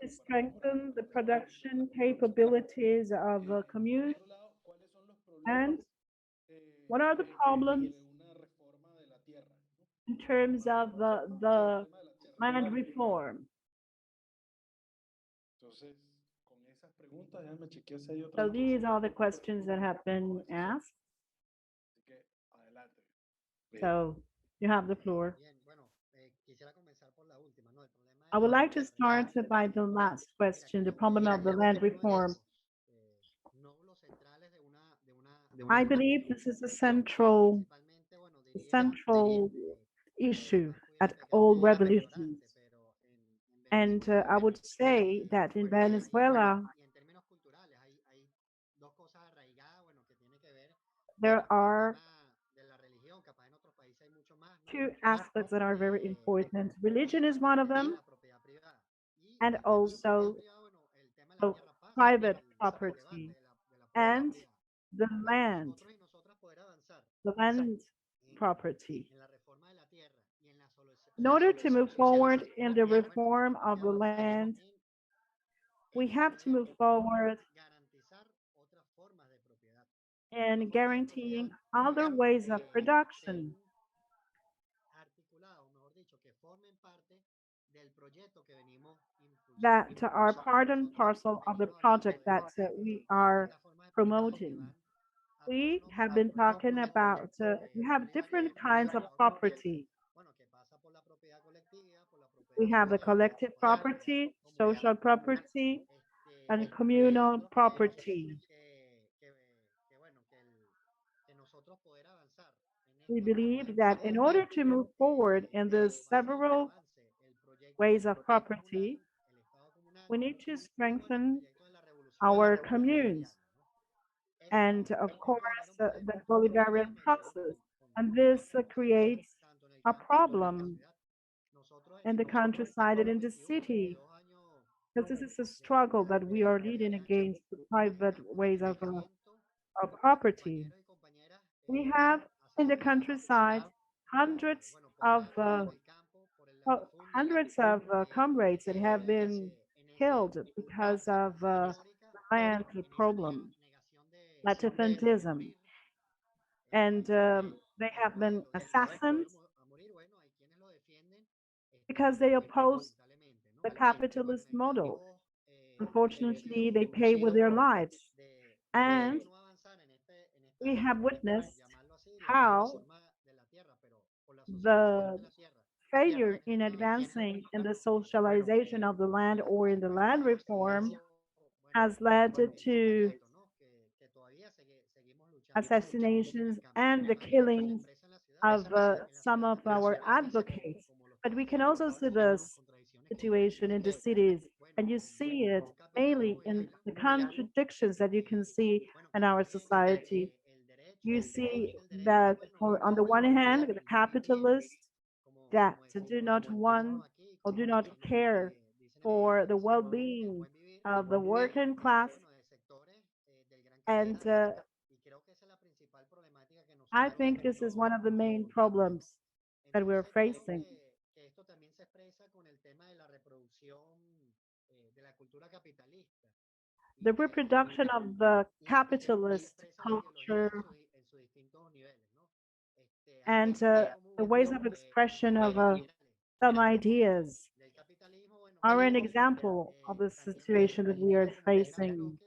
to strengthen the production capabilities of a commune? And what are the problems in terms of the land reform? So these are the questions that have been asked. So you have the floor. I would like to start by the last question, the problem of the land reform. I believe this is a central issue at all revolutions. And I would say that in Venezuela, there are 2 aspects that are very important. Religion is one of them, and also private property and the land. the land property. In order to move forward in the reform of the land, we have to move forward in guaranteeing other ways of production that are part and parcel of the project that we are promoting. We have been talking about, we have different kinds of property. We have the collective property, social property, and communal property. We believe that in order to move forward in the several ways of property, we need to strengthen our communes and, of course, the Bolivarian process. And this creates a problem in the countryside and in the city, because this is a struggle that we are leading against the private ways of property. We have in the countryside hundreds of comrades that have been killed because of land problem, latifundism, and they have been assassins because they oppose the capitalist model. Unfortunately, they pay with their lives. And we have witnessed how the failure in advancing in the socialization of the land or in the land reform has led to assassinations and the killings of some of our advocates. But we can also see this situation in the cities, and you see it mainly in the contradictions that you can see in our society. You see that on the one hand, the capitalists that do not want or do not care for the well-being of the working class. And I think this is one of the main problems that we're facing. The reproduction of the capitalist culture and the ways of expression of some ideas are an example of the situation that we are facing.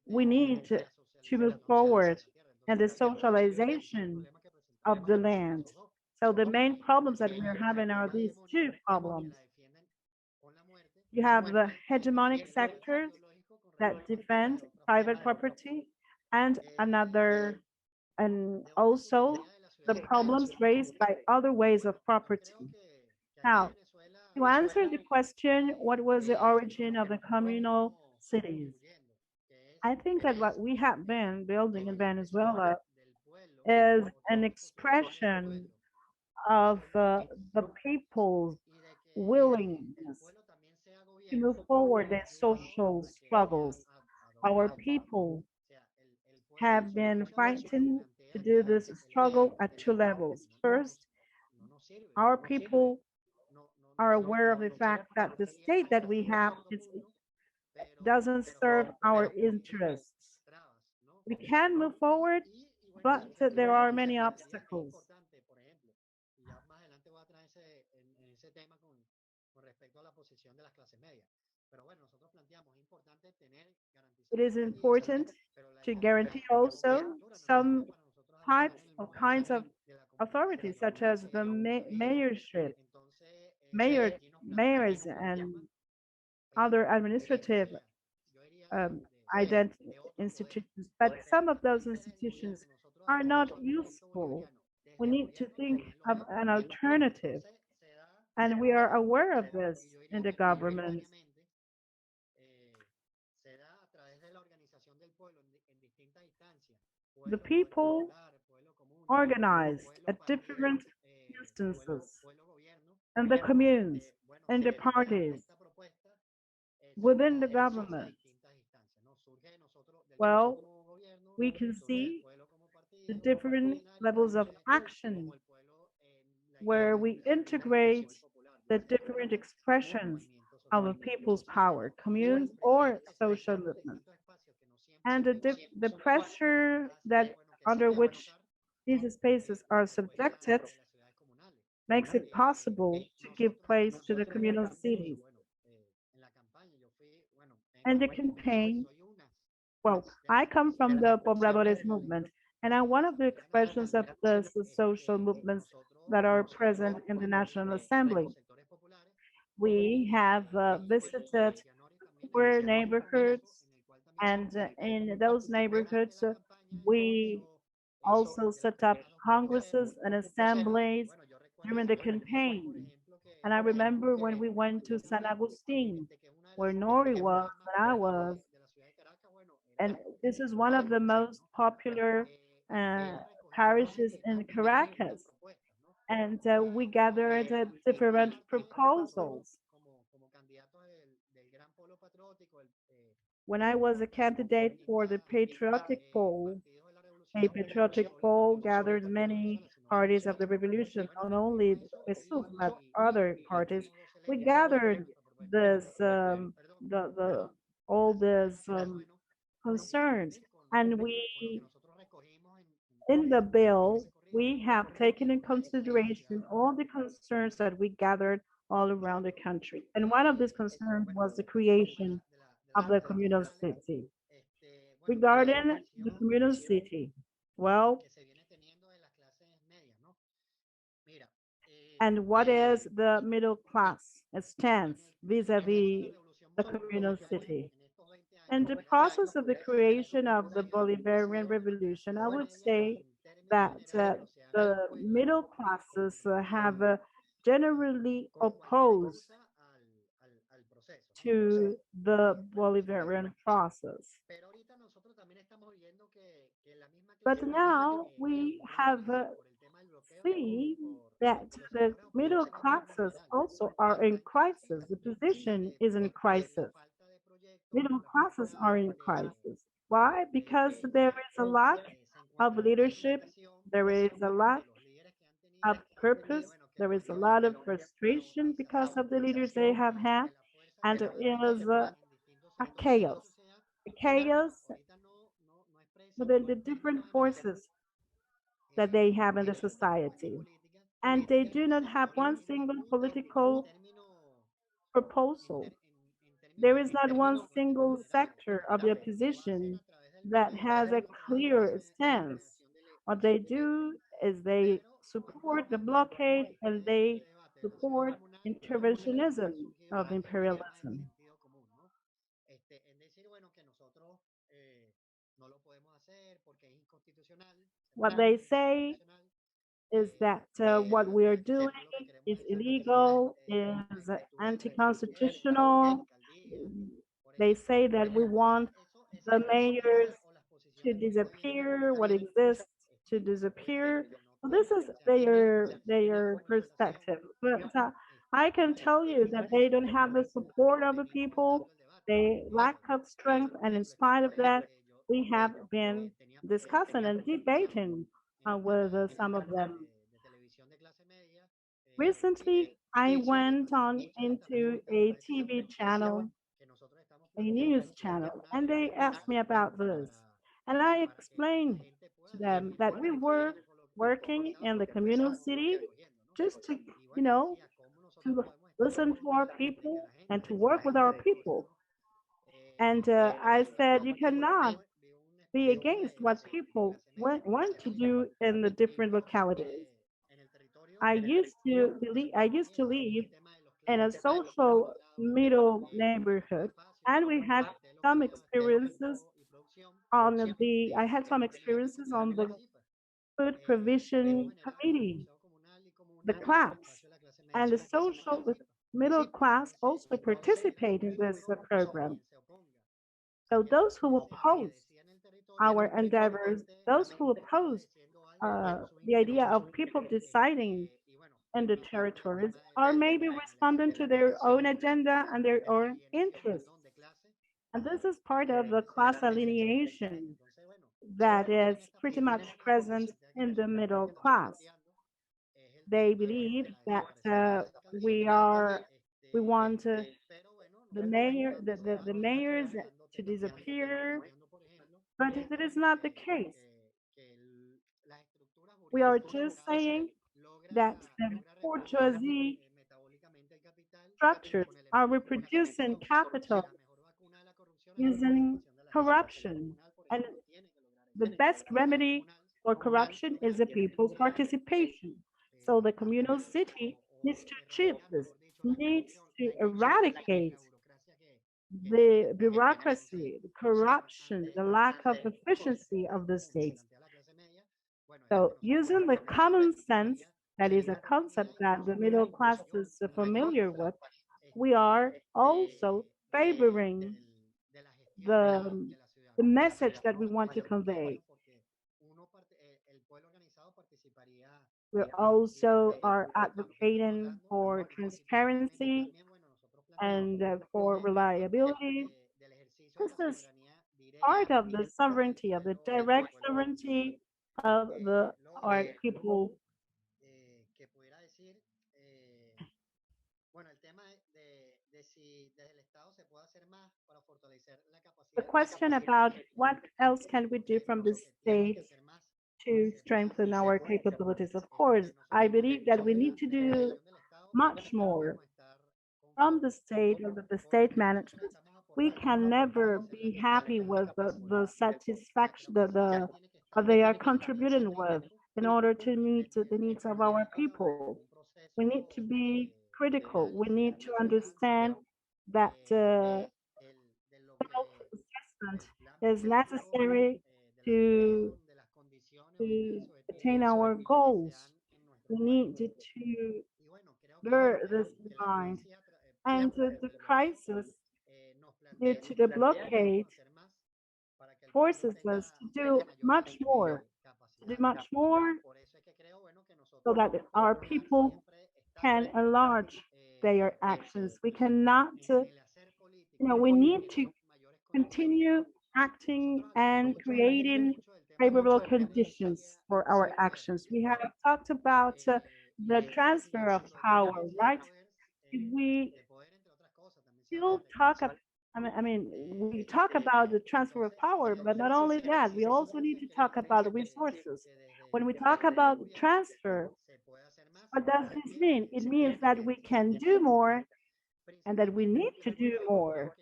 We need to move forward in the socialization of the land. So the main problems that we're having are these two problems. You have the hegemonic sectors that defend private property and another, and also the problems raised by other ways of property. Now, to answer the question, what was the origin of the communal cities? I think that what we have been building in Venezuela is an expression of the people's willingness to move forward their social struggles. Our people have been fighting to do this struggle at two levels. First, our people are aware of the fact that the state that we have doesn't serve our interests. We can move forward, but there are many obstacles. It is important to guarantee also some types or kinds of authorities, such as the mayorship, mayors, and other administrative um, institutions. But some of those institutions are not useful. We need to think of an alternative, and we are aware of this in the government. The people organized at different instances in the communes, in the parties, within the government. Well, we can see the different levels of action where we integrate the different expressions of a people's power, communes or social movements, and the pressure that under which these spaces are subjected makes it possible to give place to the communal cities. And the campaign, well, I come from the Pobladores movement, and I'm one of the expressions of the social movements that are present in the National Assembly. We have visited poor neighborhoods, and in those neighborhoods, we also set up congresses and assemblies during the campaign. And I remember when we went to San Agustin, where Nori was and I was, and this is one of the most popular uh, parishes in Caracas. And we gathered different proposals. When I was a candidate for the patriotic poll, a patriotic poll gathered many parties of the revolution, not only PSUV, but other parties. We gathered this, all these concerns, and in the bill, we have taken in consideration all the concerns that we gathered all around the country. And one of these concerns was the creation of the communal city. Regarding the communal city, well, and what is the middle class stance vis-a-vis the communal city? In the process of the creation of the Bolivarian Revolution, I would say that the middle classes have generally opposed to the Bolivarian process. But now we have seen that the middle classes also are in crisis. The position is in crisis. Middle classes are in crisis. Why? Because there is a lack of leadership, there is a lack of purpose, there is a lot of frustration because of the leaders they have had, and it is a chaos within the different forces that they have in the society. And they do not have one single political proposal. There is not one single sector of the opposition that has a clear stance. What they do is they support the blockade and they support interventionism of imperialism. What they say is that what we are doing is illegal, is anti-constitutional. They say that we want the mayors to disappear, what exists to disappear. So this is their perspective. But I can tell you that they don't have the support of the people. They lack of strength, and in spite of that, we have been discussing and debating with some of them. Recently, I went on into a TV channel, a news channel, and they asked me about this. And I explained to them that we were working in the communal city just to, you know, to listen to our people and to work with our people. And I said, you cannot be against what people want to do in the different localities. I used to live in a social middle neighborhood, and we had some experiences I had some experiences on the food provision committee, the CLAPS, and the social middle class also participate in this program. So those who oppose our endeavors, those who oppose the idea of people deciding in the territories are maybe responding to their own agenda and their own interests. And this is part of the class alienation. that is pretty much present in the middle class. They believe that we want the mayors to disappear, but it is not the case. We are just saying that the bourgeoisie structures are reproducing capital using corruption. And the best remedy for corruption is the people's participation. So the communal city needs to achieve this, needs to eradicate the bureaucracy, the corruption, the lack of efficiency of the states. So using the common sense, that is a concept that the middle class is familiar with, we are also favoring the, the message that we want to convey. We also are advocating for transparency and for reliability. This is part of the sovereignty, of the direct sovereignty of our people. The question about what else can we do from the state to strengthen our capabilities. Of course, I believe that we need to do much more from the state or the state management. We can never be happy with the satisfaction what they are contributing with in order to meet the needs of our people. We need to be critical. We need to understand that self-assessment is necessary to attain our goals. We need to bear this in mind. And the crisis due to the blockade forces us to do much more, so that our people can enlarge their actions. We cannot, we need to continue acting and creating favorable conditions for our actions. We have talked about the transfer of power, right? If we still talk about, we talk about the transfer of power, but not only that, we also need to talk about resources. When we talk about transfer, what does this mean? It means that we can do more and that we need to do more,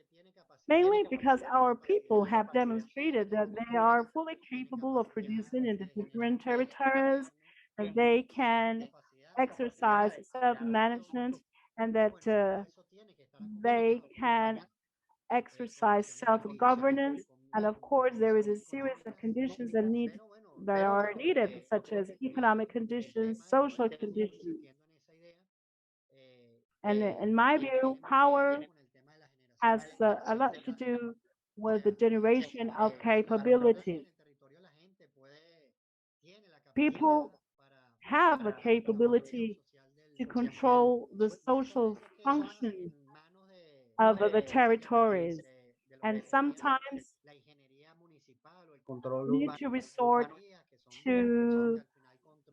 mainly because our people have demonstrated that they are fully capable of producing in the different territories, that they can exercise self-management, and that they can exercise self-governance. And of course, there is a series of conditions that are needed, such as economic conditions, social conditions. And in my view, power has a lot to do with the generation of capabilities. People have a capability to control the social function of the territories, and sometimes need to resort to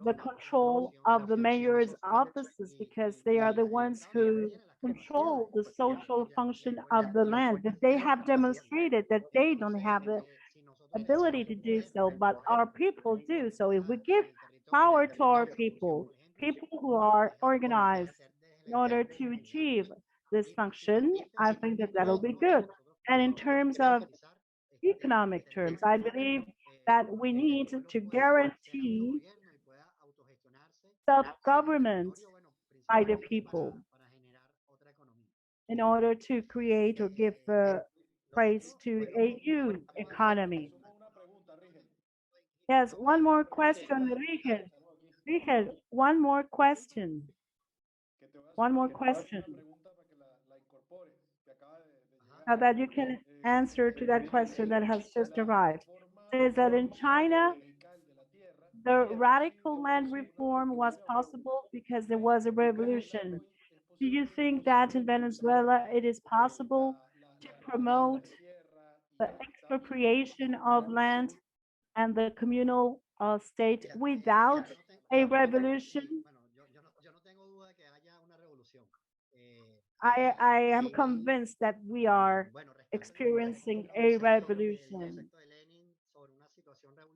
the control of the mayor's offices because they are the ones who control the social function of the land. That they have demonstrated that they don't have the ability to do so, but our people do. So if we give power to our people, people who are organized in order to achieve this function, I think that that'll be good. And in terms of economic terms, I believe that we need to guarantee self-government by the people in order to create or give praise to a new economy. Yes, one more question, Rigel. Rigel, one more question. One more question. Now that you can answer to that question that has just arrived. Says that in China, the radical land reform was possible because there was a revolution. Do you think that in Venezuela it is possible to promote the expropriation of land and the communal state without a revolution. I am convinced that we are experiencing a revolution.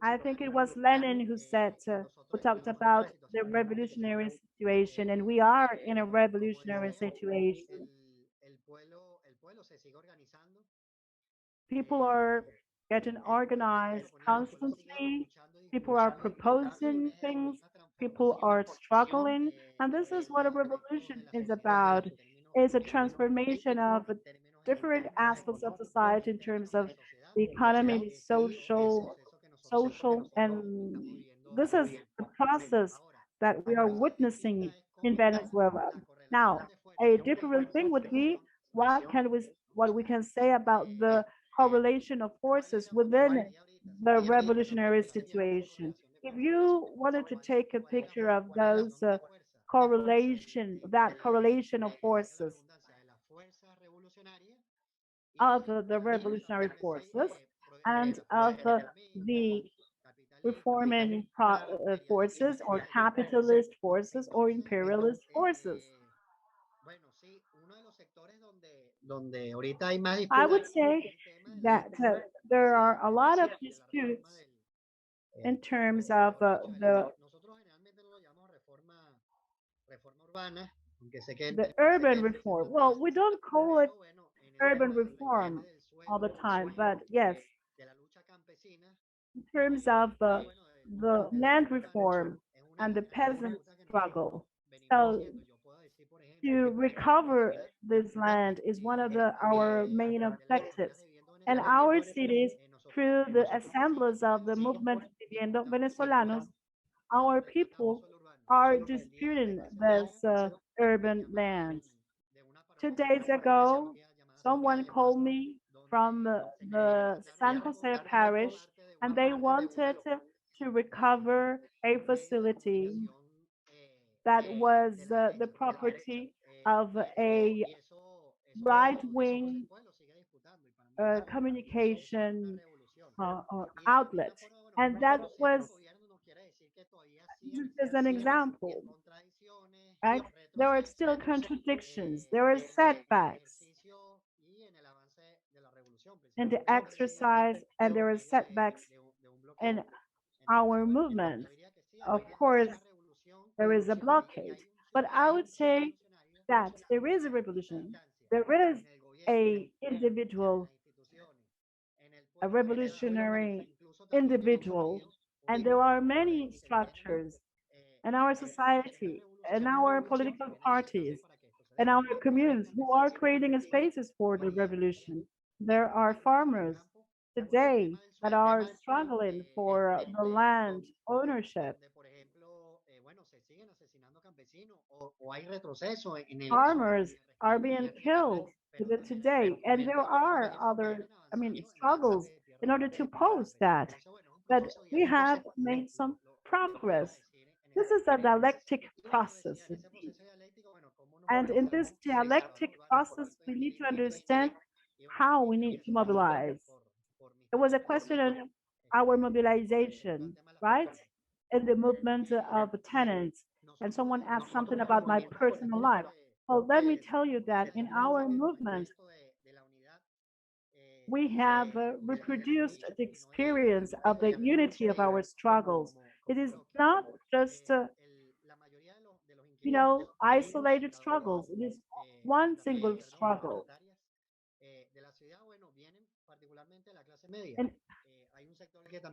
I think it was Lenin who said, who talked about the revolutionary situation, and we are in a revolutionary situation. People are getting organized constantly. People are proposing things. People are struggling. And this is what a revolution is about. It's a transformation of different aspects of society in terms of the economy, the social, and this is the process that we are witnessing in Venezuela. Now, a different thing would be what we can say about the correlation of forces within the revolutionary situation. If you wanted to take a picture of those correlation of forces of the revolutionary forces and of the reforming forces or capitalist forces or imperialist forces. I would say that there are a lot of disputes in terms of the urban reform. Well, we don't call it urban reform all the time, but yes, in terms of the land reform and the peasant struggle. So to recover this land is one of our main objectives. And our cities, through the assemblies of the movement Viviendo Venezolanos, our people are disputing this urban lands. 2 days ago, someone called me from the San Jose parish, and they wanted to recover a facility that was the property of a right-wing communication outlet. And that was just as an example, right? There are still contradictions, there are setbacks in the exercise, and there are setbacks in our movement. Of course, there is a blockade, but I would say that there is a revolution. There is a individual, a revolutionary individual, and there are many structures in our society, in our political parties, in our communes who are creating spaces for the revolution. There are farmers today that are struggling for the land ownership. Farmers are being killed today, and there are other, struggles in order to oppose that. But we have made some progress. This is a dialectic process indeed. And in this dialectic process, we need to understand how we need to mobilize. It was a question of our mobilization, right? In the movement of tenants. And someone asked something about my personal life. Well, let me tell you that in our movement, we have reproduced the experience of the unity of our struggles. It is not just, isolated struggles. It is one single struggle. And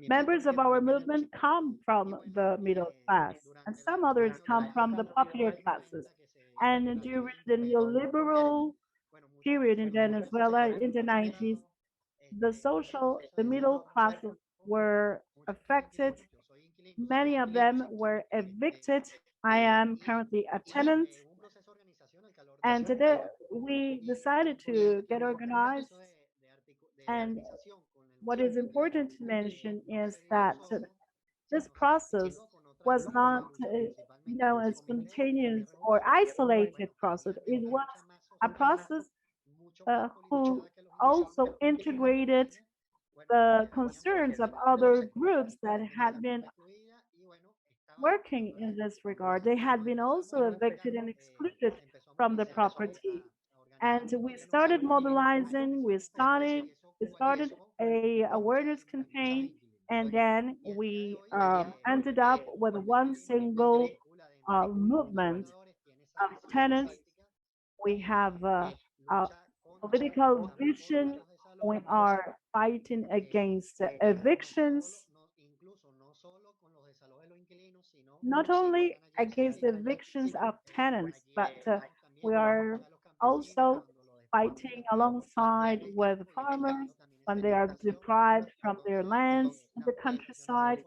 members of our movement come from the middle class, and some others come from the popular classes. And during the neoliberal period in Venezuela in the 90s, the middle classes were affected. Many of them were evicted. I am currently a tenant. And today we decided to get organized. And what is important to mention is that this process was not, a spontaneous or isolated process. It was a process who also integrated the concerns of other groups that had been working in this regard. They had been also evicted and excluded from the property. And we started mobilizing, we started a awareness campaign, and then we ended up with one single movement of tenants. We have a political vision. We are fighting against evictions, not only against the evictions of tenants, but we are also fighting alongside with farmers when they are deprived from their lands in the countryside.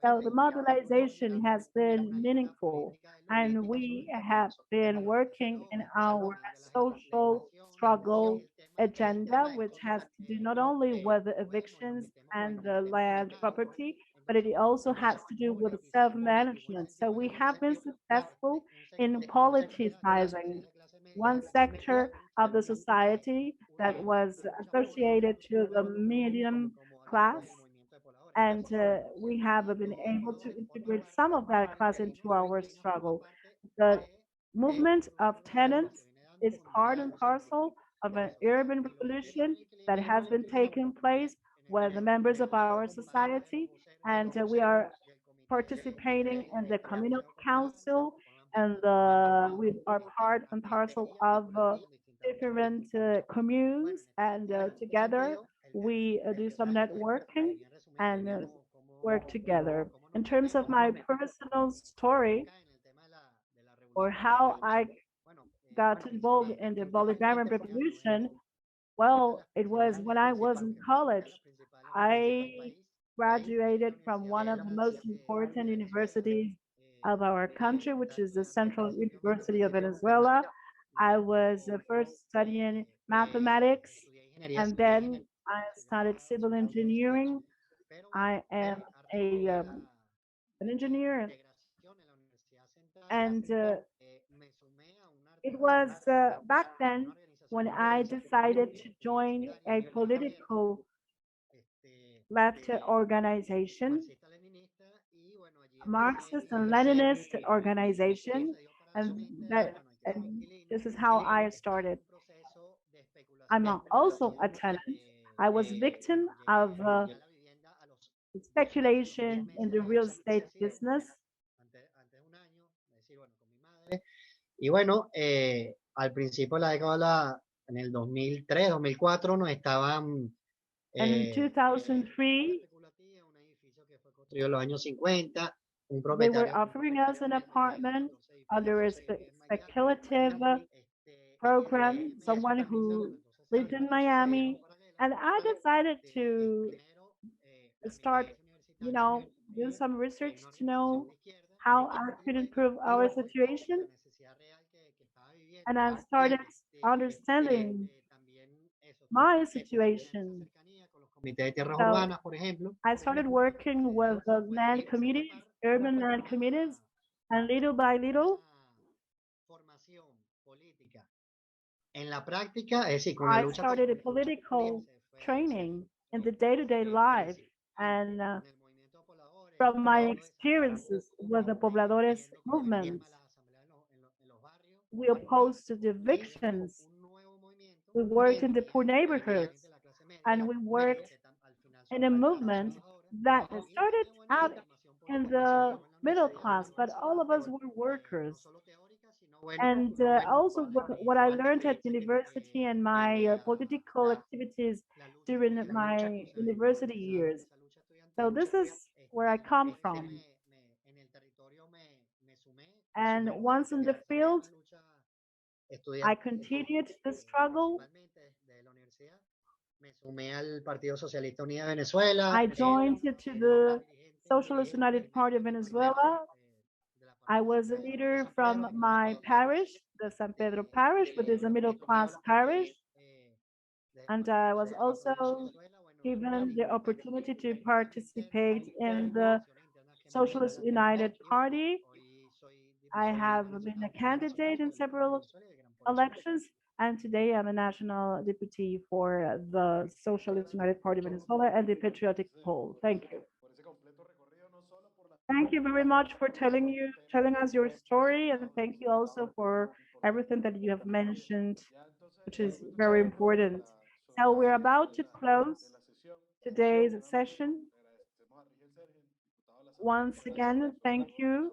So the mobilization has been meaningful, and we have been working in our social struggle agenda, which has to do not only with the evictions and the land property, but it also has to do with self-management. So we have been successful in politicizing one sector of the society that was associated to the medium class, and we have been able to integrate some of that class into our struggle. The movement of tenants is part and parcel of an urban revolution that has been taking place with the members of our society, and we are participating in the communal council, and we are part and parcel of different communes, and together we do some networking and work together. In terms of my personal story, or how I got involved in the Bolivarian Revolution, well, it was when I was in college. I graduated from one of the most important universities of our country, which is the Central University of Venezuela. I was first studying mathematics, and then I started civil engineering. I am an engineer, and it was back then when I decided to join a political left organization, Marxist and Leninist organization, and that and this is how I started. I'm also a tenant. I was victim of speculation in the real estate business. Y bueno, al principio de la década, en el 2003, 2004, nos estaban In 2003, construido en los años 50, un they were propietario offering us an apartment under a speculative program, someone who lived in Miami. And I decided to start, do some research to know how I could improve our situation. And I started understanding my situation. comité de tierras So urbanas, por ejemplo. I started working with the land committees, urban land committees, and little by little, Formación política. En la práctica, es decir, con la I lucha started a political training in the day-to-day life. And from my experiences with the pobladores movement, we opposed the evictions. We worked in the poor neighborhoods, and we worked in a movement that started out in the middle class, but all of us were workers. And also what I learned at university and my political activities during my university years. So this is where I come from. And once in the field, I continued the struggle. Me sumé al Partido Socialista Unida de Venezuela. I joined to the Socialist United Party of Venezuela. I was a leader from my parish, the San Pedro parish, which is a middle class parish. And I was also given the opportunity to participate in the Socialist United Party. I have been a candidate in several elections, And today I'm a national deputy for the Socialist United Party of Venezuela and the Patriotic Pole. Thank you. Thank you very much for telling us your story, and thank you also for everything that you have mentioned, which is very important. So we're about to close today's session. Once again, thank you.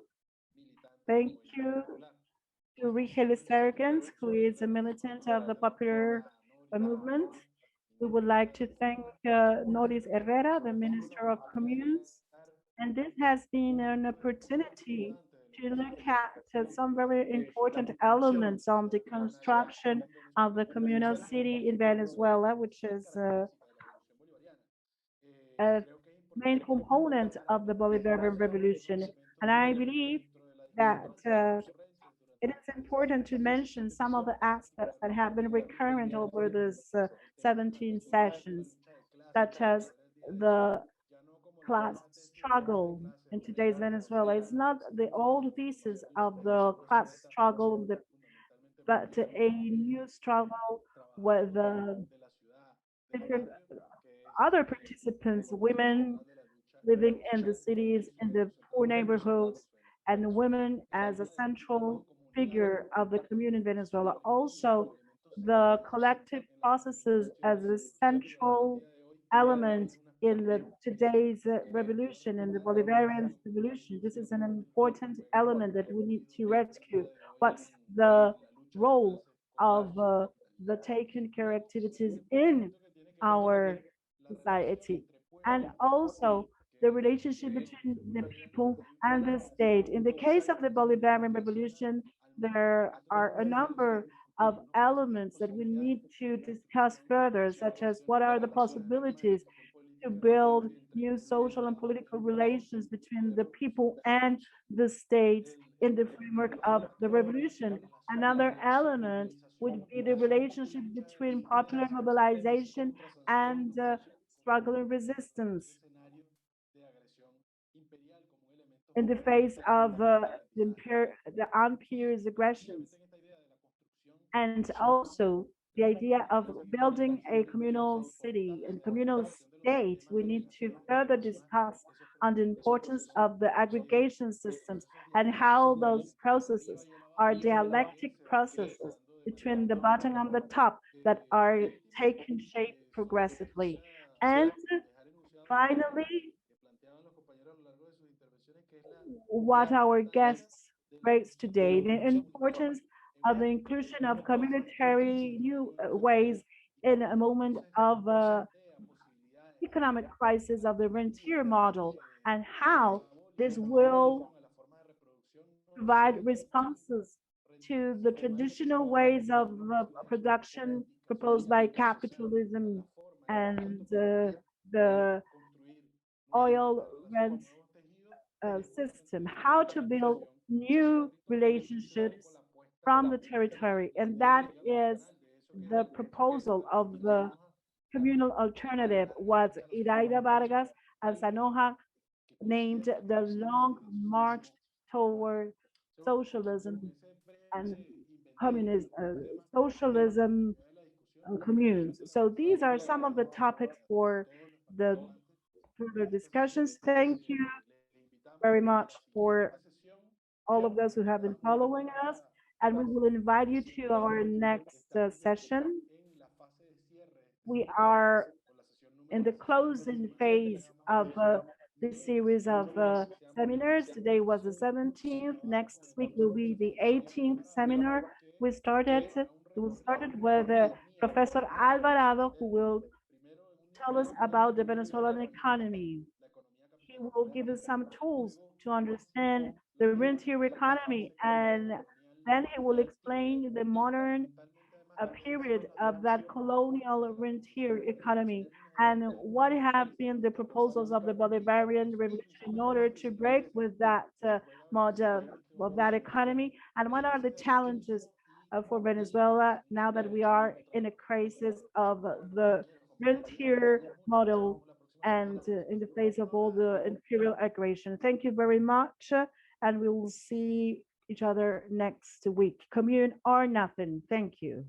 Thank you to Rigel Sergent, who is a militant of the popular movement. We would like to thank Noris Herrera, the Minister of Communes. And this has been an opportunity to look at some very important elements on the construction of the communal city in Venezuela, which is a main component of the Bolivarian Revolution. And I believe that it is important to mention some of the aspects that have been recurrent over these 17 sessions, such as the class struggle in today's Venezuela. It's not the old thesis of the class struggle, but a new struggle with different other participants, women living in the cities, in the poor neighborhoods, and women as a central figure of the commune in Venezuela. Also, the collective processes as a central element in today's revolution, in the Bolivarian revolution. This is an important element that we need to rescue. What's the role of the taken care activities in our society? And also the relationship between the people and the state. In the case of the Bolivarian Revolution, there are a number of elements that we need to discuss further, such as what are the possibilities to build new social and political relations between the people and the states in the framework of the revolution. Another element would be the relationship between popular mobilization and struggle and resistance in the face of the imperial aggressions. And also the idea of building a communal city and communal state, we need to further discuss on the importance of the aggregation systems and how those processes are dialectic processes between the bottom and the top that are taking shape progressively. And finally, what our guests raised today, the importance of the inclusion of communitary new ways in a moment of economic crisis of the rentier model, and how this will provide responses to the traditional ways of production proposed by capitalism and the oil rent system, how to build new relationships from the territory. And that is the proposal of the communal alternative, what Iraida Vargas and Sanoja named the long march toward socialism and communism, socialism communes. So these are some of the topics for the further discussions. Thank you very much for all of those who have been following us, and we will invite you to our next session. We are in the closing phase of this series of seminars. Today was the 17th. Next week will be the 18th seminar. We started with Professor Alvarado, who will tell us about the Venezuelan economy. He will give us some tools to understand the rentier economy, and then he will explain the modern period of that colonial rentier economy and what have been the proposals of the Bolivarian Revolution in order to break with that model of that economy, and what are the challenges for Venezuela now that we are in a crisis of the rentier model and in the face of all the imperial aggression. Thank you very much, and we will see each other next week. Commune or nothing. Thank you.